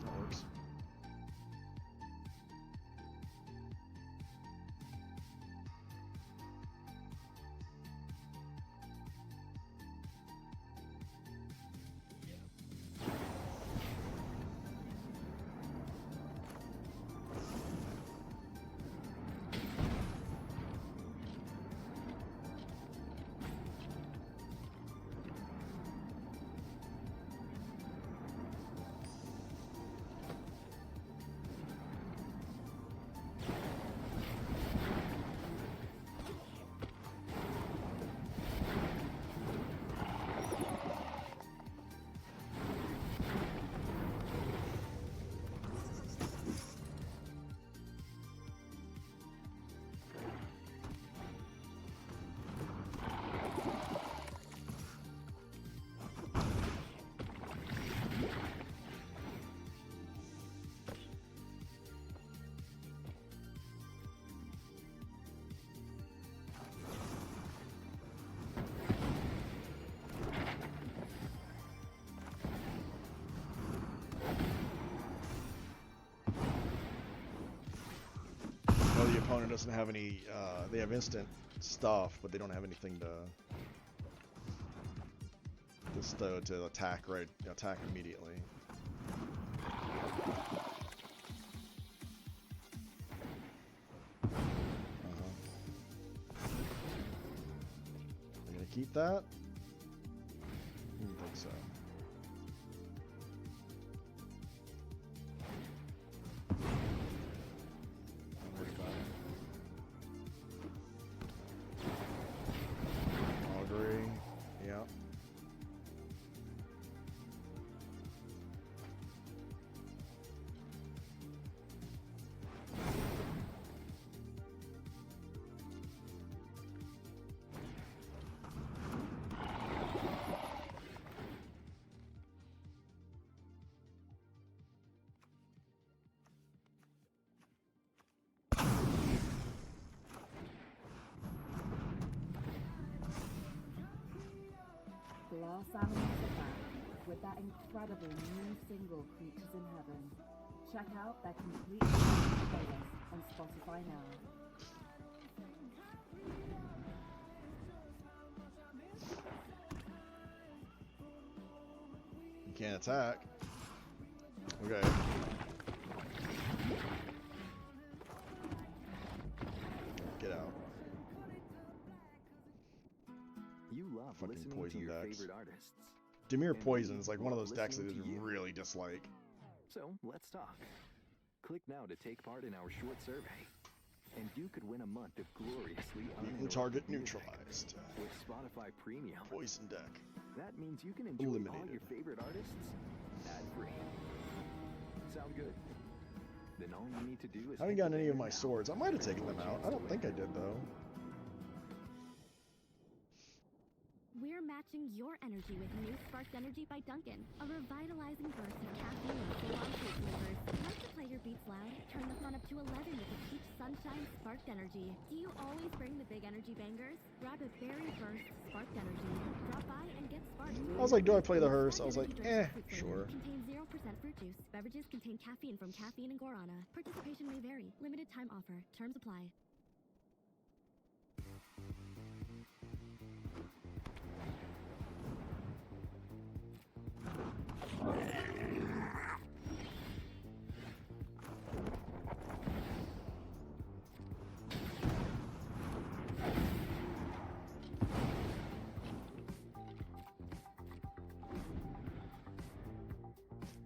That works. doesn't have any, they have instant stuff, but they don't have anything to attack attack immediately. They're gonna keep that? I don't think so. Lost Animals are back with that incredible new single, Creatures in Heaven. Check out their complete playlist on Spotify now. You can't attack. Okay. Get out. You love Fucking listening poison to your decks. favorite artists. Demir And Poison we is like one of love those decks that I listening just to you. really dislike. So let's talk. Click now to take part in our short survey, and you could win a month of gloriously Mutant Target music Neutralized. with Spotify Premium. Poison deck. That means you can enjoy all Eliminated. your favorite artists ad-free. Sound good? Then all you need to do is I haven't hit gotten the any of banner my now. swords. I might have taken them out. I don't think I did though. We're matching your energy with new Sparked Energy by Dunkin', a revitalizing burst of caffeine and full-on fruit flavors. Like to play your beats loud? Turn the fun up to 11 with the Peach Sunshine Sparked Energy. Do you always bring the big energy bangers? Grab a Berry Burst Sparked Energy. Drop by and get sparked. I was like, do I play the hearse? I was like, sure. Contains 0% fruit juice. Beverages contain caffeine from caffeine and guarana. Participation may vary. Limited time offer. Terms apply.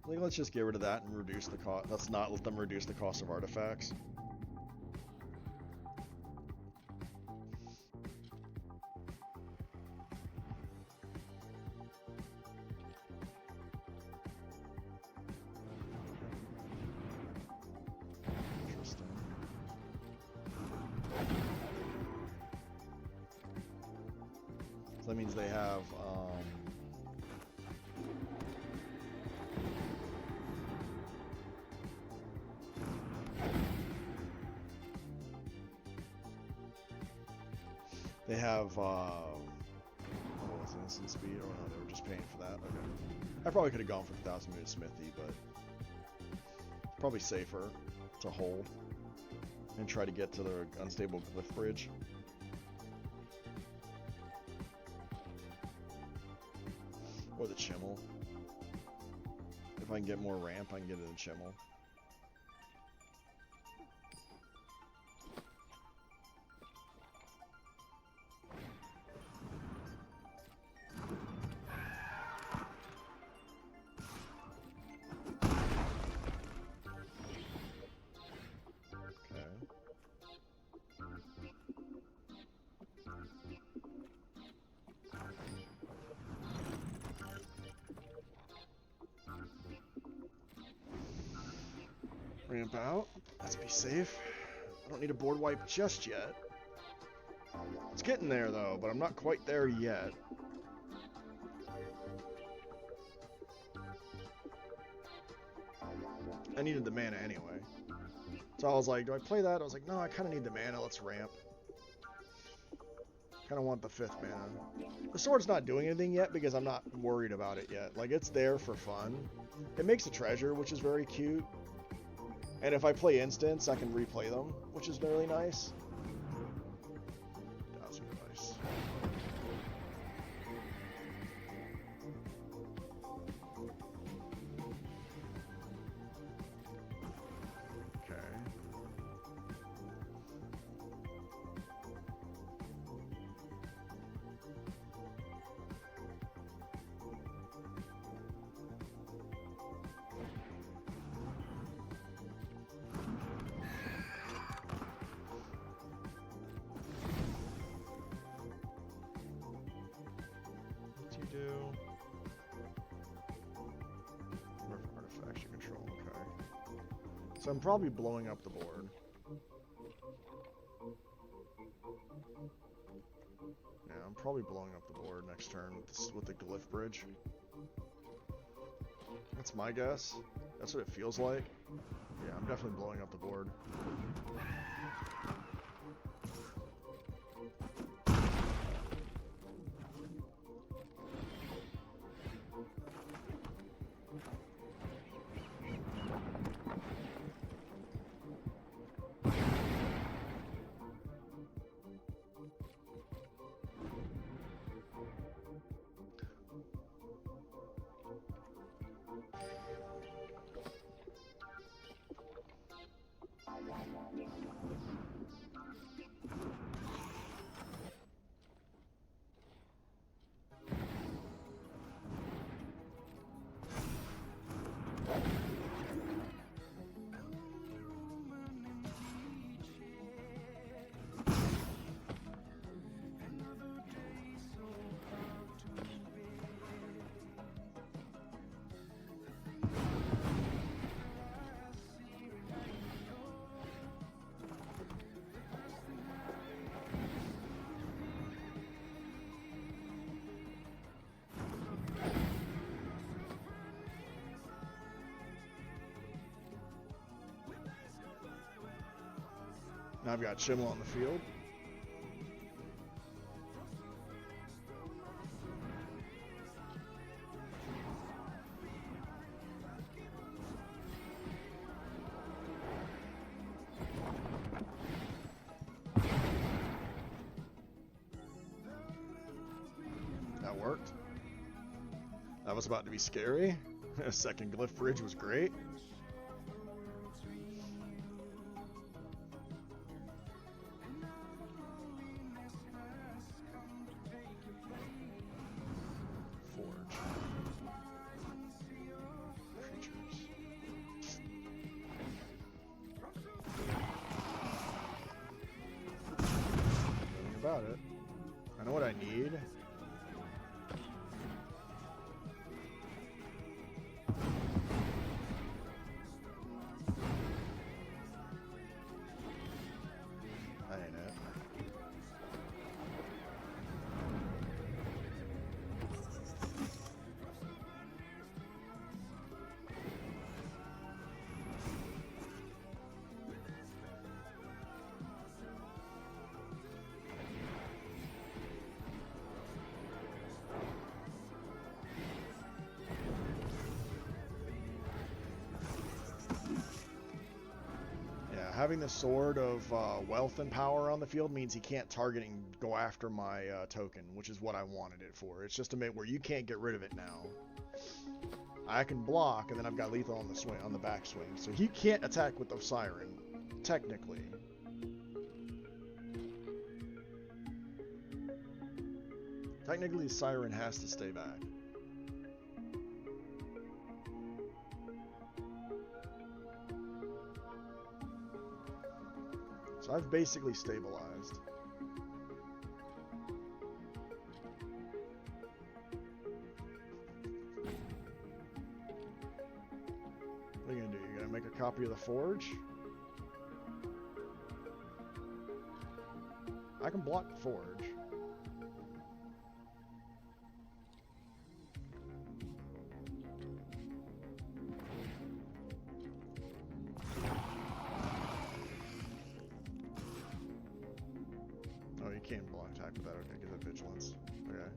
Like, let's just get rid of that and reduce the cost. Let's not let them reduce the cost of artifacts. Interesting. So that means they have, they have, what was it, instant speed? Oh no, they were just paying for that. Okay. I probably could have gone for the 1,000 Moon Smithy, but it's probably safer to hold and try to get to the unstable cliff bridge. Or the Chimmel. If I can get more ramp, I can get it in Chimmel. Ramp out. Let's be safe. I don't need a board wipe just yet. It's getting there though, but I'm not quite there yet. I needed the mana anyway. So I was like, do I play that? I was like, no, I kind of need the mana. Let's ramp. Kind of want the 5th mana. The sword's not doing anything yet because I'm not worried about it yet. Like, it's there for fun. It makes a treasure, which is very cute. And if I play instants, I can replay them, which is really nice. So I'm probably blowing up the board. Yeah, I'm probably blowing up the board next turn with the glyph bridge. That's my guess. That's what it feels like. Yeah, I'm definitely blowing up the board. Now I've got Chimmel on the field. That worked. That was about to be scary. Second glyph bridge was great. About it. I know what I need. That ain't it. Having the Sword of Wealth and Power on the field means he can't target and go after my token, which is what I wanted it for. It's just to make where you can't get rid of it now. I can block, and then I've got lethal on the swing, on the backswing, so he can't attack with the Siren, technically. Technically, the Siren has to stay back. So I've basically stabilized. What are you gonna do? You're gonna make a copy of the Forge? I can block the Forge. Can't block attack with that. Okay, give it vigilance. Okay.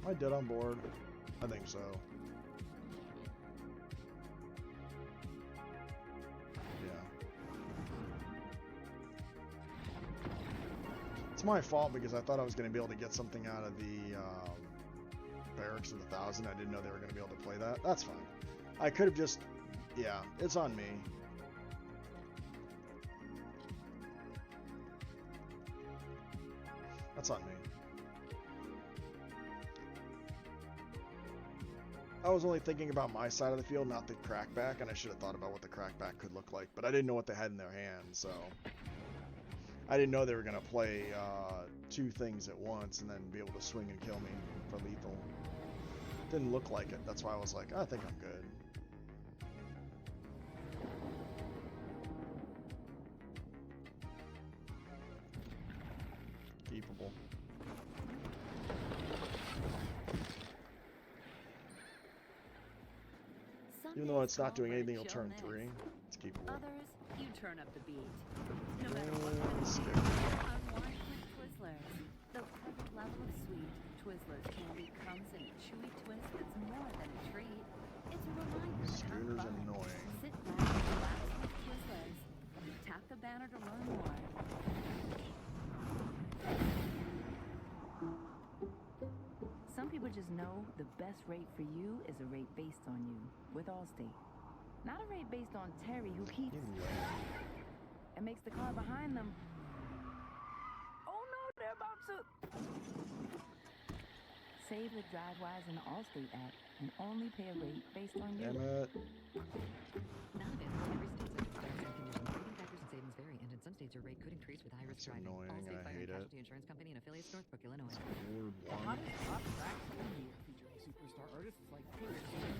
Am I dead on board? I think so. Yeah. It's my fault because I thought I was going to be able to get something out of the Barracks of the Thousand. I didn't know they were going to be able to play that. That's fine. I could have just... Yeah, it's on me. That's on me. I was only thinking about my side of the field, not the crackback, and I should have thought about what the crackback could look like, but I didn't know what they had in their hands, so... I didn't know they were going to play two things at once and then be able to swing and kill me for lethal. Didn't look like it, that's why I was like, I think I'm good. Keepable. Even though it's not doing anything, it'll turn 3. It's keepable. Others, you turn up the beat. No matter what kind of Skip. unwind with Twizzlers. The perfect level of sweet, Twizzlers candy comes in a chewy twist that's more than a treat. It's a reminder to have Scooter's fun. annoying. Sit back and relax with Twizzlers. Tap the banner to learn more. Some people just know the best rate for you is a rate based on you with Allstate. Not a rate based on Terry who keeps and makes the car behind them. Oh no, they're about to save with DriveWise and the Allstate app and only pay a rate based on you. Damn it. Not available in every state subject to terms and conditions. Rating factors and savings vary, and in some states your rate could increase with high-risk That's driving. annoying, Allstate I Fire hate and it. Casualty Insurance Company and affiliates, Northbrook, Illinois. Word The 1. hottest pop tracks of the year, featuring superstar artists like Taylor Swift.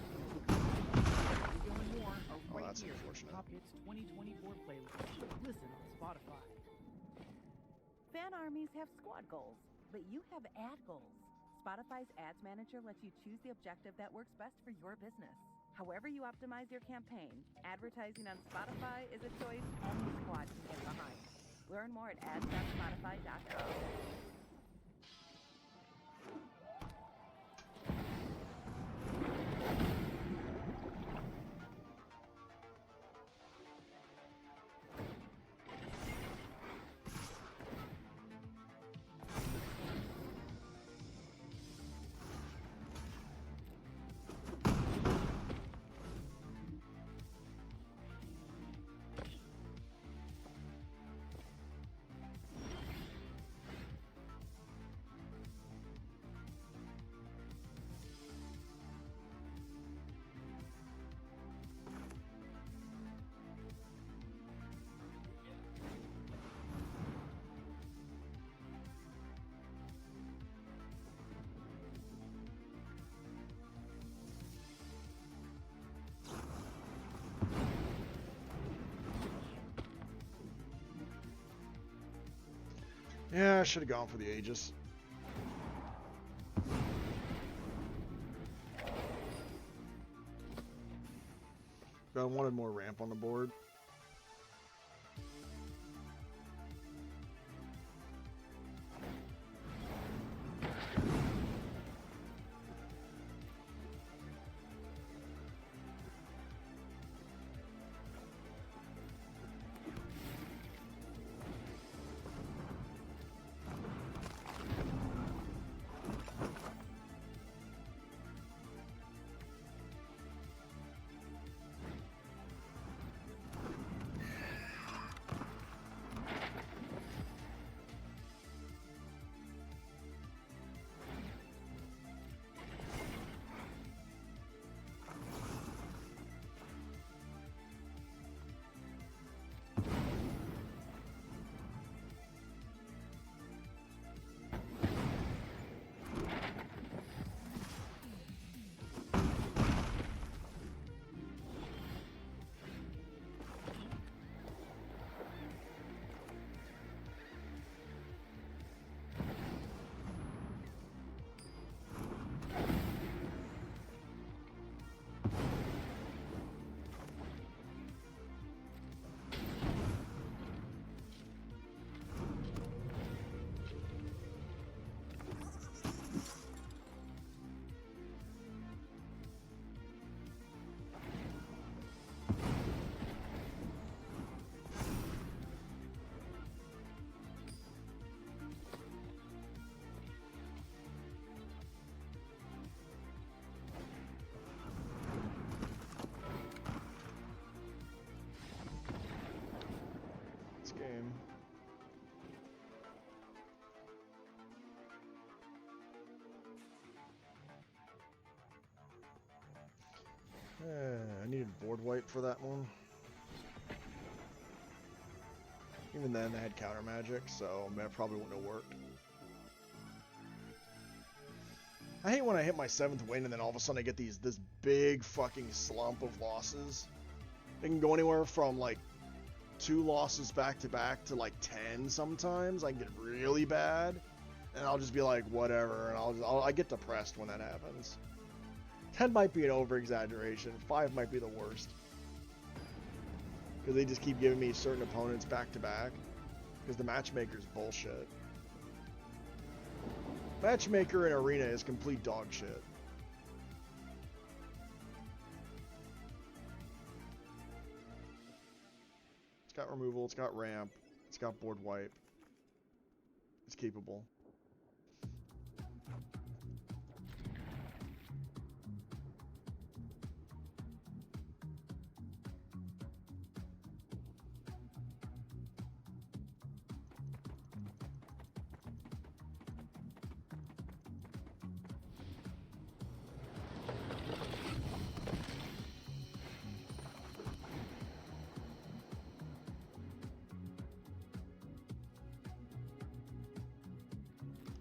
And more are Oh, right that's here. unfortunate. Top Hits 2024 playlist. Listen on Spotify. Fan armies have squad goals, but you have ad goals. Spotify's Ads Manager lets you choose the objective that works best for your business. However you optimize your campaign, advertising on Spotify is a choice any squad can get behind. Learn more at ads.spotify.com. Yeah, I should have gone for the Aegis. But I wanted more ramp on the board. needed board wipe for that one. Even then, they had counter magic, so that probably wouldn't have worked. I hate when I hit my 7th win and then all of a sudden I get this big fucking slump of losses. It can go anywhere from like 2 losses back to back to like 10 sometimes. I can get really bad, and I'll just be like, whatever, and I get depressed when that happens. 10 might be an over-exaggeration. 5 might be the worst. Because they just keep giving me certain opponents back to back. Because the matchmaker's bullshit. Matchmaker in Arena is complete dog shit. It's got removal, it's got ramp, it's got board wipe. It's capable.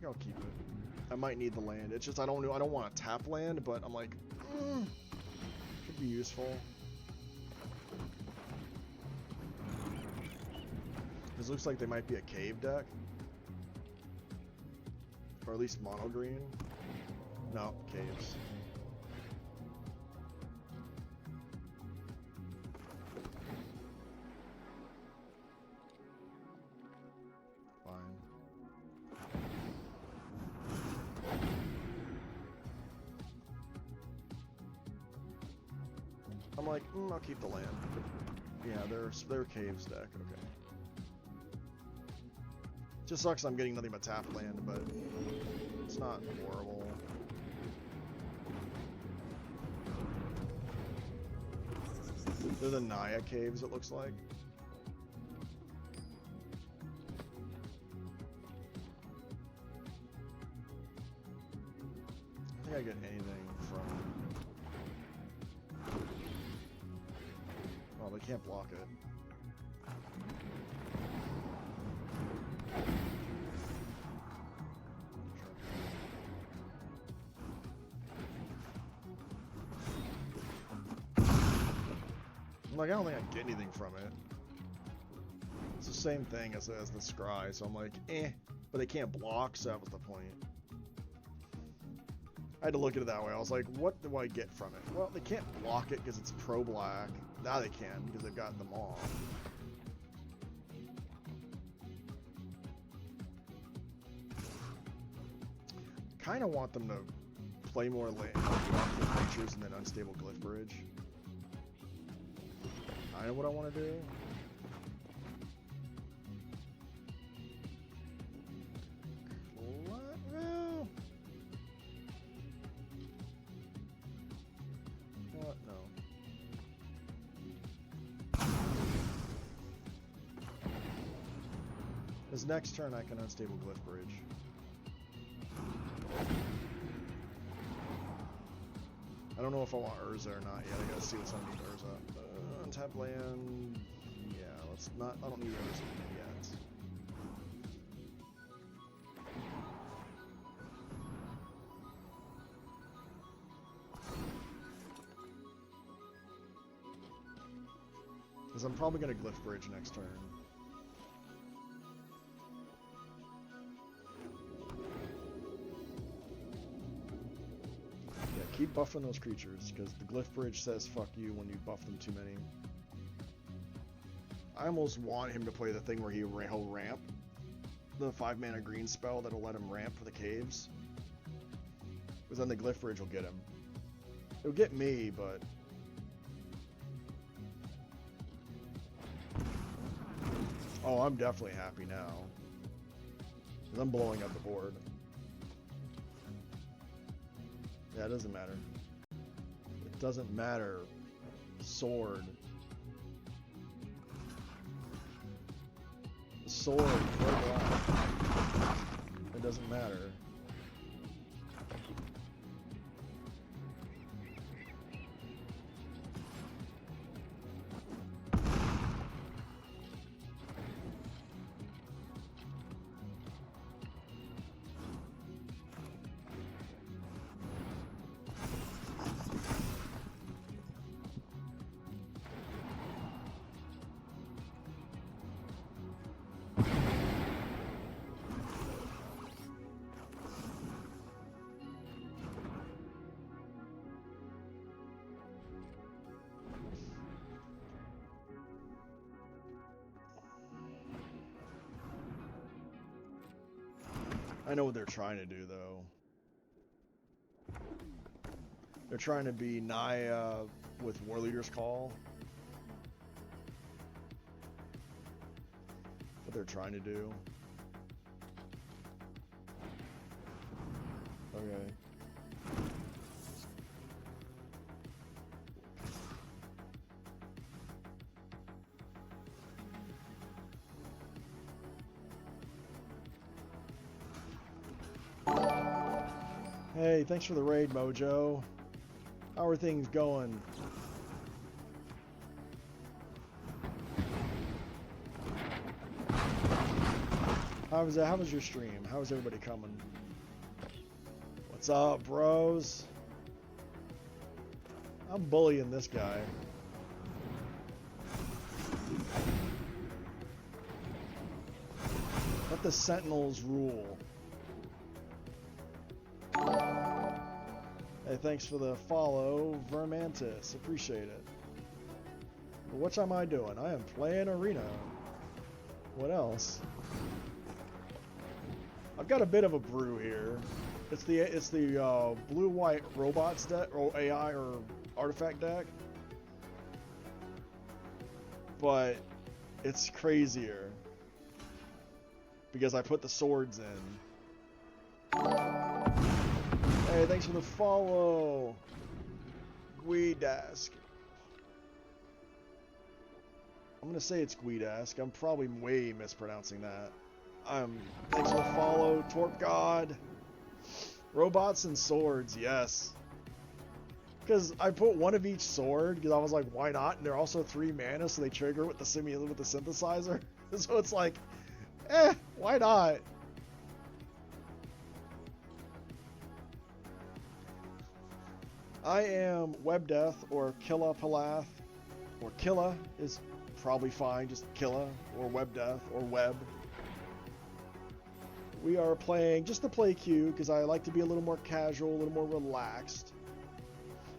I'll keep it. I might need the land. It's just I don't want to tap land, but I'm like, could be useful. This looks like they might be a cave deck, or at least mono green. No, caves. I'm like, I'll keep the land. Yeah, they're caves deck, okay. Just sucks I'm getting nothing but tap land, but it's not horrible. They're the Naya caves, it looks like. I think I get anything from... Oh, they can't block it. I'm like, I don't think I get anything from it. It's the same thing as the Scry, so I'm like, but they can't block, so that was the point. I had to look at it that way. I was like, what do I get from it? Well, they can't block it because it's pro-black. Now they can, because they've gotten them off. Kind of want them to play more land, creatures, and then unstable Glyph Bridge. Kind of what I want to do. What? No. What? No. This next turn I can unstable Glyph Bridge. I don't know if I want Urza or not yet. I gotta see what's underneath Urza. Untap land. Yeah, let's not. I don't need Urza yet. Because I'm probably gonna Glyph Bridge next turn. Keep buffing those creatures, because the Glyph Bridge says fuck you when you buff them too many. I almost want him to play the thing where he'll ramp. The 5-mana green spell that'll let him ramp for the caves. Because then the Glyph Bridge will get him. It'll get me, but... Oh, I'm definitely happy now. Because I'm blowing up the board. Yeah, it doesn't matter. It doesn't matter. Sword. The sword. It doesn't matter. I know what they're trying to do, though. They're trying to be Naya with War Leader's Call. What they're trying to do. Okay. Hey, thanks for the raid, Mojo. How are things going? How was your stream? How is everybody coming? What's up, bros? I'm bullying this guy. Let the Sentinels rule. Hey, thanks for the follow, Vermantis. Appreciate it. What am I doing? I am playing Arena. What else? I've got a bit of a brew here. It's the blue-white robots deck, or AI or artifact deck. But it's crazier because I put the swords in. Hey, thanks for the follow, Guidask. I'm gonna say it's Guidask. I'm probably way mispronouncing that. Thanks for the follow, Torp God. Robots and swords, yes. Because I put one of each sword because I was like, why not? And they're also 3 mana, so they trigger with the synthesizer. So it's like, why not? I am Webdeath or Killa Palath, or Killa is probably fine, just Killa or Webdeath or Web. We are playing just to play queue because I like to be a little more casual, a little more relaxed.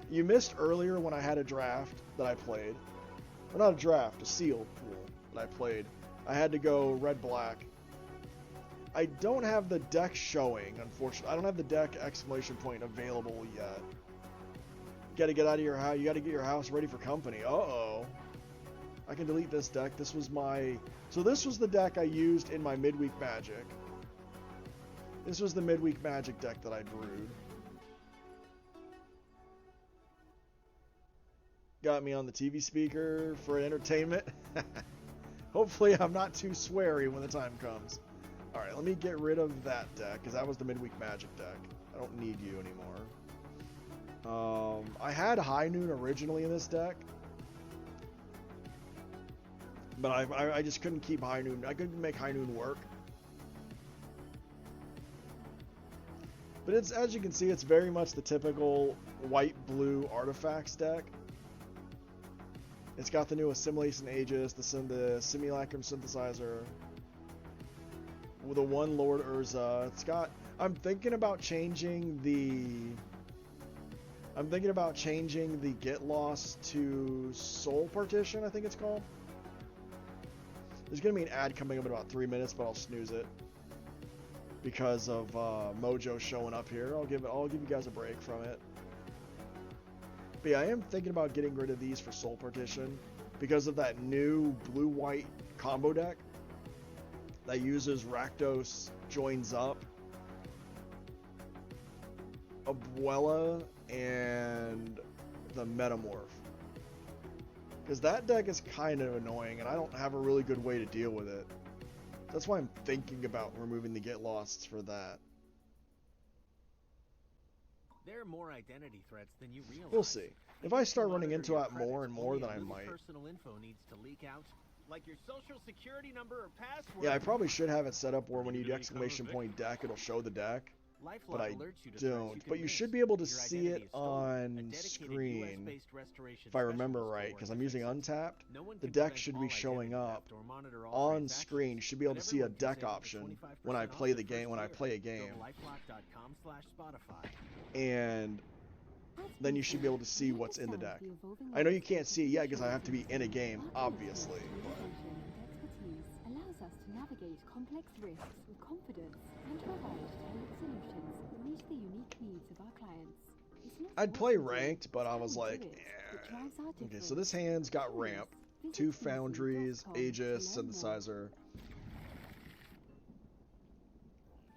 You missed earlier when I had a draft that I played. Or not a draft, a sealed pool that I played. I had to go red-black. I don't have the deck showing, unfortunately. I don't have the deck exclamation point available yet. You gotta get out of your house. You gotta get your house ready for company. Uh-oh. I can delete this deck. This was my... So this was the deck I used in my midweek magic. This was the midweek magic deck that I brewed. Got me on the TV speaker for entertainment. Hopefully I'm not too sweary when the time comes. Alright, let me get rid of that deck, because that was the midweek magic deck. I don't need you anymore. I had High Noon originally in this deck. But I just couldn't keep High Noon. I couldn't make High Noon work. But it's, as you can see, it's very much the typical white-blue artifacts deck. It's got the new Assimilation Aegis, the Simulacrum Synthesizer, with the one Lord Urza. It's got... I'm thinking about changing the Get Lost to Soul Partition, I think it's called. There's going to be an ad coming up in about 3 minutes, but I'll snooze it. Because of Mojo showing up here. I'll give you guys a break from it. But yeah, I am thinking about getting rid of these for Soul Partition because of that new blue-white combo deck that uses Rakdos Joins Up, Abuela, and the Metamorph. Because that deck is kind of annoying, and I don't have a really good way to deal with it. That's why I'm thinking about removing the Get Losts for that. There are more identity threats than you realize. We'll see. If I start running into it more and more, then I might. Personal info needs to leak out, like your social security number or password. Yeah, I probably should have it set up where when you do exclamation point deck, it'll show the deck. But I don't. But you should be able to see it on screen, if I remember right, because I'm using Untapped. The deck should be showing up on screen. You should be able to see a deck option when I play the game. When I play a game, and then you should be able to see what's in the deck. I know you can't see it yet because I have to be in a game, obviously. Allows us to navigate complex risks with confidence and provide tailored solutions that meet the unique needs of our clients. It's not I'd what play we do, ranked, but I it's was how we like, do it that drives our okay, so difference. this hand's got ramp, Visit 2 Quincy.com foundries, to Aegis, learn more. synthesizer.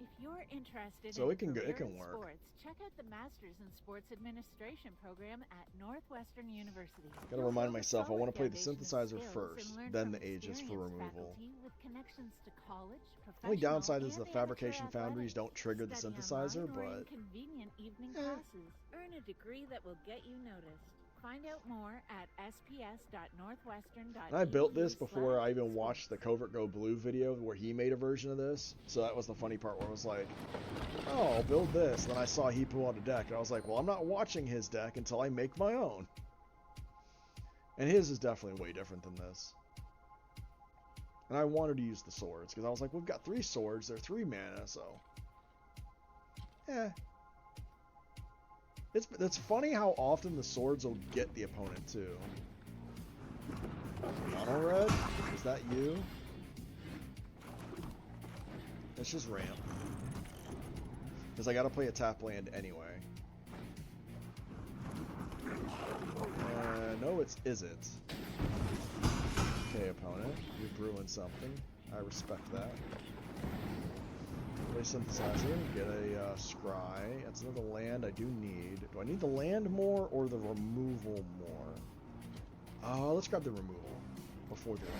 If you're interested So in it can go- career it can in work. sports, check out the Masters in Sports Administration program at Northwestern University. Gotta You'll remind build a myself, I solid want to play the foundation of synthesizer skills first, and learn then from the Aegis for experienced removal. faculty with connections to college, Only professional, downside is and the amateur fabrication foundries athletics. don't trigger the Study synthesizer, online or in but convenient evening classes. Earn a degree that will get you noticed. Find out more at sps.northwestern.edu. I built this before I even watched the Covert Go Blue video where he made a version of this. So that was the funny part where I was like, oh, I'll build this. And then I saw he put on a deck, and I was like, well, I'm not watching his deck until I make my own. And his is definitely way different than this. And I wanted to use the swords, because I was like, we've got 3 swords, they're 3 mana, so... Eh. It's funny how often the swords will get the opponent, too. Mono red? Is that you? It's just ramp. Because I gotta play a tap land anyway. No, is it? Okay, opponent. You're brewing something. I respect that. Play synthesizer. Get a scry. That's another land I do need. Do I need the land more or the removal more? Let's grab the removal before the land.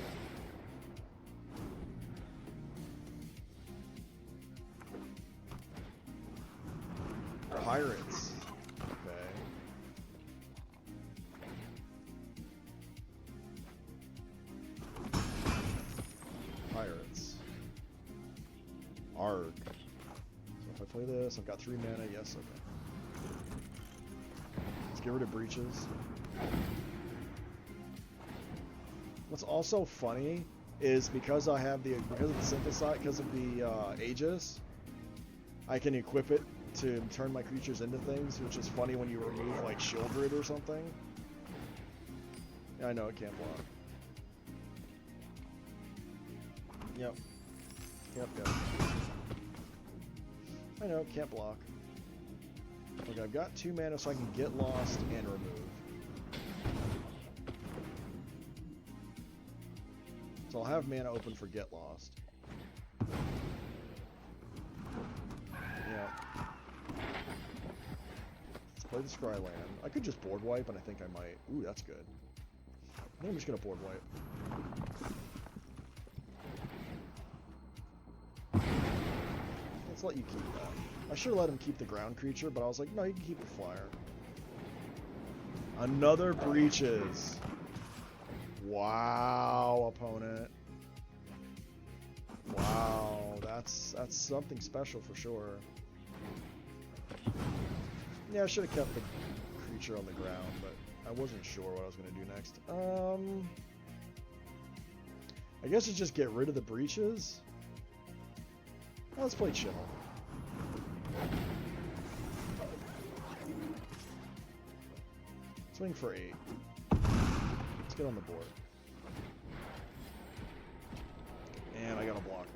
Pirates. Okay. Pirates. Arg. So if I play this, I've got 3 mana. Yes, okay. Let's get rid of breaches. What's also funny is because I have because of the synthesizer, because of the Aegis, I can equip it to turn my creatures into things, which is funny when you remove like Shieldred or something. Yeah, I know it can't block. Yep. Yep. I know, can't block. Okay, I've got 2 mana so I can get lost and remove. So I'll have mana open for get lost. Yeah. Let's play the Scry land. I could just board wipe, and I think I might. Ooh, that's good. I think I'm just gonna board wipe. Let's let you keep that. I should have let him keep the ground creature, but I was like, no, you can keep the flyer. Another breaches. Wow, opponent. Wow, that's something special for sure. Yeah, I should have kept the creature on the ground, but I wasn't sure what I was going to do next. I guess it's just get rid of the breaches. Well, let's play Chill. Swing for 8. Let's get on the board. And I got a blocker.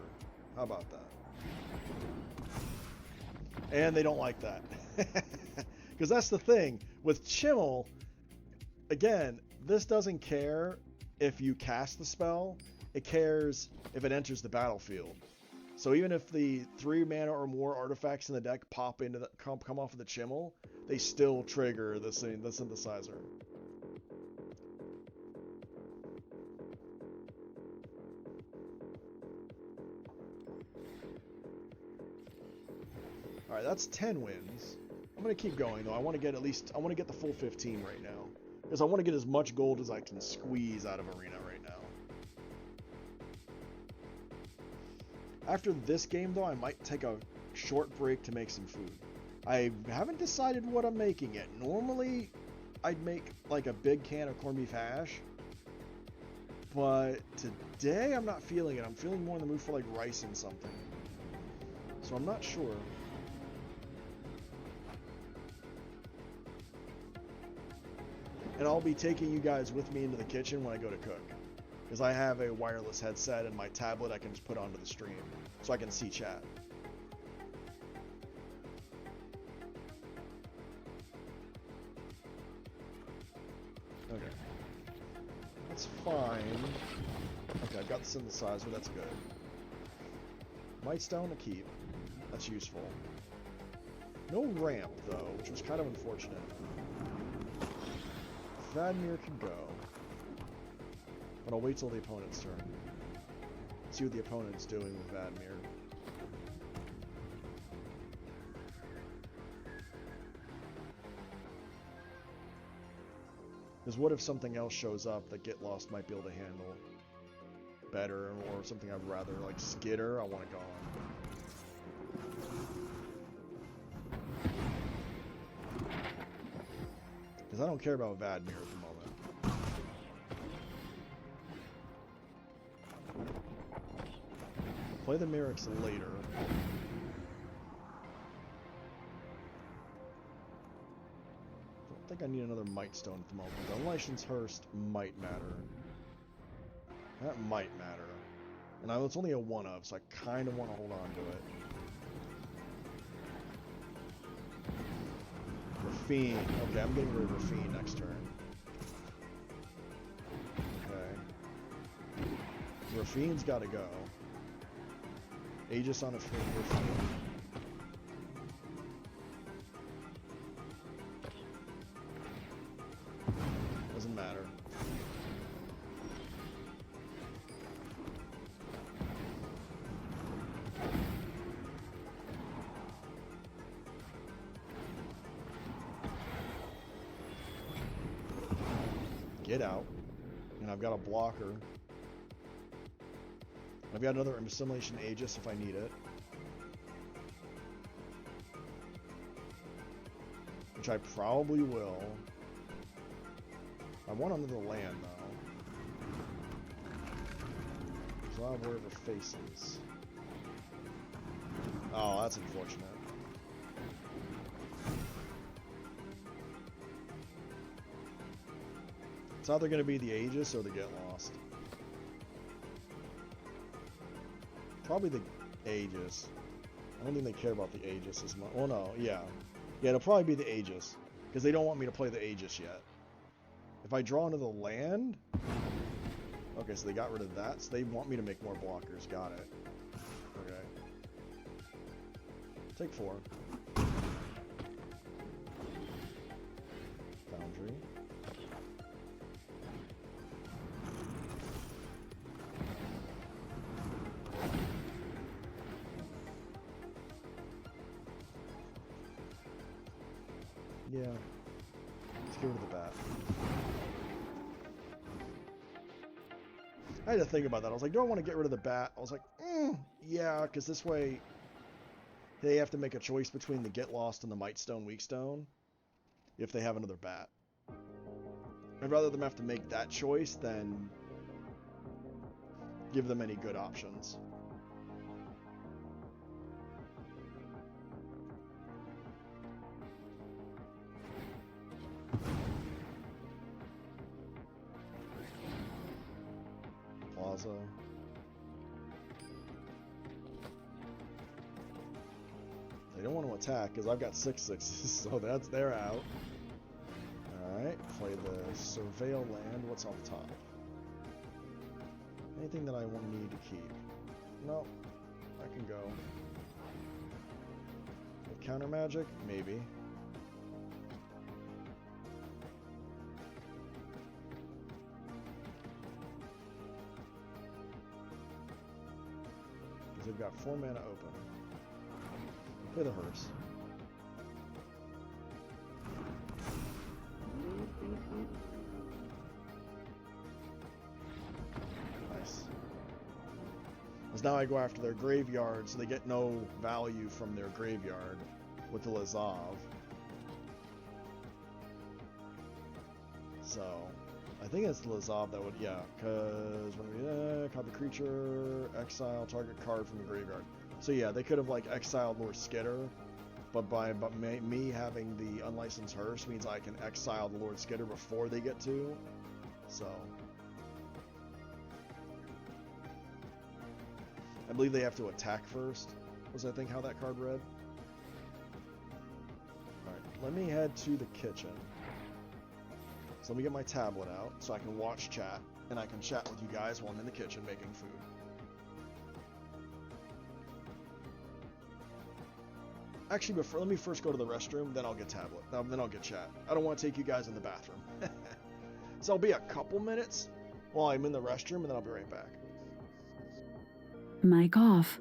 How about that? And they don't like that. Because that's the thing. With Chimmel, again, this doesn't care if you cast the spell. It cares if it enters the battlefield. So even if the 3 mana or more artifacts in the deck pop into the come off of the Chimmel, they still trigger the synthesizer. Alright, that's 10 wins. I'm going to keep going, though. I want to get the full 15 right now. Because I want to get as much gold as I can squeeze out of Arena right now. After this game, though, I might take a short break to make some food. I haven't decided what I'm making yet. Normally, I'd make like a big can of corned beef hash. But today, I'm not feeling it. I'm feeling more in the mood for like rice and something. So I'm not sure. And I'll be taking you guys with me into the kitchen when I go to cook. Because I have a wireless headset and my tablet I can just put onto the stream. So I can see chat. Okay. That's fine. Okay, I've got the synthesizer, that's good. Mightstone to keep. That's useful. No ramp, though, which was kind of unfortunate. Vadmir can go. But I'll wait till the opponent's turn. See what the opponent's doing with Vadmir. Because what if something else shows up that Get Lost might be able to handle better, or something I'd rather, like Skitter, I want it gone. Because I don't care about Vadmir at the moment. Play the Mirrex later. I think I need another Mightstone at the moment. The Unlicensed Hearst might matter. That might matter. And it's only a 1-of, so I kind of want to hold on to it. Rafine. Okay, I'm getting rid of Rafine next turn. Okay. Rafine's got to go. Aegis on a Rafine. Doesn't matter. Get out. And I've got a blocker. I've got another Assimilation Aegis if I need it. Which I probably will. I want another land, though. So I'll have wherever faces. Oh, that's unfortunate. It's either going to be the Aegis or the Get Lost. Probably the Aegis. I don't think they care about the Aegis as much. Oh no, yeah. Yeah, it'll probably be the Aegis. Because they don't want me to play the Aegis yet. If I draw into the land... Okay, so they got rid of that. So they want me to make more blockers. Got it. Okay. Take 4. Foundry. Yeah. Let's get rid of the bat. I had to think about that. I was like, do I want to get rid of the bat? I was like, yeah, because this way they have to make a choice between the Get Lost and the Mightstone Weakstone if they have another bat. I'd rather them have to make that choice than give them any good options. Plaza. They don't want to attack because I've got 6/6s, so they're out. Alright, play the Surveil land. What's off the top? Anything that I will need to keep? No, I can go. With counter magic? Maybe. Because they've got 4 mana open. Play the hearse. Nice. Because now I go after their graveyard, so they get no value from their graveyard with the Lazav. So, I think it's the Lazav that would, yeah, because when we copy creature, exile target card from the graveyard. So yeah, they could have like exiled Lord Skitter, but me having the unlicensed hearse means I can exile the Lord Skitter before they get to. So I believe they have to attack first, was I think how that card read. Alright, let me head to the kitchen. So let me get my tablet out so I can watch chat, and I can chat with you guys while I'm in the kitchen making food. Actually, let me first go to the restroom, then I'll get tablet. Then I'll get chat. I don't want to take you guys in the bathroom. So I'll be a couple minutes while I'm in the restroom, and then I'll be right back. Mic off.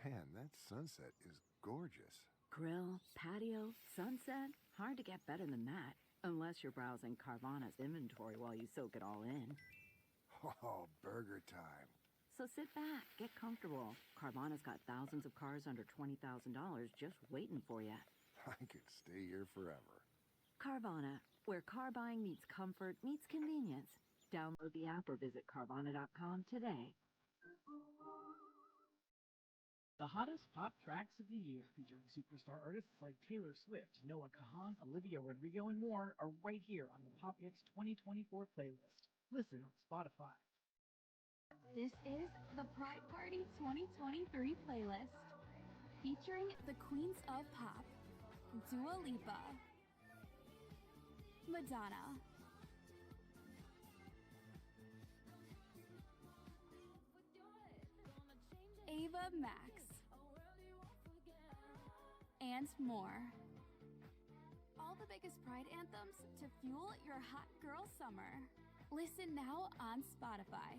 Man, that sunset is gorgeous. Grill, patio, sunset. Hard to get better than that. Unless you're browsing Carvana's inventory while you soak it all in. Oh, burger time. So sit back, get comfortable. Carvana's got thousands of cars under $20,000 just waiting for you. I could stay here forever. Carvana, where car buying meets comfort meets convenience. Download the app or visit Carvana.com today. The hottest pop tracks of the year, featuring superstar artists like Taylor Swift, Noah Kahan, Olivia Rodrigo, and more, are right here on the Pop Hits 2024 playlist. Listen on Spotify. This is the Pride Party 2023 playlist, featuring the queens of pop, Dua Lipa, Madonna, Ava Max, and more. All the biggest Pride anthems to fuel your hot girl summer. Listen now on Spotify.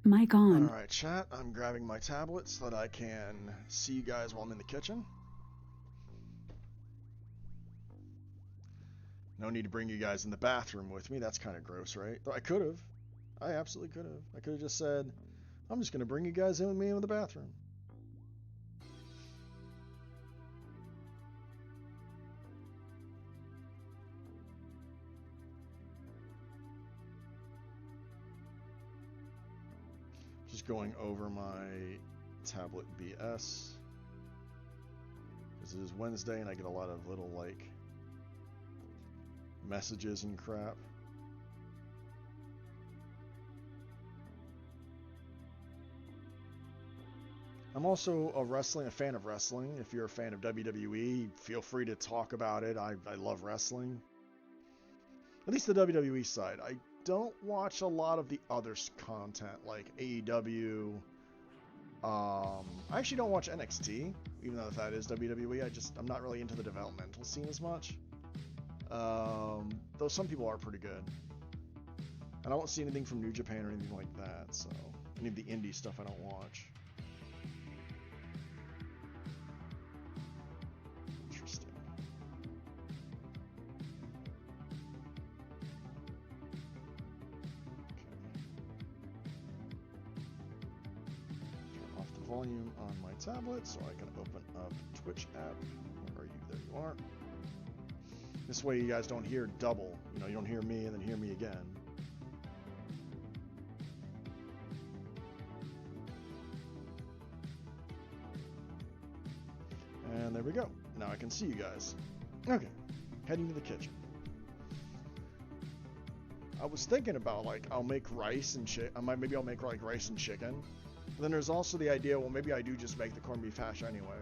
Mic on. Alright, chat. I'm grabbing my tablet so that I can see you guys while I'm in the kitchen. No need to bring you guys in the bathroom with me. That's kind of gross, right? Though I could have. I absolutely could have. I could have just said, I'm just going to bring you guys in with me in the bathroom. Just going over my tablet BS. This is Wednesday and I get a lot of little, like, messages and crap. I'm also a fan of wrestling. If you're a fan of WWE, feel free to talk about it. I love wrestling. At least the WWE side. I don't watch a lot of the other content like AEW. I actually don't watch NXT, even though that is WWE. I'm not really into the developmental scene as much. Though some people are pretty good. And I don't see anything from New Japan or anything like that, so any of the indie stuff I don't watch. Interesting. Turn off the volume on my tablet so I can open up Twitch app. Where are you? There you are. This way you guys don't hear double. You know, you don't hear me and then hear me again. And there we go. Now I can see you guys. Okay, heading to the kitchen. I was thinking about, like, I'll make rice and maybe I'll make like rice and chicken. And then there's also the idea, well, maybe I do just make the corned beef hash anyway.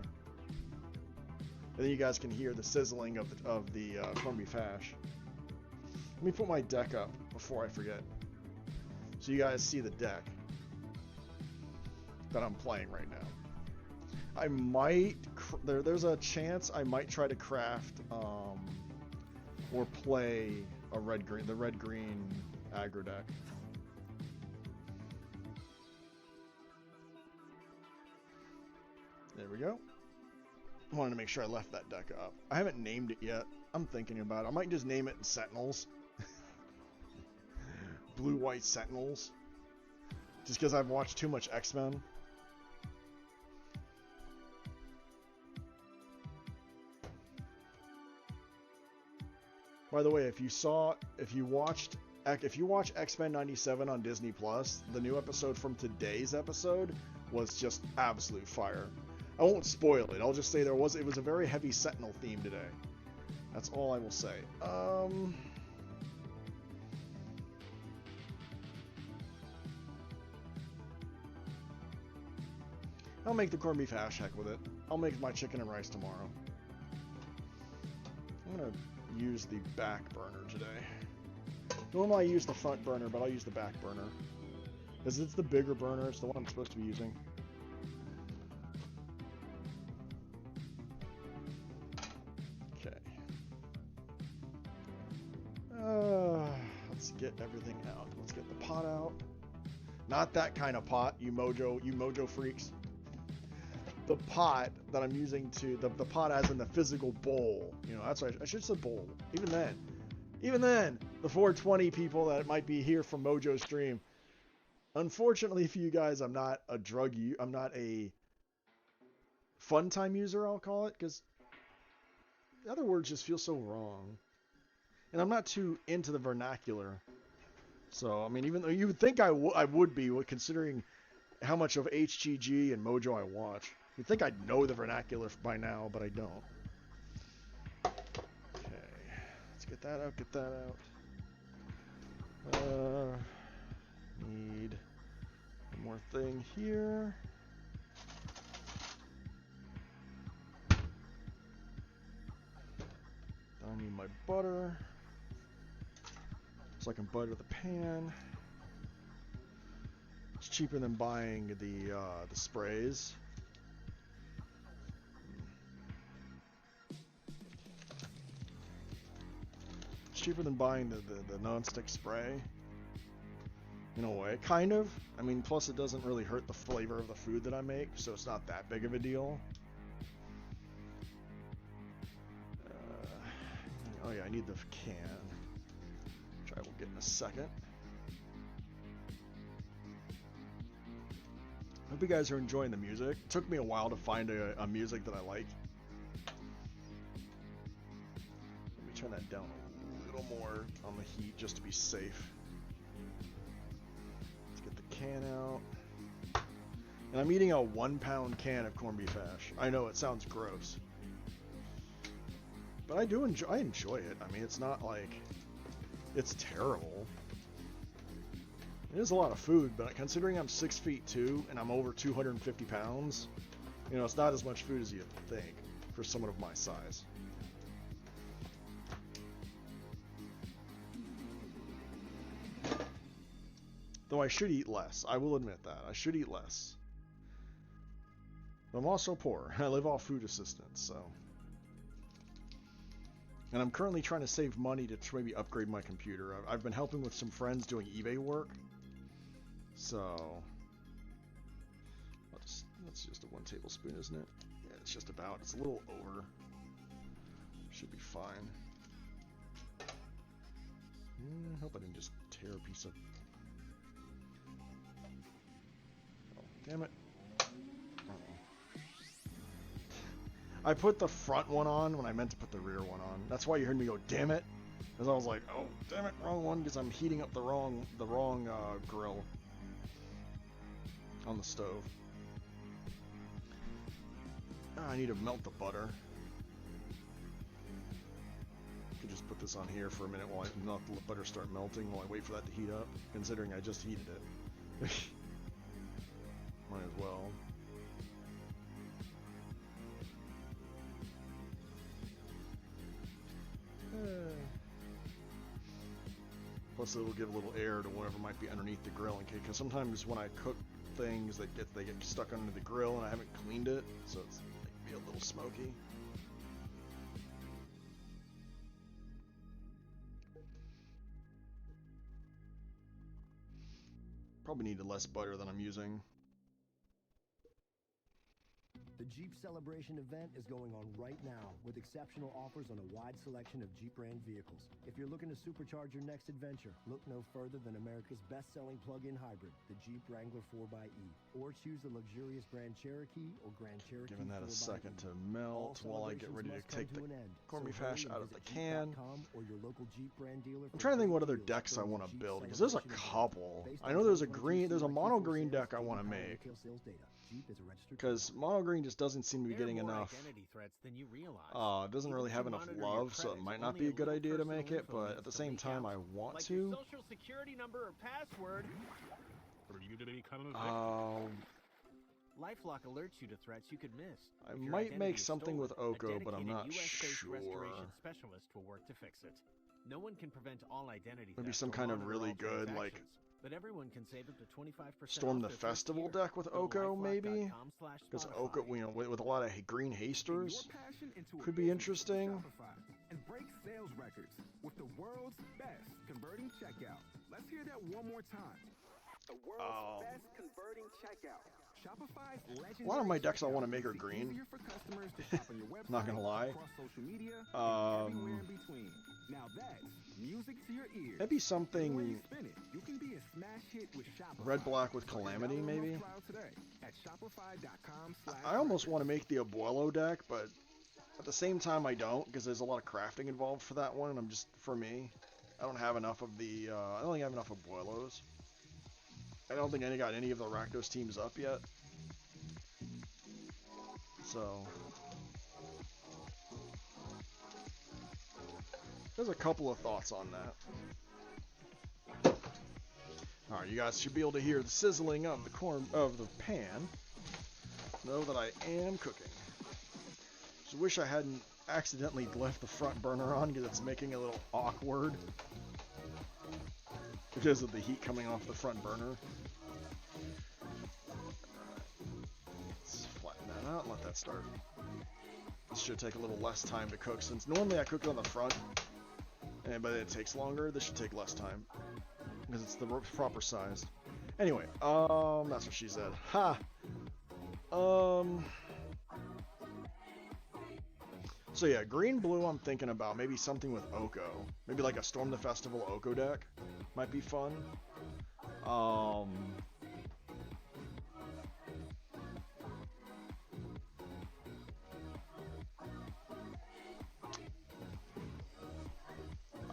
And then you guys can hear the sizzling of the corned beef hash. Let me put my deck up before I forget, so you guys see the deck that I'm playing right now. I might, there's a chance I might try to craft or play the red-green aggro deck. There we go. I wanted to make sure I left that deck up. I haven't named it yet. I'm thinking about it. I might just name it Sentinels. Blue-white Sentinels. Just because I've watched too much X-Men. By the way, if you watch X-Men 97 on Disney Plus, the new episode from today's episode was just absolute fire. I won't spoil it. I'll just say it was a very heavy Sentinel theme today. That's all I will say. I'll make the corned beef hash, heck with it. I'll make my chicken and rice tomorrow. I'm gonna use the back burner today. Normally I use the front burner, but I'll use the back burner. Because it's the bigger burner, it's the one I'm supposed to be using. Okay. Let's get everything out. Let's get the pot out. Not that kind of pot, you mojo freaks. The pot that I'm using the pot as in the physical bowl. You know, that's right. I should say bowl. Even then, the 420 people that might be here from Mojo stream. Unfortunately for you guys, I'm not a fun time user, I'll call it, because the other words just feel so wrong. And I'm not too into the vernacular. So, I mean, even though you would think I would be, considering how much of HGG and Mojo I watch. You'd think I'd know the vernacular by now, but I don't. Okay, let's get that out, need one more thing here. Then I need my butter, so I can butter the pan. It's cheaper than buying the sprays. It's cheaper than buying the non-stick spray. In a way, kind of. I mean, plus it doesn't really hurt the flavor of the food that I make, so it's not that big of a deal. Oh yeah, I need the can, which I will get in a second. Hope you guys are enjoying the music. It took me a while to find a music that I like. Let me turn that down a little more on the heat just to be safe. Let's get the can out. And I'm eating a 1 pound can of corned beef hash. I know it sounds gross, but I enjoy it. I mean, it's not like it's terrible. It is a lot of food, but considering I'm 6'2" and I'm over 250 pounds, you know, it's not as much food as you'd think for someone of my size. Though I should eat less. I will admit that. I should eat less. But I'm also poor. I live off food assistance, so... And I'm currently trying to save money to maybe upgrade my computer. I've been helping with some friends doing eBay work. So... That's just a 1 tablespoon, isn't it? Yeah, it's just about. It's a little over. Should be fine. I hope I didn't just tear a piece of... Oh, damn it. I put the front one on when I meant to put the rear one on. That's why you heard me go, damn it. Because I was like, oh, damn it, wrong one, because I'm heating up the wrong grill on the stove. I need to melt the butter. Could just put this on here for a minute while I let the butter start melting while I wait for that to heat up, considering I just heated it. Might as well. Plus it will give a little air to whatever might be underneath the grill in case, because sometimes when I cook things they get stuck under the grill and I haven't cleaned it, so it's like, be a little smoky. Probably needed less butter than I'm using. The Jeep Celebration event is going on right now with exceptional offers on a wide selection of Jeep brand vehicles. If you're looking to supercharge your next adventure, look no further than America's best-selling plug-in hybrid, the Jeep Wrangler 4xe. Or choose the luxurious Grand Cherokee or Grand Cherokee 4xe. Giving that a second to melt while I get ready to take the corned beef hash out of the can. I'm trying to think what other decks I want to build, because there's a couple. I know there's a mono green deck I want to make. Because mono green just doesn't seem to be getting enough. It doesn't really have enough love, so it might not be a good idea to make it, but at the same time I want to. Social security number or password. LifeLock alerts you to threats you could miss. I might make something with Oko, but I'm not sure. Restoration specialist will work to fix it. No one can prevent all identity Maybe theft some or kind of monitor really all good, like, transactions, but everyone can save up to 25% Storm the off their first Festival year. deck with Go to Oko, maybe? lifelock.com/Spotify. Because Oko, you know, with a lot of green hasters, passion into a could be business interesting. with Shopify and break sales records with the world's best converting checkout. Let's hear that one more time. The world's best converting checkout. Shopify's legendary. A lot of my decks I want to make are green. Easier for customers to shop on your website, Not gonna lie. across social media, and everywhere in between. Now that's music to your ears. Maybe The way something you spin it, you can be a smash hit with Shopify. red black with Calamity, Download maybe. the trial today at shopify.com/. I almost want to make the Abuelo deck, but at the same time I don't, because there's a lot of crafting involved for that one, and I'm just, for me, I don't have enough of the, I don't think I have enough Abuelos. I don't think I got any of the Rakdos teams up yet. So there's a couple of thoughts on that. Alright, you guys should be able to hear the sizzling of the pan. Know that I am cooking. Just wish I hadn't accidentally left the front burner on, because it's making it a little awkward because of the heat coming off the front burner. Let's flatten that out and let that start. This should take a little less time to cook, since normally I cook it on the front, but it takes longer. This should take less time because it's the proper size. Anyway, that's what she said. Ha. So yeah, green blue I'm thinking about, maybe something with Oko. Maybe like a Storm the Festival Oko deck might be fun. I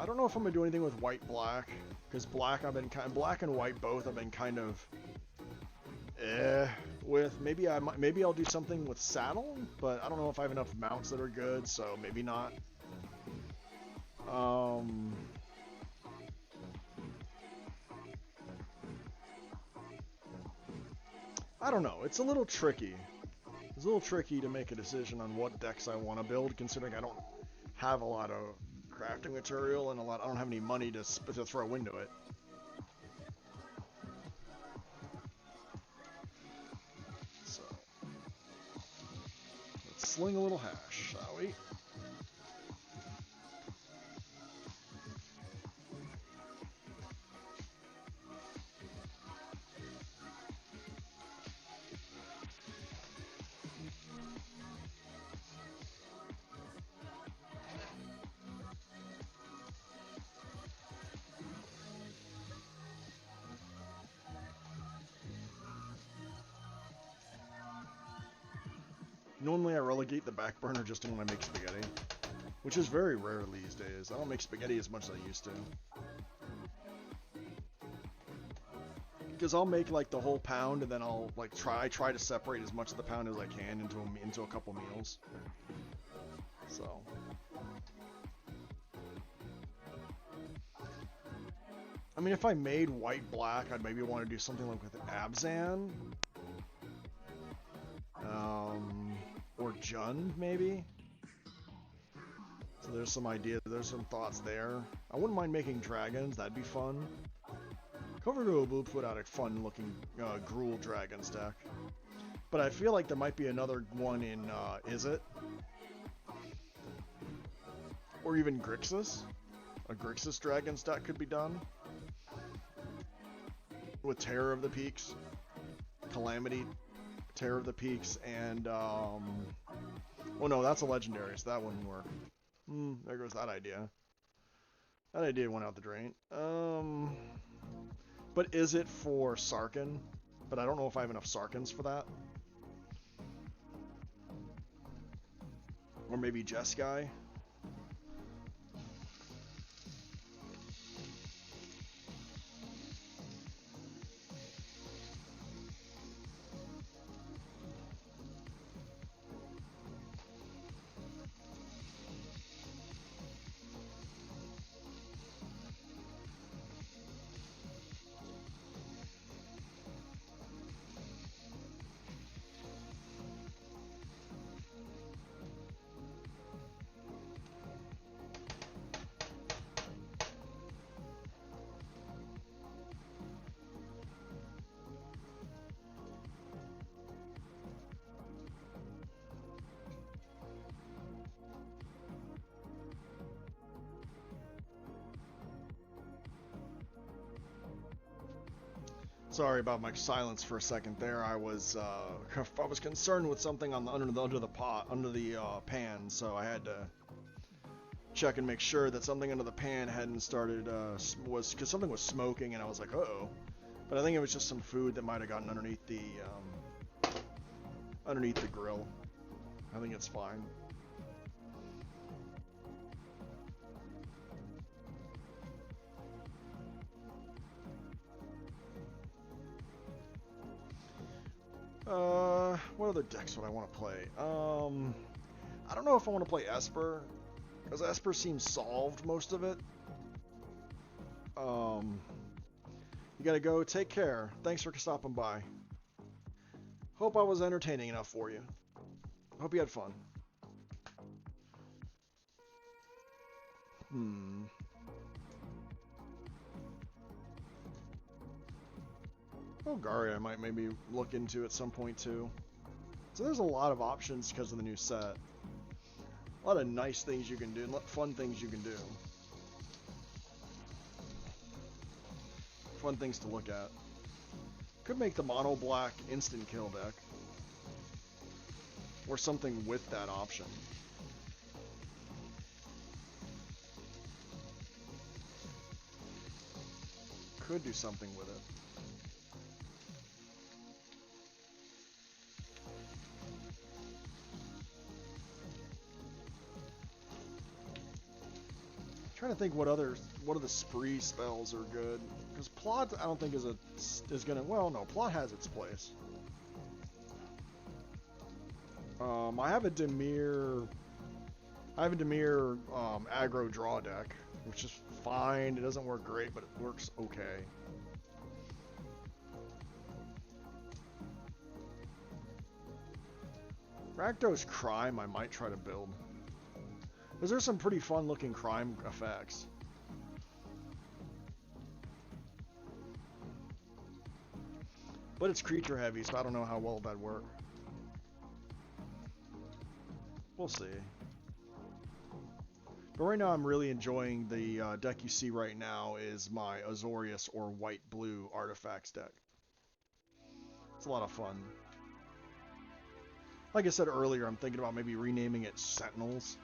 don't know if I'm gonna do anything with white black, because black and white both I've been kind of with. Maybe I'll do something with saddle, but I don't know if I have enough mounts that are good, so maybe not. I don't know. It's a little tricky. It's a little tricky to make a decision on what decks I want to build, considering I don't have a lot of crafting material and I don't have any money to throw into it. sling a little hash, shall we? Normally I relegate the back burner just when I make spaghetti, which is very rare these days. I don't make spaghetti as much as I used to. Because I'll make like the whole pound and then I'll like try to separate as much of the pound as I can into a couple meals. So I mean, if I made white black, I'd maybe want to do something like with Abzan. Or Jund, maybe? So there's some ideas, there's some thoughts there. I wouldn't mind making dragons, that'd be fun. Covergirl will put out a fun looking Gruul Dragons deck. But I feel like there might be another one in Is It? Or even Grixis. A Grixis Dragons deck could be done. With Terror of the Peaks, Calamity, Terror of the Peaks, and oh no, that's a legendary, so that wouldn't work. There goes that idea. That idea went out the drain. But is it for Sarkhan? But I don't know if I have enough Sarkhans for that. Or maybe Jeskai. Sorry about my silence for a second there. I was concerned with something on the under the pan, so I had to check and make sure that something under the pan hadn't started because something was smoking, and I was like, uh-oh. But I think it was just some food that might have gotten underneath the grill. I think it's fine. What other decks would I want to play? I don't know if I want to play Esper, because Esper seems solved most of it. You gotta go. Take care. Thanks for stopping by. Hope I was entertaining enough for you. Hope you had fun. Golgari I might maybe look into at some point too. So there's a lot of options because of the new set. A lot of nice things you can do, fun things you can do. Fun things to look at. Could make the mono black instant kill deck. Or something with that option. Could do something with it. Trying to think what other spree spells are good, because Plot I don't think is gonna, well, no, Plot has its place. I have a Dimir aggro draw deck, which is fine. It doesn't work great, but it works okay. Rakdos Crime I might try to build. Because there's some pretty fun looking crime effects. But it's creature heavy, so I don't know how well that'd work. We'll see. But right now I'm really enjoying the deck you see right now is my Azorius or white-blue artifacts deck. It's a lot of fun. Like I said earlier, I'm thinking about maybe renaming it Sentinels.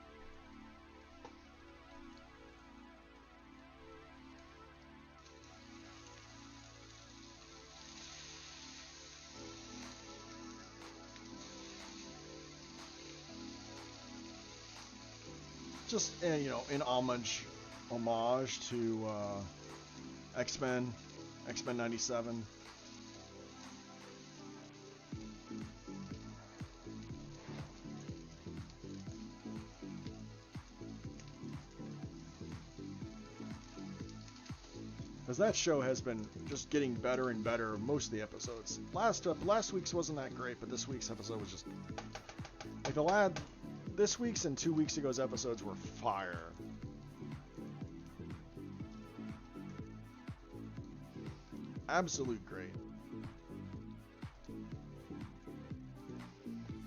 Just, you know, in homage to X-Men 97. Because that show has been just getting better and better most of the episodes. Last week's wasn't that great, but this week's episode was just like this week's and 2 weeks ago's episodes were fire. Absolute great.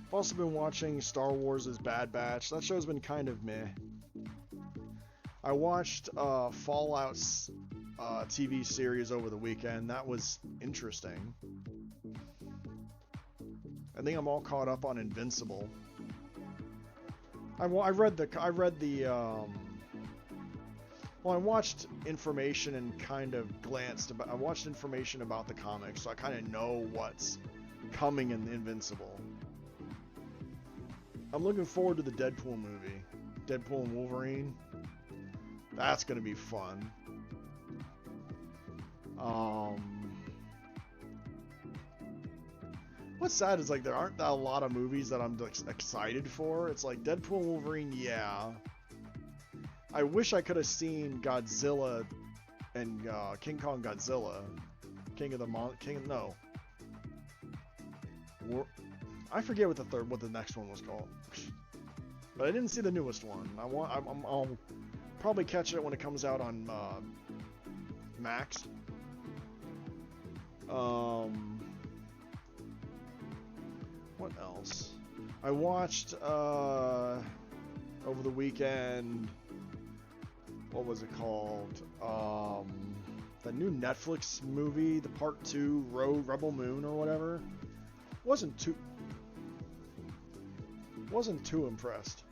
I've also been watching Star Wars' Bad Batch. That show's been kind of meh. I watched Fallout's TV series over the weekend. That was interesting. I think I'm all caught up on Invincible. I watched information and kind of glanced about. I watched information about the comics, so I kind of know what's coming in Invincible. I'm looking forward to the Deadpool movie, Deadpool and Wolverine. That's gonna be fun. What's sad is like there aren't a lot of movies that I'm excited for. It's like Deadpool and Wolverine, yeah. I wish I could have seen Godzilla and King Kong Godzilla, I forget what the next one was called, but I didn't see the newest one. I'll probably catch it when it comes out on Max. What else? I watched over the weekend. What was it called? The new Netflix movie, the Part 2, Rebel Moon or whatever. Wasn't too impressed.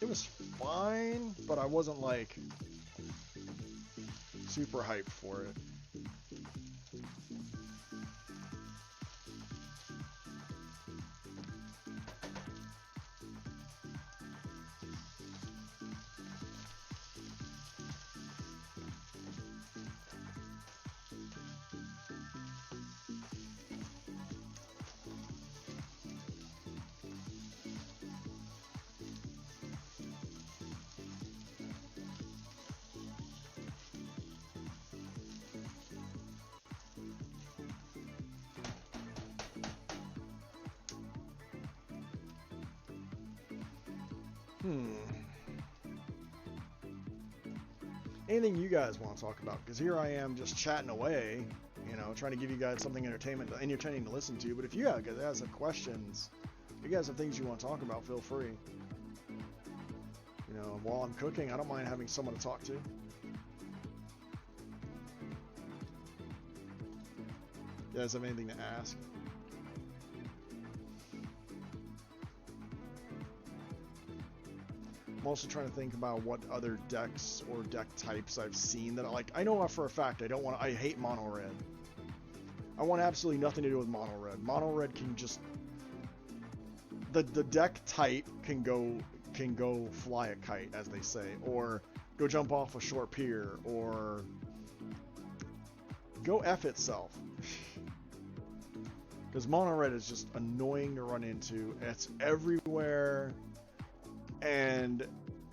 It was fine, but I wasn't like super hyped for it. Anything you guys want to talk about? Because here I am just chatting away, you know, trying to give you guys something entertaining to listen to. But if you guys have questions, if you guys have things you want to talk about, feel free. You know, while I'm cooking, I don't mind having someone to talk to. You guys have anything to ask? I'm also trying to think about what other decks or deck types I've seen that I know for a fact I hate mono red. I want absolutely nothing to do with mono red. Mono red can just the deck type can go fly a kite, as they say, or go jump off a short pier, or go F itself. Because mono red is just annoying to run into. It's everywhere. And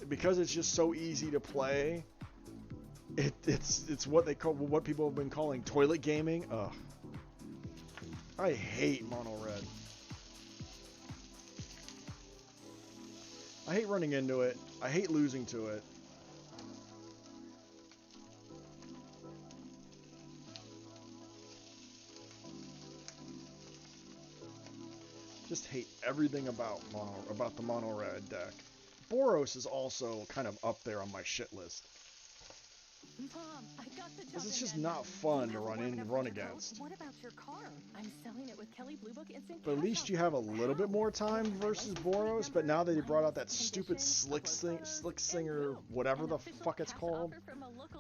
because it's just so easy to play, it's what people have been calling toilet gaming. Ugh. I hate mono red. I hate running into it. I hate losing to it. Just hate everything about the mono red deck. Boros is also kind of up there on my shit list. Mom, I got the job. Because it's just not fun to run against. What about your car? I'm selling it with Kelly Blue Book Instant But at least you have a little bit more time versus Boros. But now that they brought out that stupid Slick Singer, whatever the fuck it's called,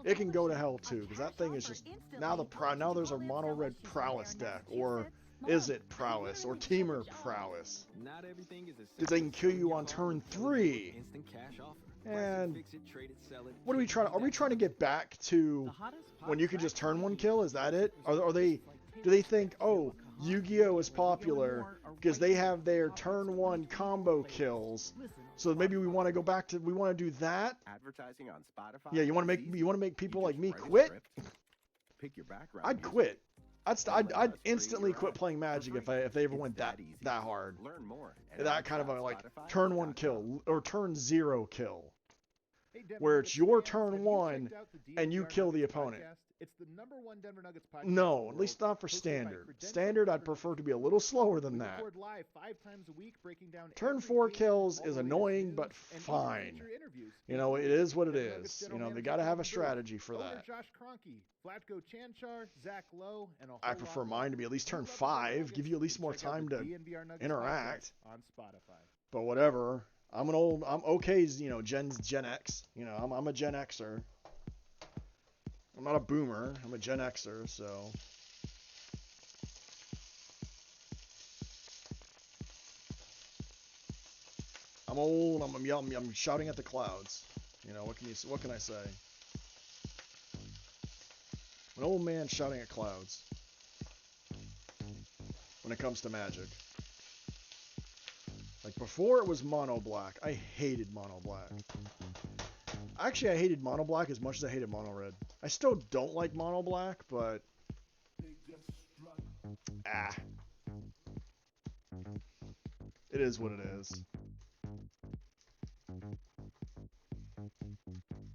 it can go to hell too. Because that thing is just now there's a mono red prowess deck, or is it prowess or teamer prowess? Not everything is Because they can kill you on turn 3. instant cash offer. And Fix it, trade it, sell it. what are we trying? Are we trying to get back to when you could just turn 1 kill? Is that it? Are they? Do they think, oh, Yu-Gi-Oh is popular because they have their turn 1 combo kills? So maybe we want to go back to do that. Advertising on Spotify. Yeah, you want to make people like me quit? Pick your background. I'd quit. I'd instantly quit playing Magic if they ever went that hard. Learn more. That kind of a like turn 1 kill or turn 0 kill, Hey, Denver where Nuggets it's your fans, turn have you 1 checked out the and you DNVR kill the Nuggets opponent. podcast? It's the #1 Denver Nuggets podcast. No, in at the least world, not for hosted by standard. credentialed Standard, I'd reporters. prefer to be a little slower than We that. record live 5 times a week, breaking down Turn every 4 game kills all is the latest annoying, news but and even fine. feature interviews. You know, it is what it is. You know, they got to have a strategy for Owner that. Josh Kroenke, Vlatko Chanchar, Zach Lowe, and a whole I prefer lot mine to be at least turn 5, give you at least more time to interact. on Spotify. But whatever. I'm okay, you know, Gen X. You know, I'm a Gen Xer. I'm not a boomer. I'm a Gen Xer, so. I'm old. I'm shouting at the clouds. You know, what can I say? An old man shouting at clouds. When it comes to Magic. Like before it was mono black. I hated mono black. Actually, I hated mono black as much as I hated mono red. I still don't like mono black, but it is what it is.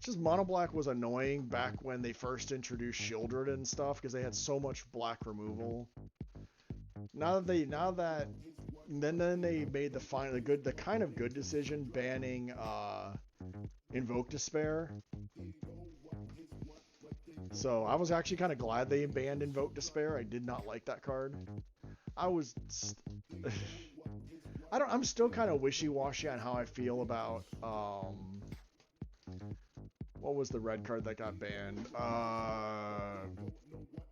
Just mono black was annoying back when they first introduced Shieldred and stuff because they had so much black removal. Then they made the kind of good decision banning Invoke Despair. So I was actually kind of glad they banned Invoke Despair. I did not like that card. I'm still kind of wishy-washy on how I feel about what was the red card that got banned?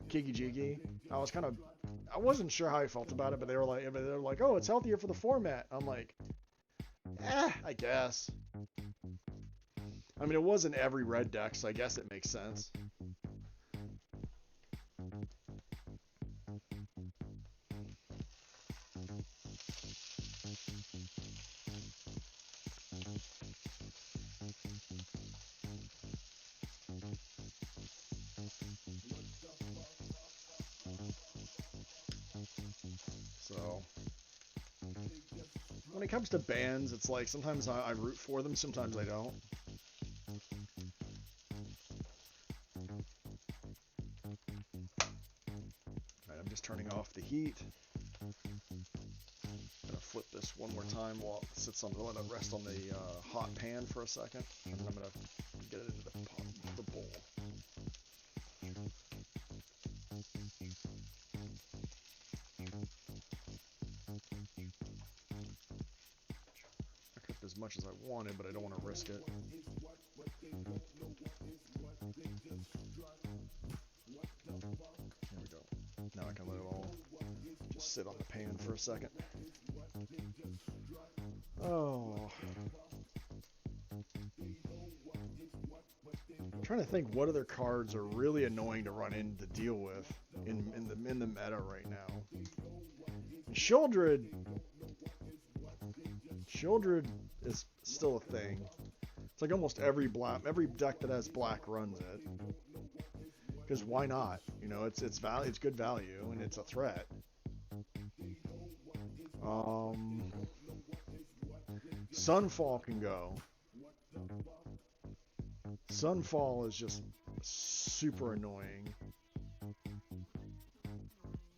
Kiki Jiki. I wasn't sure how I felt about it, but they were like, oh, it's healthier for the format. I'm like, I guess. I mean, it wasn't every red deck, so I guess it makes sense. So, when it comes to bans, it's like sometimes I root for them, sometimes I don't. Alright, I'm just turning off the heat. I'm gonna flip this one more time while it sits on, let it rest on the hot pan for a second, and then I'm gonna get it into the bowl. I cooked as much as I wanted, but I don't want to risk it. There we go. Now I can let it all just sit on the pan for a second. Oh. I'm trying to think what other cards are really annoying to run in to deal with in the meta right now. Shieldred is still a thing. It's like almost every deck that has black runs it. Because why not? You know, it's good value and it's a threat. Sunfall can go. Sunfall is just super annoying.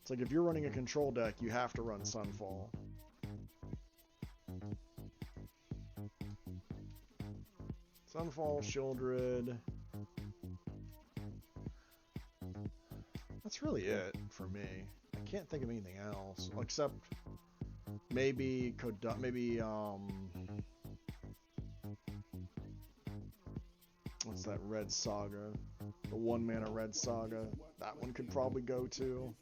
It's like if you're running a control deck, you have to run Sunfall. Sunfall, Shieldred. That's really it for me. I can't think of anything else except maybe what's that Red Saga? The 1-mana Red Saga. That one could probably go to.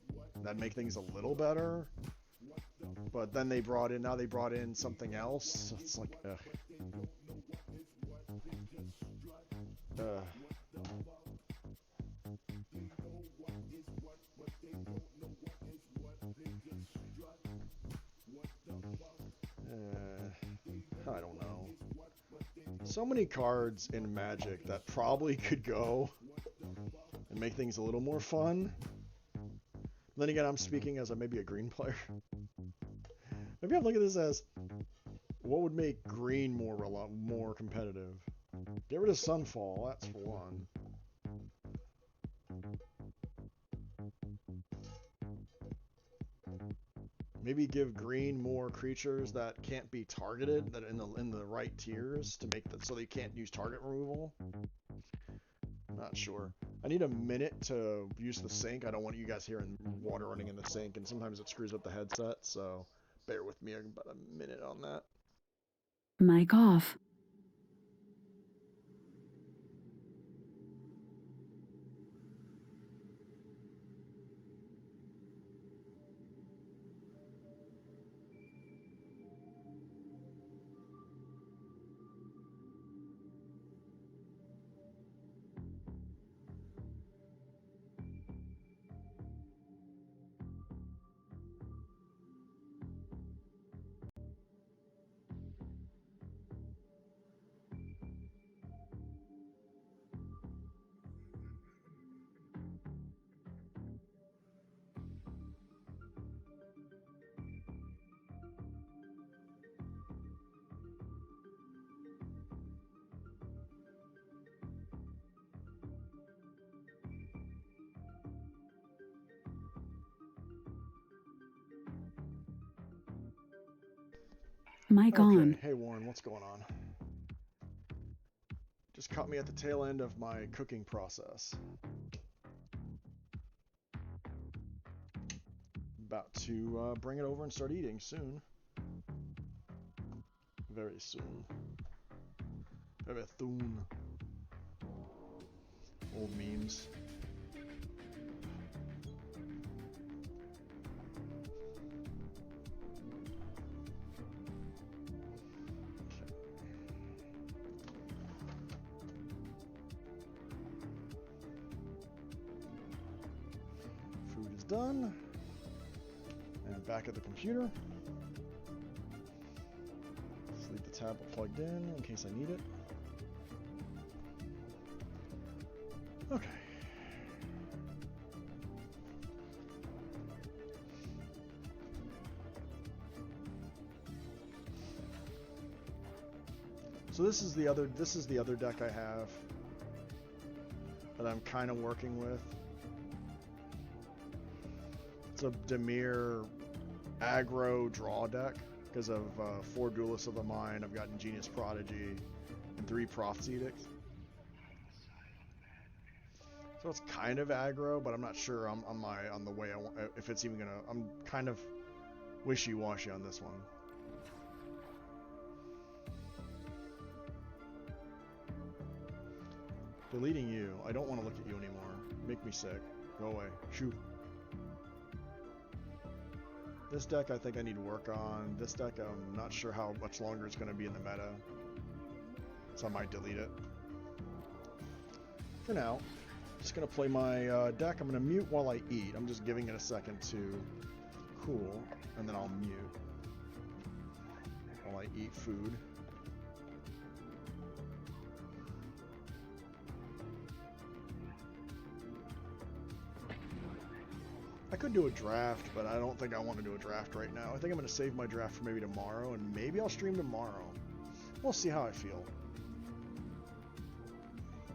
That'd make things a little better. But then they brought in something else. So it's like, I don't know. So many cards in Magic that probably could go and make things a little more fun. Then again, I'm speaking as maybe a green player. Maybe I'm looking at this as what would make green more competitive. Get rid of Sunfall, that's for one. Maybe give green more creatures that can't be targeted, that in the right tiers to make that so they can't use target removal. Not sure. I need a minute to use the sink. I don't want you guys hearing water running in the sink, and sometimes it screws up the headset, so bear with me about a minute on that. Mic off. Mic on. Hey Warren, what's going on? Just caught me at the tail end of my cooking process. About to bring it over and start eating soon. Very soon. Very soon. Old memes. Done. And back at the computer. Just leave the tablet plugged in case I need it. Okay. So this is the other deck I have that I'm kind of working with. It's a Dimir aggro draw deck because of 4 Duelists of the Mind. I've got Ingenious Prodigy and 3 Prophet's Edicts. So it's kind of aggro, but I'm not sure on the way I want, if it's even gonna. I'm kind of wishy-washy on this one. Deleting you. I don't want to look at you anymore. Make me sick. Go away. Shoot. This deck I think I need to work on. This deck I'm not sure how much longer it's going to be in the meta. So I might delete it. For now, just going to play my deck. I'm going to mute while I eat. I'm just giving it a second to cool, and then I'll mute while I eat food. I could do a draft, but I don't think I want to do a draft right now. I think I'm going to save my draft for maybe tomorrow, and maybe I'll stream tomorrow. We'll see how I feel.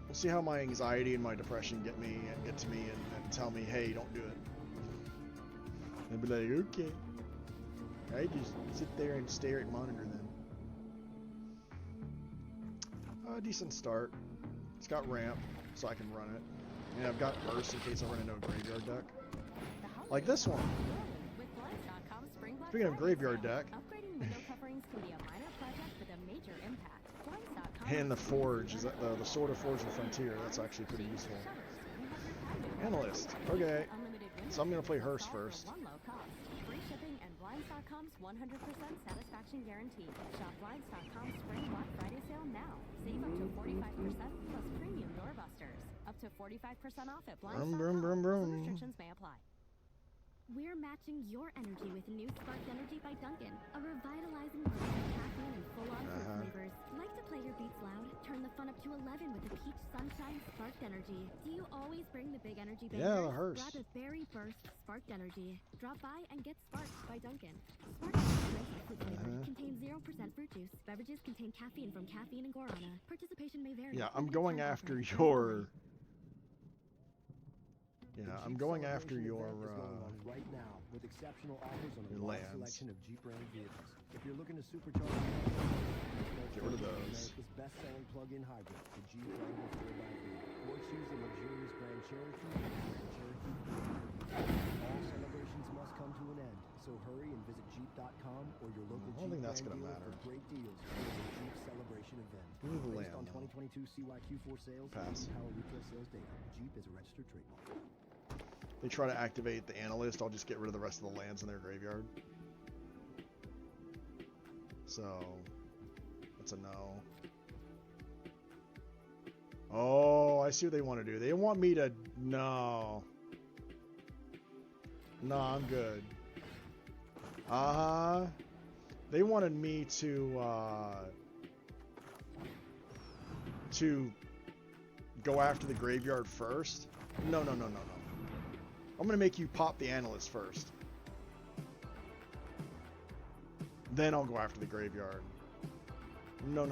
We'll see how my anxiety and my depression get to me and tell me, hey, don't do it. And be like, okay. I just sit there and stare at monitor then. A decent start. It's got ramp, so I can run it. And I've got burst in case I run into a graveyard deck. Like this one. Speaking of graveyard deck. Upgrading window coverings can be a minor project with a major impact. Blinds.com And the Forge, is that the Sword of Forge and Frontier, that's actually pretty useful. Analyst, okay. So I'm gonna play Hearst first. Free shipping and Blinds.com's 100% satisfaction guarantee. Shop Blinds.com's Spring Black Friday sale now. Save up to 45% plus premium doorbusters. Up to 45% off at Blinds.com. Some restrictions may apply. We're matching your energy with new Sparked Energy by Dunkin'. A revitalizing blend of caffeine and full-on fruit flavors. Like to play your beats loud? Turn the fun up to 11 with the Peach Sunshine Sparked Energy. Do you always bring the big energy bangers? Yeah, the Hearst. Grab a Berry Burst Sparked Energy. Drop by and get Sparked by Dunkin'. Sparked Energy fruit flavor contains 0% fruit juice. Beverages contain caffeine from caffeine and guarana. Participation may vary. Yeah, I'm going after your... Yeah, I'm going after your right now with exceptional offers on a your wide lands. selection of Jeep brand vehicles. If you're looking to supercharge, Get rid of those. America's best-selling plug-in hybrid, the Jeep Wrangler 4x4. Or choose the luxurious Grand Cherokee and Grand Cherokee. All celebrations must come to an end, so hurry and visit Jeep.com or your local I don't think that's Jeep gonna brand matter. dealer for great deals for the Jeep Celebration event. Give me the Based land, on though. 2022 CYQ4 sales Pass. and Power retail sales data, Jeep is a registered trademark. They try to activate the analyst, I'll just get rid of the rest of the lands in their graveyard. So, that's a no. Oh, I see what they want to do. They want me to... No. No, I'm good. They wanted me to go after the graveyard first. No. I'm gonna make you pop the analyst first. Then I'll go after the graveyard. No.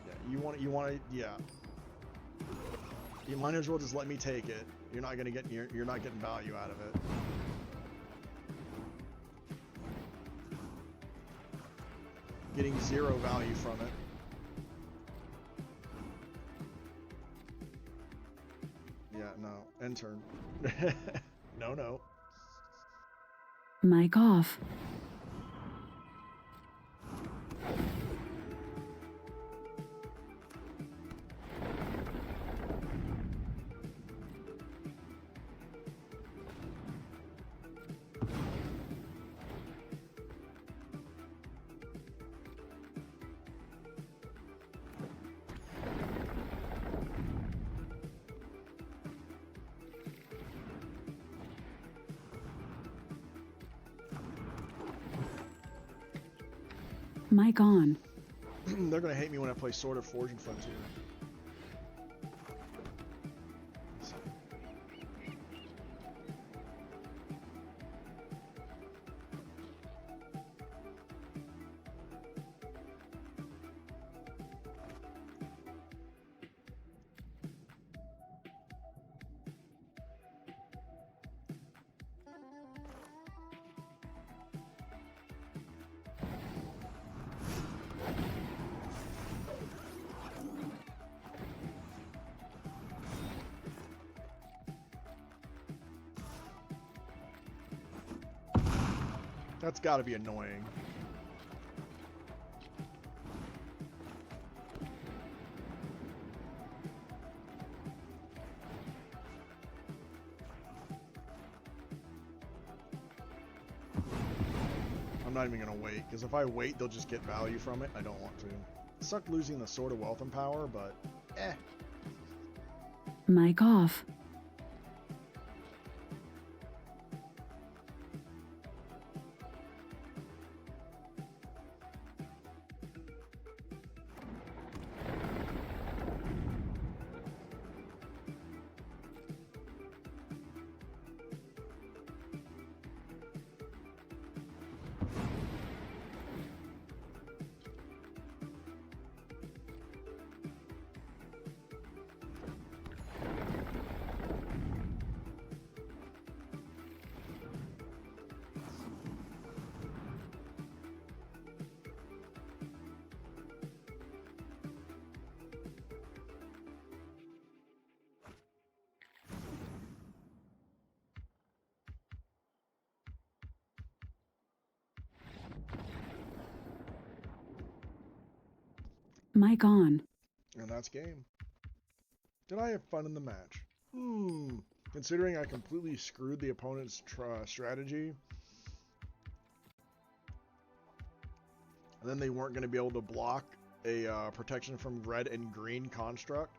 Yeah, you want to, yeah. You might as well just let me take it. You're not gonna get, you're not getting value out of it. Getting zero value from it. Yeah, no. End turn. No. Mic off. Mic on. They're gonna hate me when I play Sword of Forge and Frontier. That's gotta be annoying. I'm not even gonna wait, because if I wait, they'll just get value from it. I don't want to. It sucked losing the Sword of Wealth and Power, but Mic off. Mic on. And that's game. Did I have fun in the match? Considering I completely screwed the opponent's strategy, and then they weren't going to be able to block a protection from red and green construct,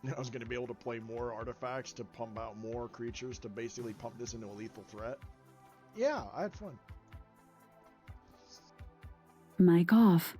and I was going to be able to play more artifacts to pump out more creatures to basically pump this into a lethal threat. Yeah, I had fun. Mic off.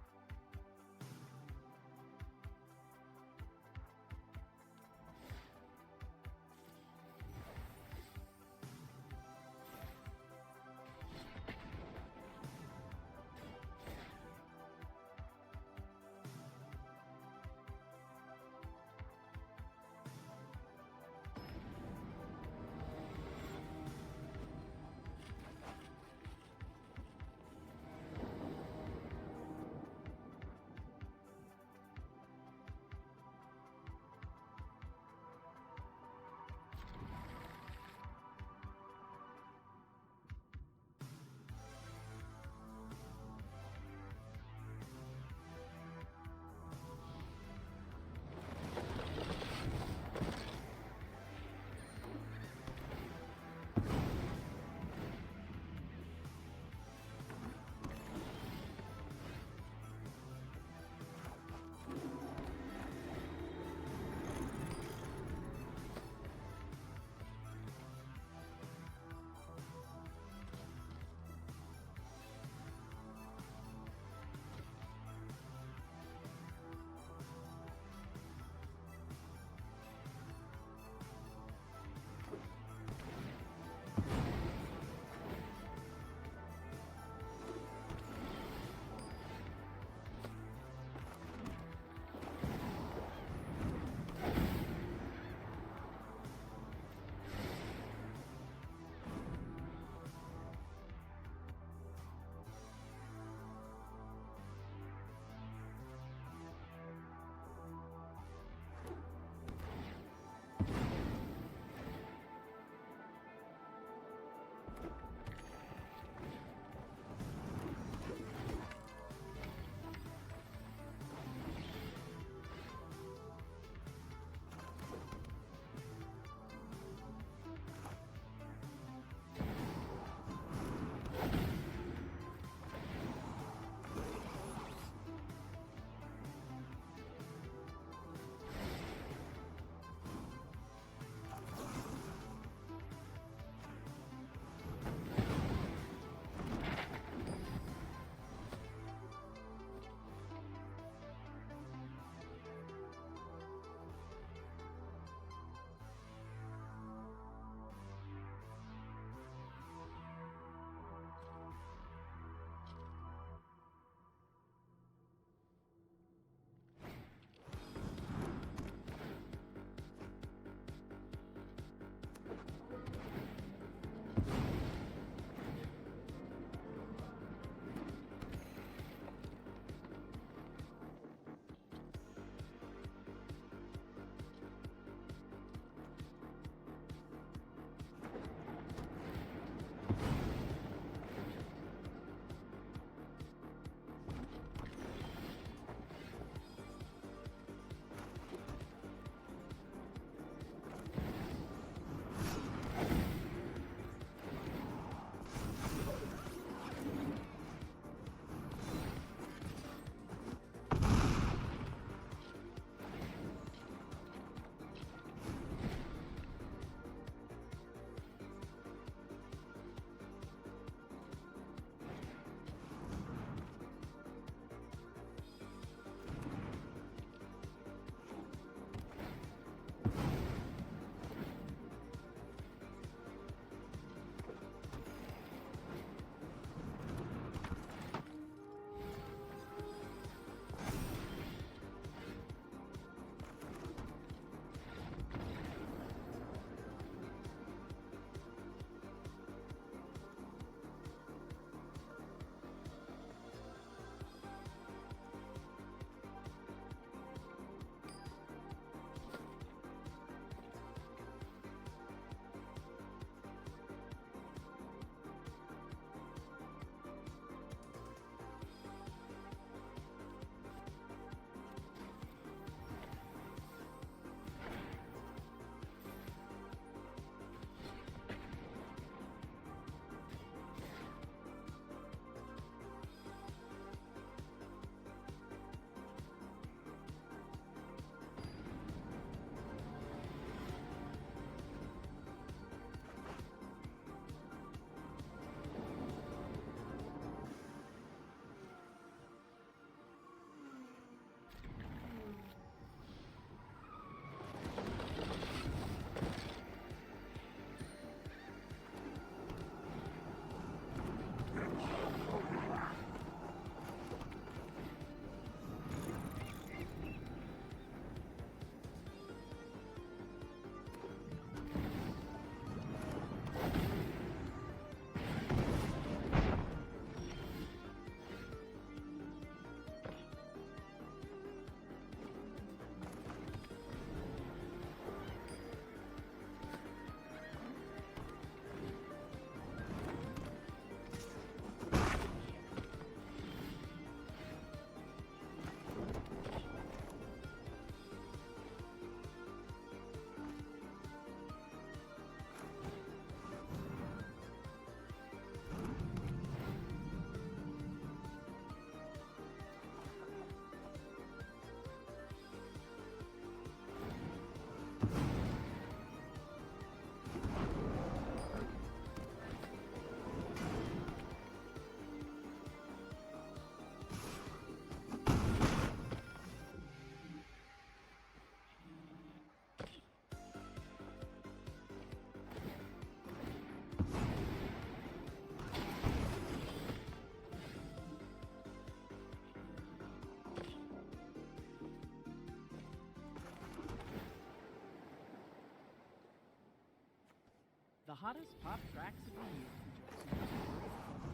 The hottest pop tracks of the year featuring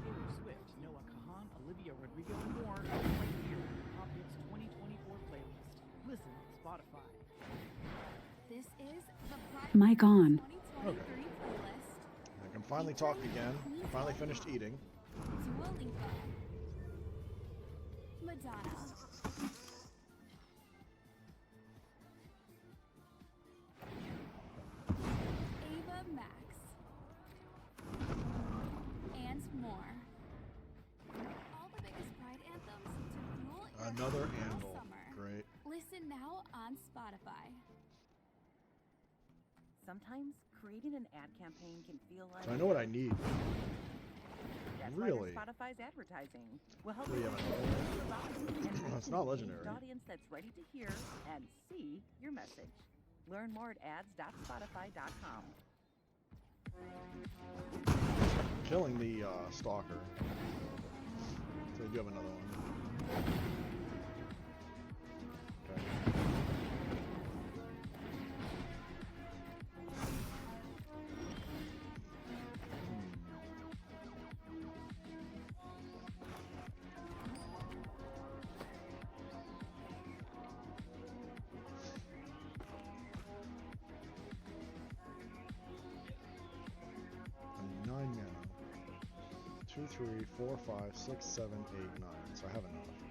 Taylor Swift, Noah Kahan, Olivia Rodrigo, and more are right here on the Pop Hits 2024 playlist. Listen on Spotify. This is the Pop Mic on. 2023 playlist. I can finally talk again. I finally finished eating. Dua Lipa, Madonna, Ava Max, and more. All the biggest Pride anthems to fuel your Another all anvil. summer. Great. Listen now on Spotify. Sometimes creating an ad campaign can feel like... So I know what I need. That's Really? why Spotify's advertising will help What do you have you It's not legendary. An audience that's ready to hear and see your message. Learn more at ads.spotify.com. Killing the stalker. So we do have another one. Okay. 9 mana. 2, 3, 4, 5, 6, 7, 8, 9. So I have enough.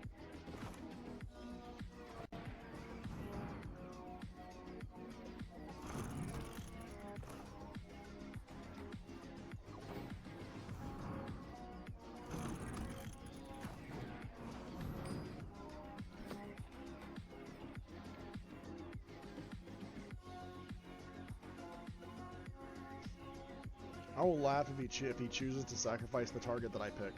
I will laugh if he chooses to sacrifice the target that I pick.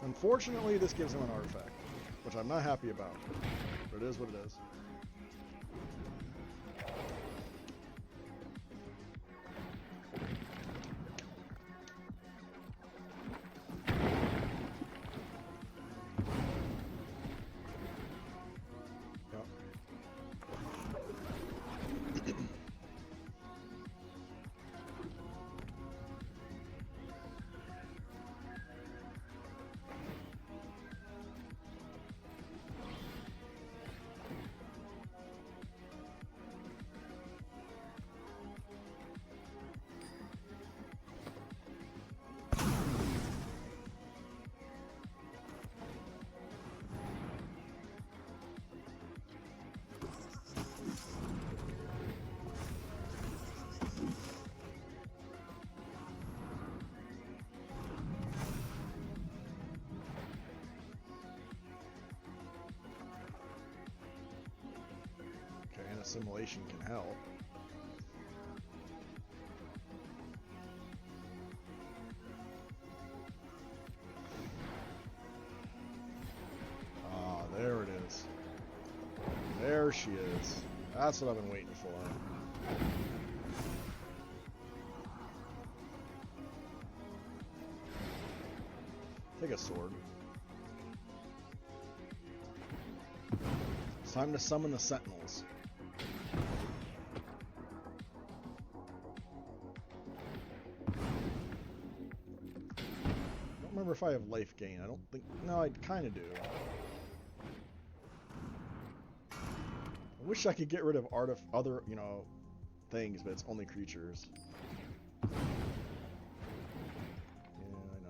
Unfortunately, this gives him an artifact, which I'm not happy about, but it is what it is. Assimilation can help. Ah, there it is. There she is. That's what I've been waiting for. Take a sword. It's time to summon the Sentinels. If I have life gain, I don't think. No, I kind of do. I wish I could get rid of other, things, but it's only creatures. Yeah, I know.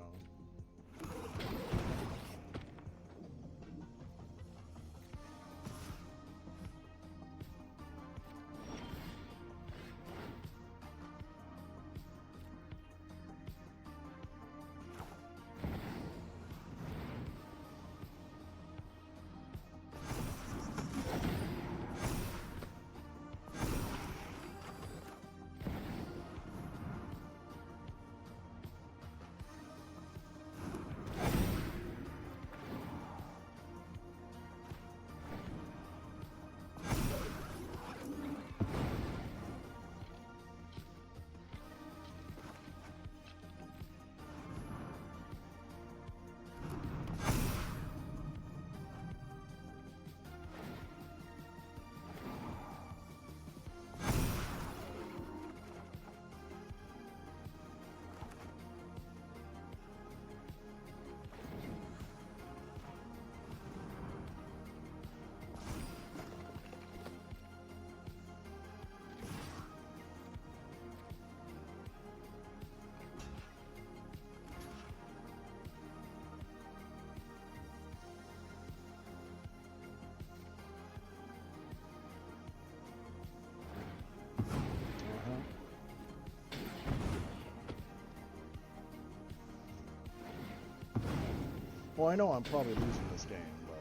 Well, I know I'm probably losing this game, but...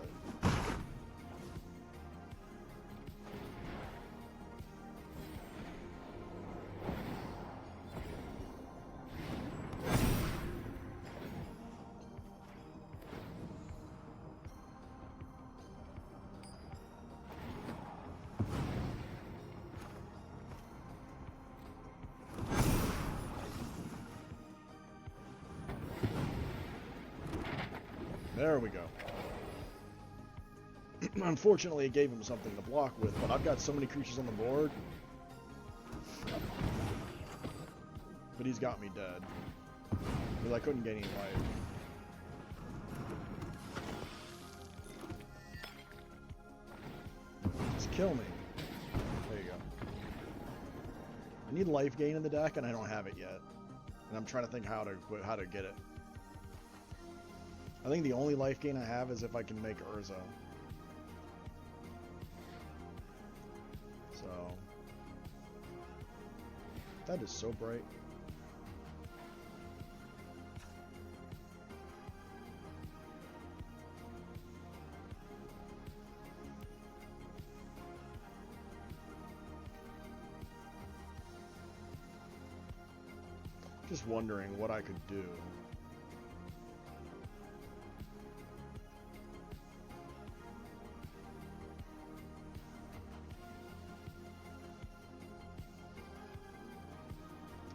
There we go. Unfortunately, it gave him something to block with, but I've got so many creatures on the board. But he's got me dead. Because I couldn't get any life. Just kill me. There you go. I need life gain in the deck, and I don't have it yet. And I'm trying to think how to get it. I think the only life gain I have is if I can make Urza. So... That is so bright. Just wondering what I could do.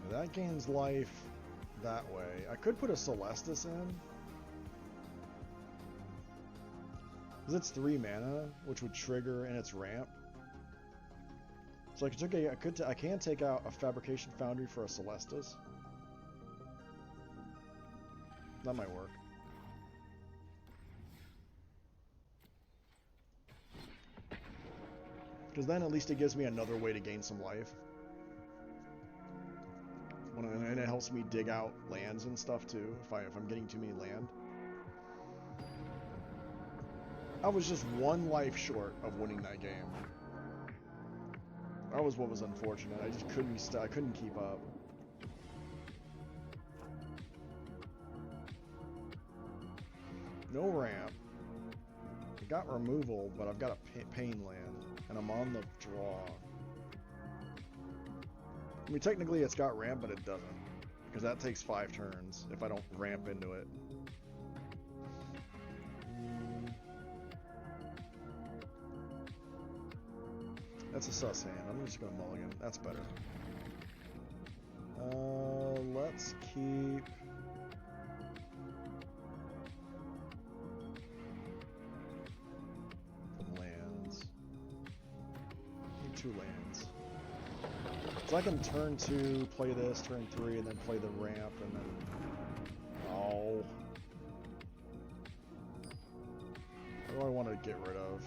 That gains life that way. I could put a Celestis in. Because it's 3 mana, which would trigger in its ramp. So I can take out a Fabrication Foundry for a Celestis. That might work. Because then at least it gives me another way to gain some life. And it helps me dig out lands and stuff too, if I'm getting too many land. I was just 1 life short of winning that game. That was what was unfortunate. I just I couldn't keep up. No ramp. I got removal, but I've got a pain land, and I'm on the draw. I mean, technically it's got ramp, but it doesn't. Because that takes 5 turns if I don't ramp into it. That's a sus hand. I'm just going to mulligan. That's better. Let's keep... lands. Need 2 lands. So I can turn 2, play this, turn 3, and then play the ramp, and then... Oh. What do I want to get rid of?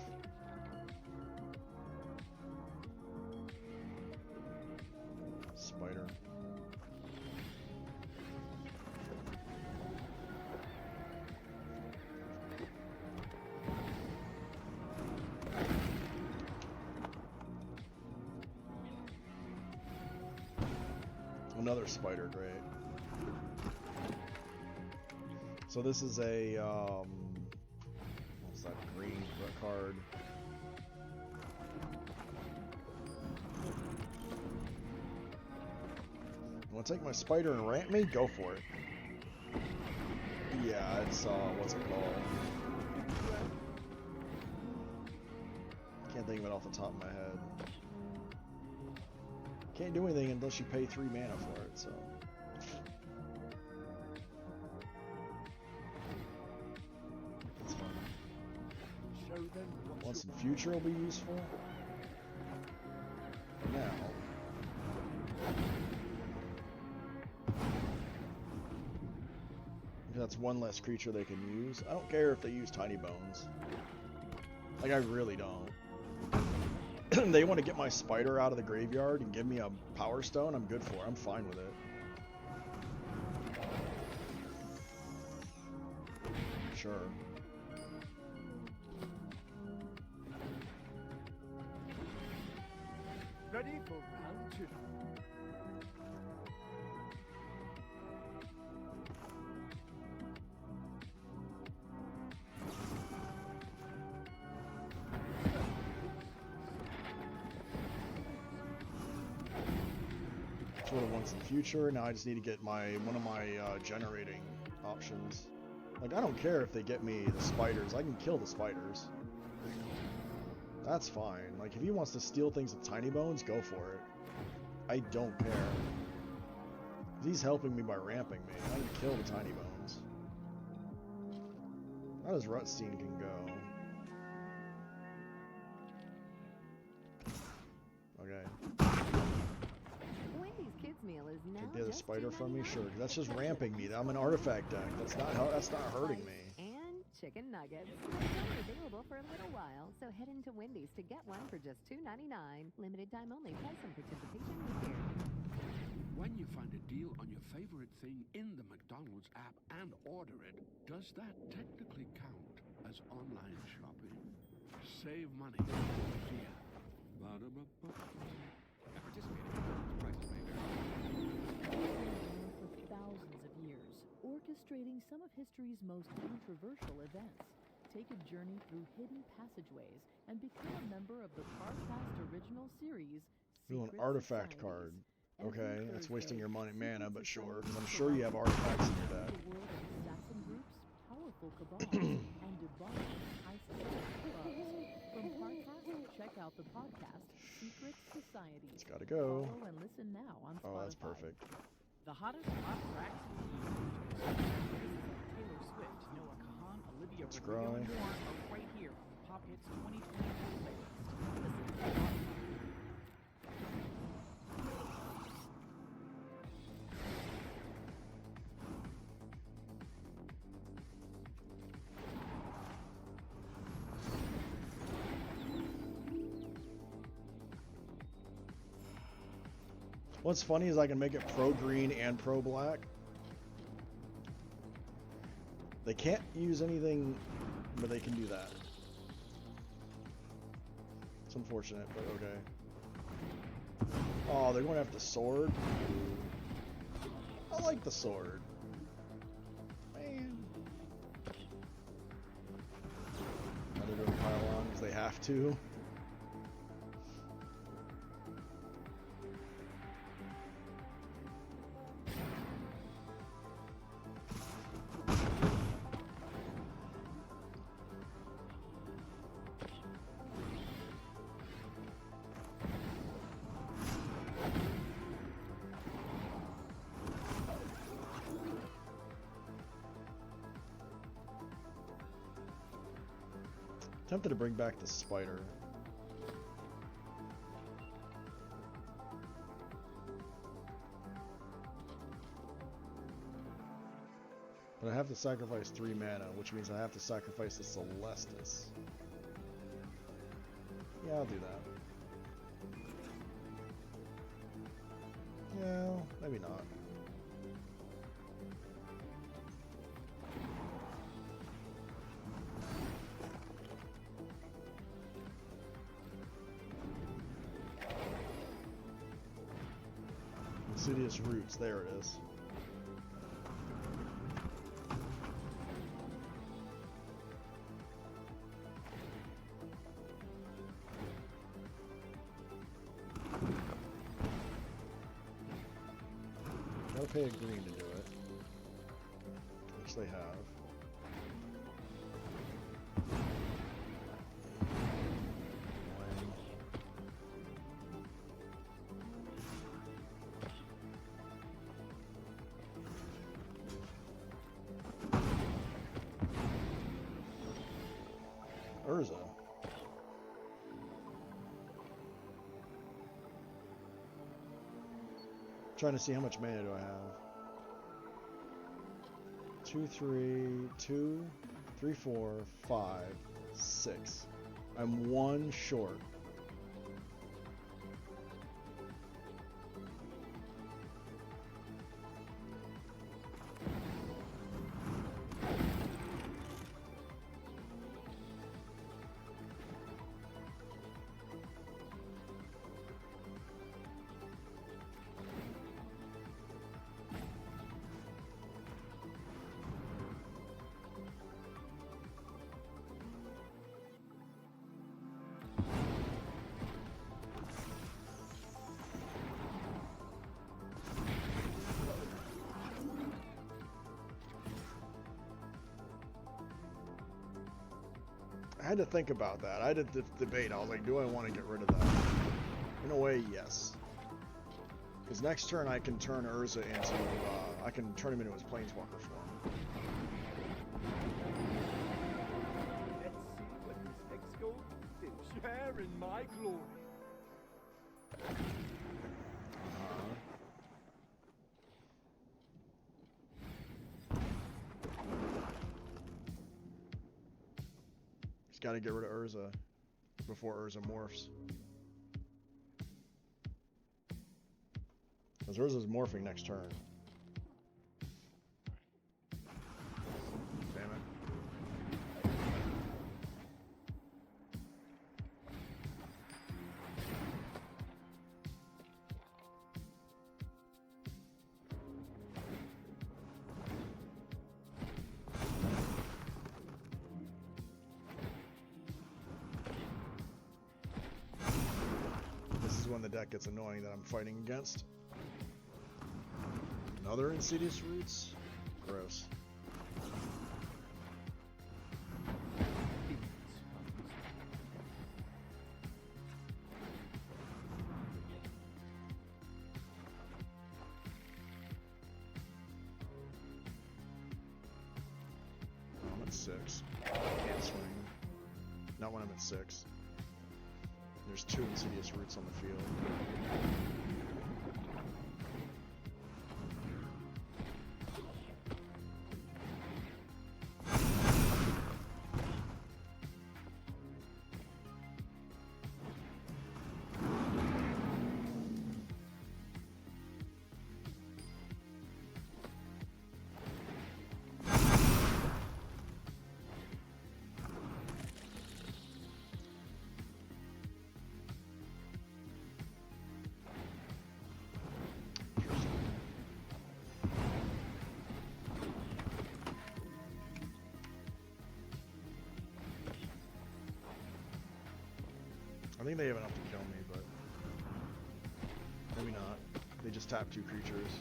Spider. Another spider, great. So this is a, what's that green card? Want to take my spider and ramp me? Go for it. Yeah, it's, what's it called? Can't think of it off the top of my head. Can't do anything unless you pay 3 mana for it, so. That's fine. Once in future will be useful. Now. That's 1 less creature they can use. I don't care if they use Tiny Bones. Like, I really don't. They want to get my spider out of the graveyard and give me a Power Stone, I'm good for it. I'm fine with it. Sure. Ready for round 2. to what it wants in the future. Now I just need to get one of my generating options. Like, I don't care if they get me the spiders. I can kill the spiders. That's fine. Like, if he wants to steal things with tiny bones, go for it. I don't care. He's helping me by ramping me. I can kill the tiny bones. Not as Rutstein can go. Okay. Wendy's kids meal is now Can get a just spider from me? $2.99. Sure, 'cause that's just ramping me. I'm an artifact deck. That's not hurting me. And chicken nuggets. They're only available for a little while, so head into Wendy's to get one for just $2.99. Limited time only. Price and participation may vary. When you find a deal on your favorite thing in the McDonald's app and order it, does that technically count as online shopping? Save money. Yeah. For thousands of years, orchestrating some of history's most controversial events. Take a journey through hidden passageways and become a member of the Podcast Original Series. Ooh, an Secret artifact Societies. card. Every Okay, that's wasting Thursday, your mana, secret but sure, because I'm societies sure you have provide artifacts in your deck. the world of assassin groups, powerful cabals, and debauched high society clubs. From Podcast, check out the podcast Secret Societies. It's gotta go. Follow and listen now on Spotify. Oh, that's perfect. The hottest pop tracks of the year. Taylor Swift, Noah Kahan, Olivia Let's Rodrigo, and cry. more are right here on the Pop Hits 2024 playlist. Listen to Spotify. What's funny is I can make it pro green and pro black. They can't use anything, but they can do that. It's unfortunate, but okay. Oh, they're going after the sword? I like the sword. Man. Now they're doing pylon because they have to. Tempted to bring back the spider. But I have to sacrifice 3 mana, which means I have to sacrifice the Celestis. Yeah, I'll do that. Yeah, maybe not. Insidious Roots, there it is. Gotta pay a green to do it, which they have. Urza. Trying to see how much mana do I have. 2, 3, 2, 3, 4, 5, 6. I'm 1 short. I had to think about that. I had to debate. I was like, do I want to get rid of that? In a way, yes. Because next turn I can turn Urza into, I can turn him into his Planeswalker form. Let's see what this next goal is. Share in my glory. He's got to get rid of Urza before Urza morphs. Because Urza's morphing next turn. Damn it. This is when the deck gets annoying that I'm fighting against. Another Insidious Roots? Gross. I'm at 6. Can't swing. Not when I'm at 6. There's 2 Insidious Roots on the field. I think they have enough to kill me, but maybe not. They just tap 2 creatures.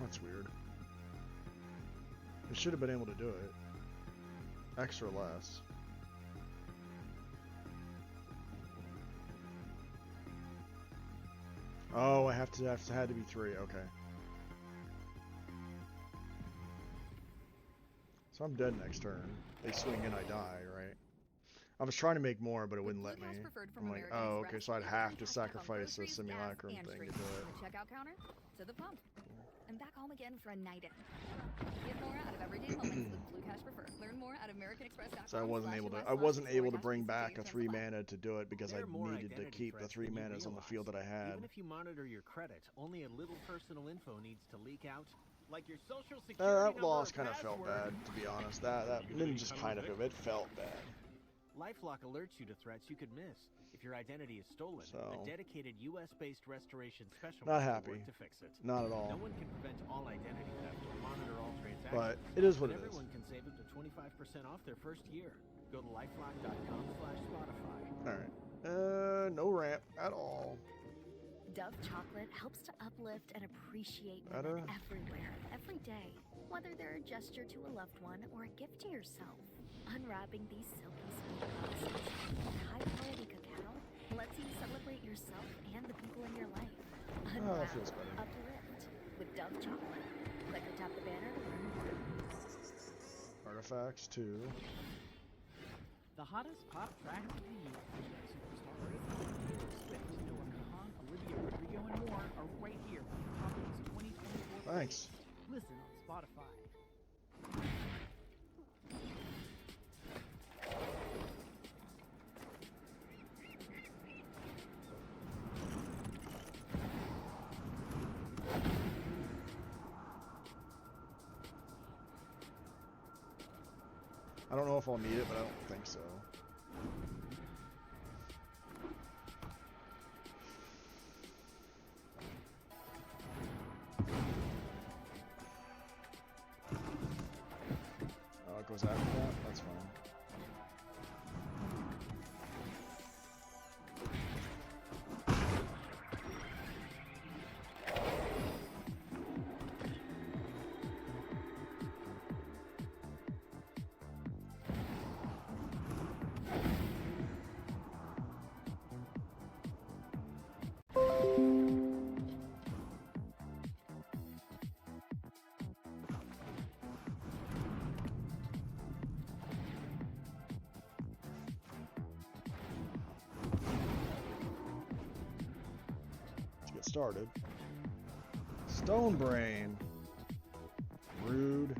That's weird. It should have been able to do it. Extra less. Oh, I had to be 3, okay. So I'm dead next turn. They swing in, I die, right? I was trying to make more, but it wouldn't let me. I'm like, oh, okay, so I'd have to sacrifice a simulacrum thing to do it. Checkout counter to the pump. And back home again for a night in. Get more out of everyday moments with Blue Cash Preferred. Learn more at AmericanExpress.com. So I wasn't able to bring back a 3 mana to do it because I needed to keep the 3 manas on the field that I had. Even if you monitor your credit, only a little personal info needs to leak out. like your social security That loss kind of felt bad, to be honest. That didn't just kind of, it felt bad. LifeLock alerts you to threats you could miss. If your identity is stolen, a dedicated U.S.-based restoration specialist Not will happy. work to fix it. Not at all. No one can prevent all identity theft or monitor all transactions. But it is what it is. Everyone can save up to 25% off their first year. Go to lifelock.com/Spotify. All right. No ramp at all. Dove chocolate helps to uplift and appreciate women everywhere, every day. Whether they're a gesture to a loved one or a gift to yourself, unwrapping these silky sweet boxes with high-quality cacao lets you celebrate yourself and the people in your life. That feels better. Uplift with Dove chocolate. Click or tap the banner to learn more. Artifacts 2. The hottest pop tracks of the year featuring superstar artists like Taylor Swift, Noah Kahan, Olivia Rodrigo, and more are right here on the Pop Hits 2024. Thanks. Listen on Spotify. I don't know if I'll need it, but I don't think so. Oh, it goes after that? That's fine. Started. Stone Brain. Rude.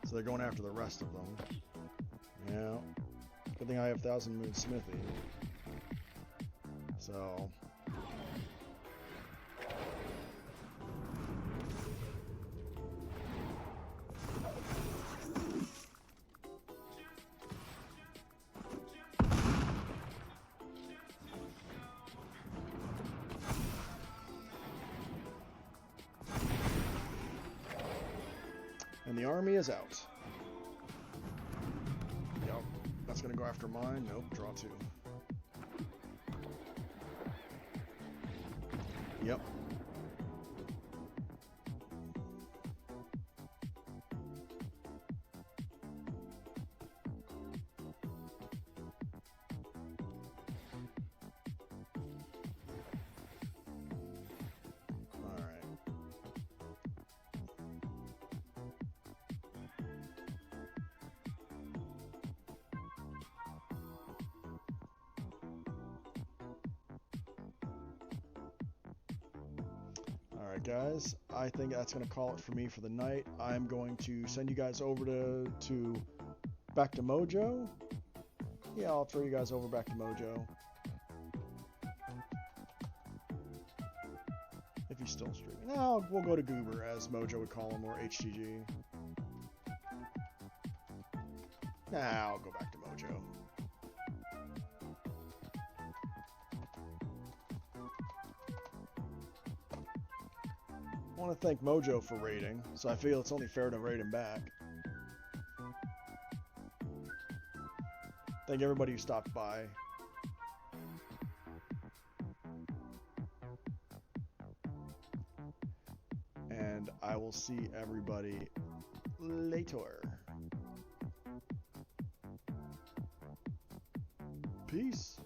So they're going after the rest of them. Yeah. Good thing I have Thousand Moon Smithy. So. And the army is out. Yep. That's gonna go after mine. Nope. Draw 2. Yep. Alright guys, I think that's going to call it for me for the night. I'm going to send you guys over to back to Mojo. Yeah, I'll throw you guys over back to Mojo. If he's still streaming. No, we'll go to Goober, as Mojo would call him, or HTG. Nah, I'll go back to Mojo. I want to thank Mojo for raiding, so I feel it's only fair to raid him back. Thank everybody who stopped by. And I will see everybody later. Peace.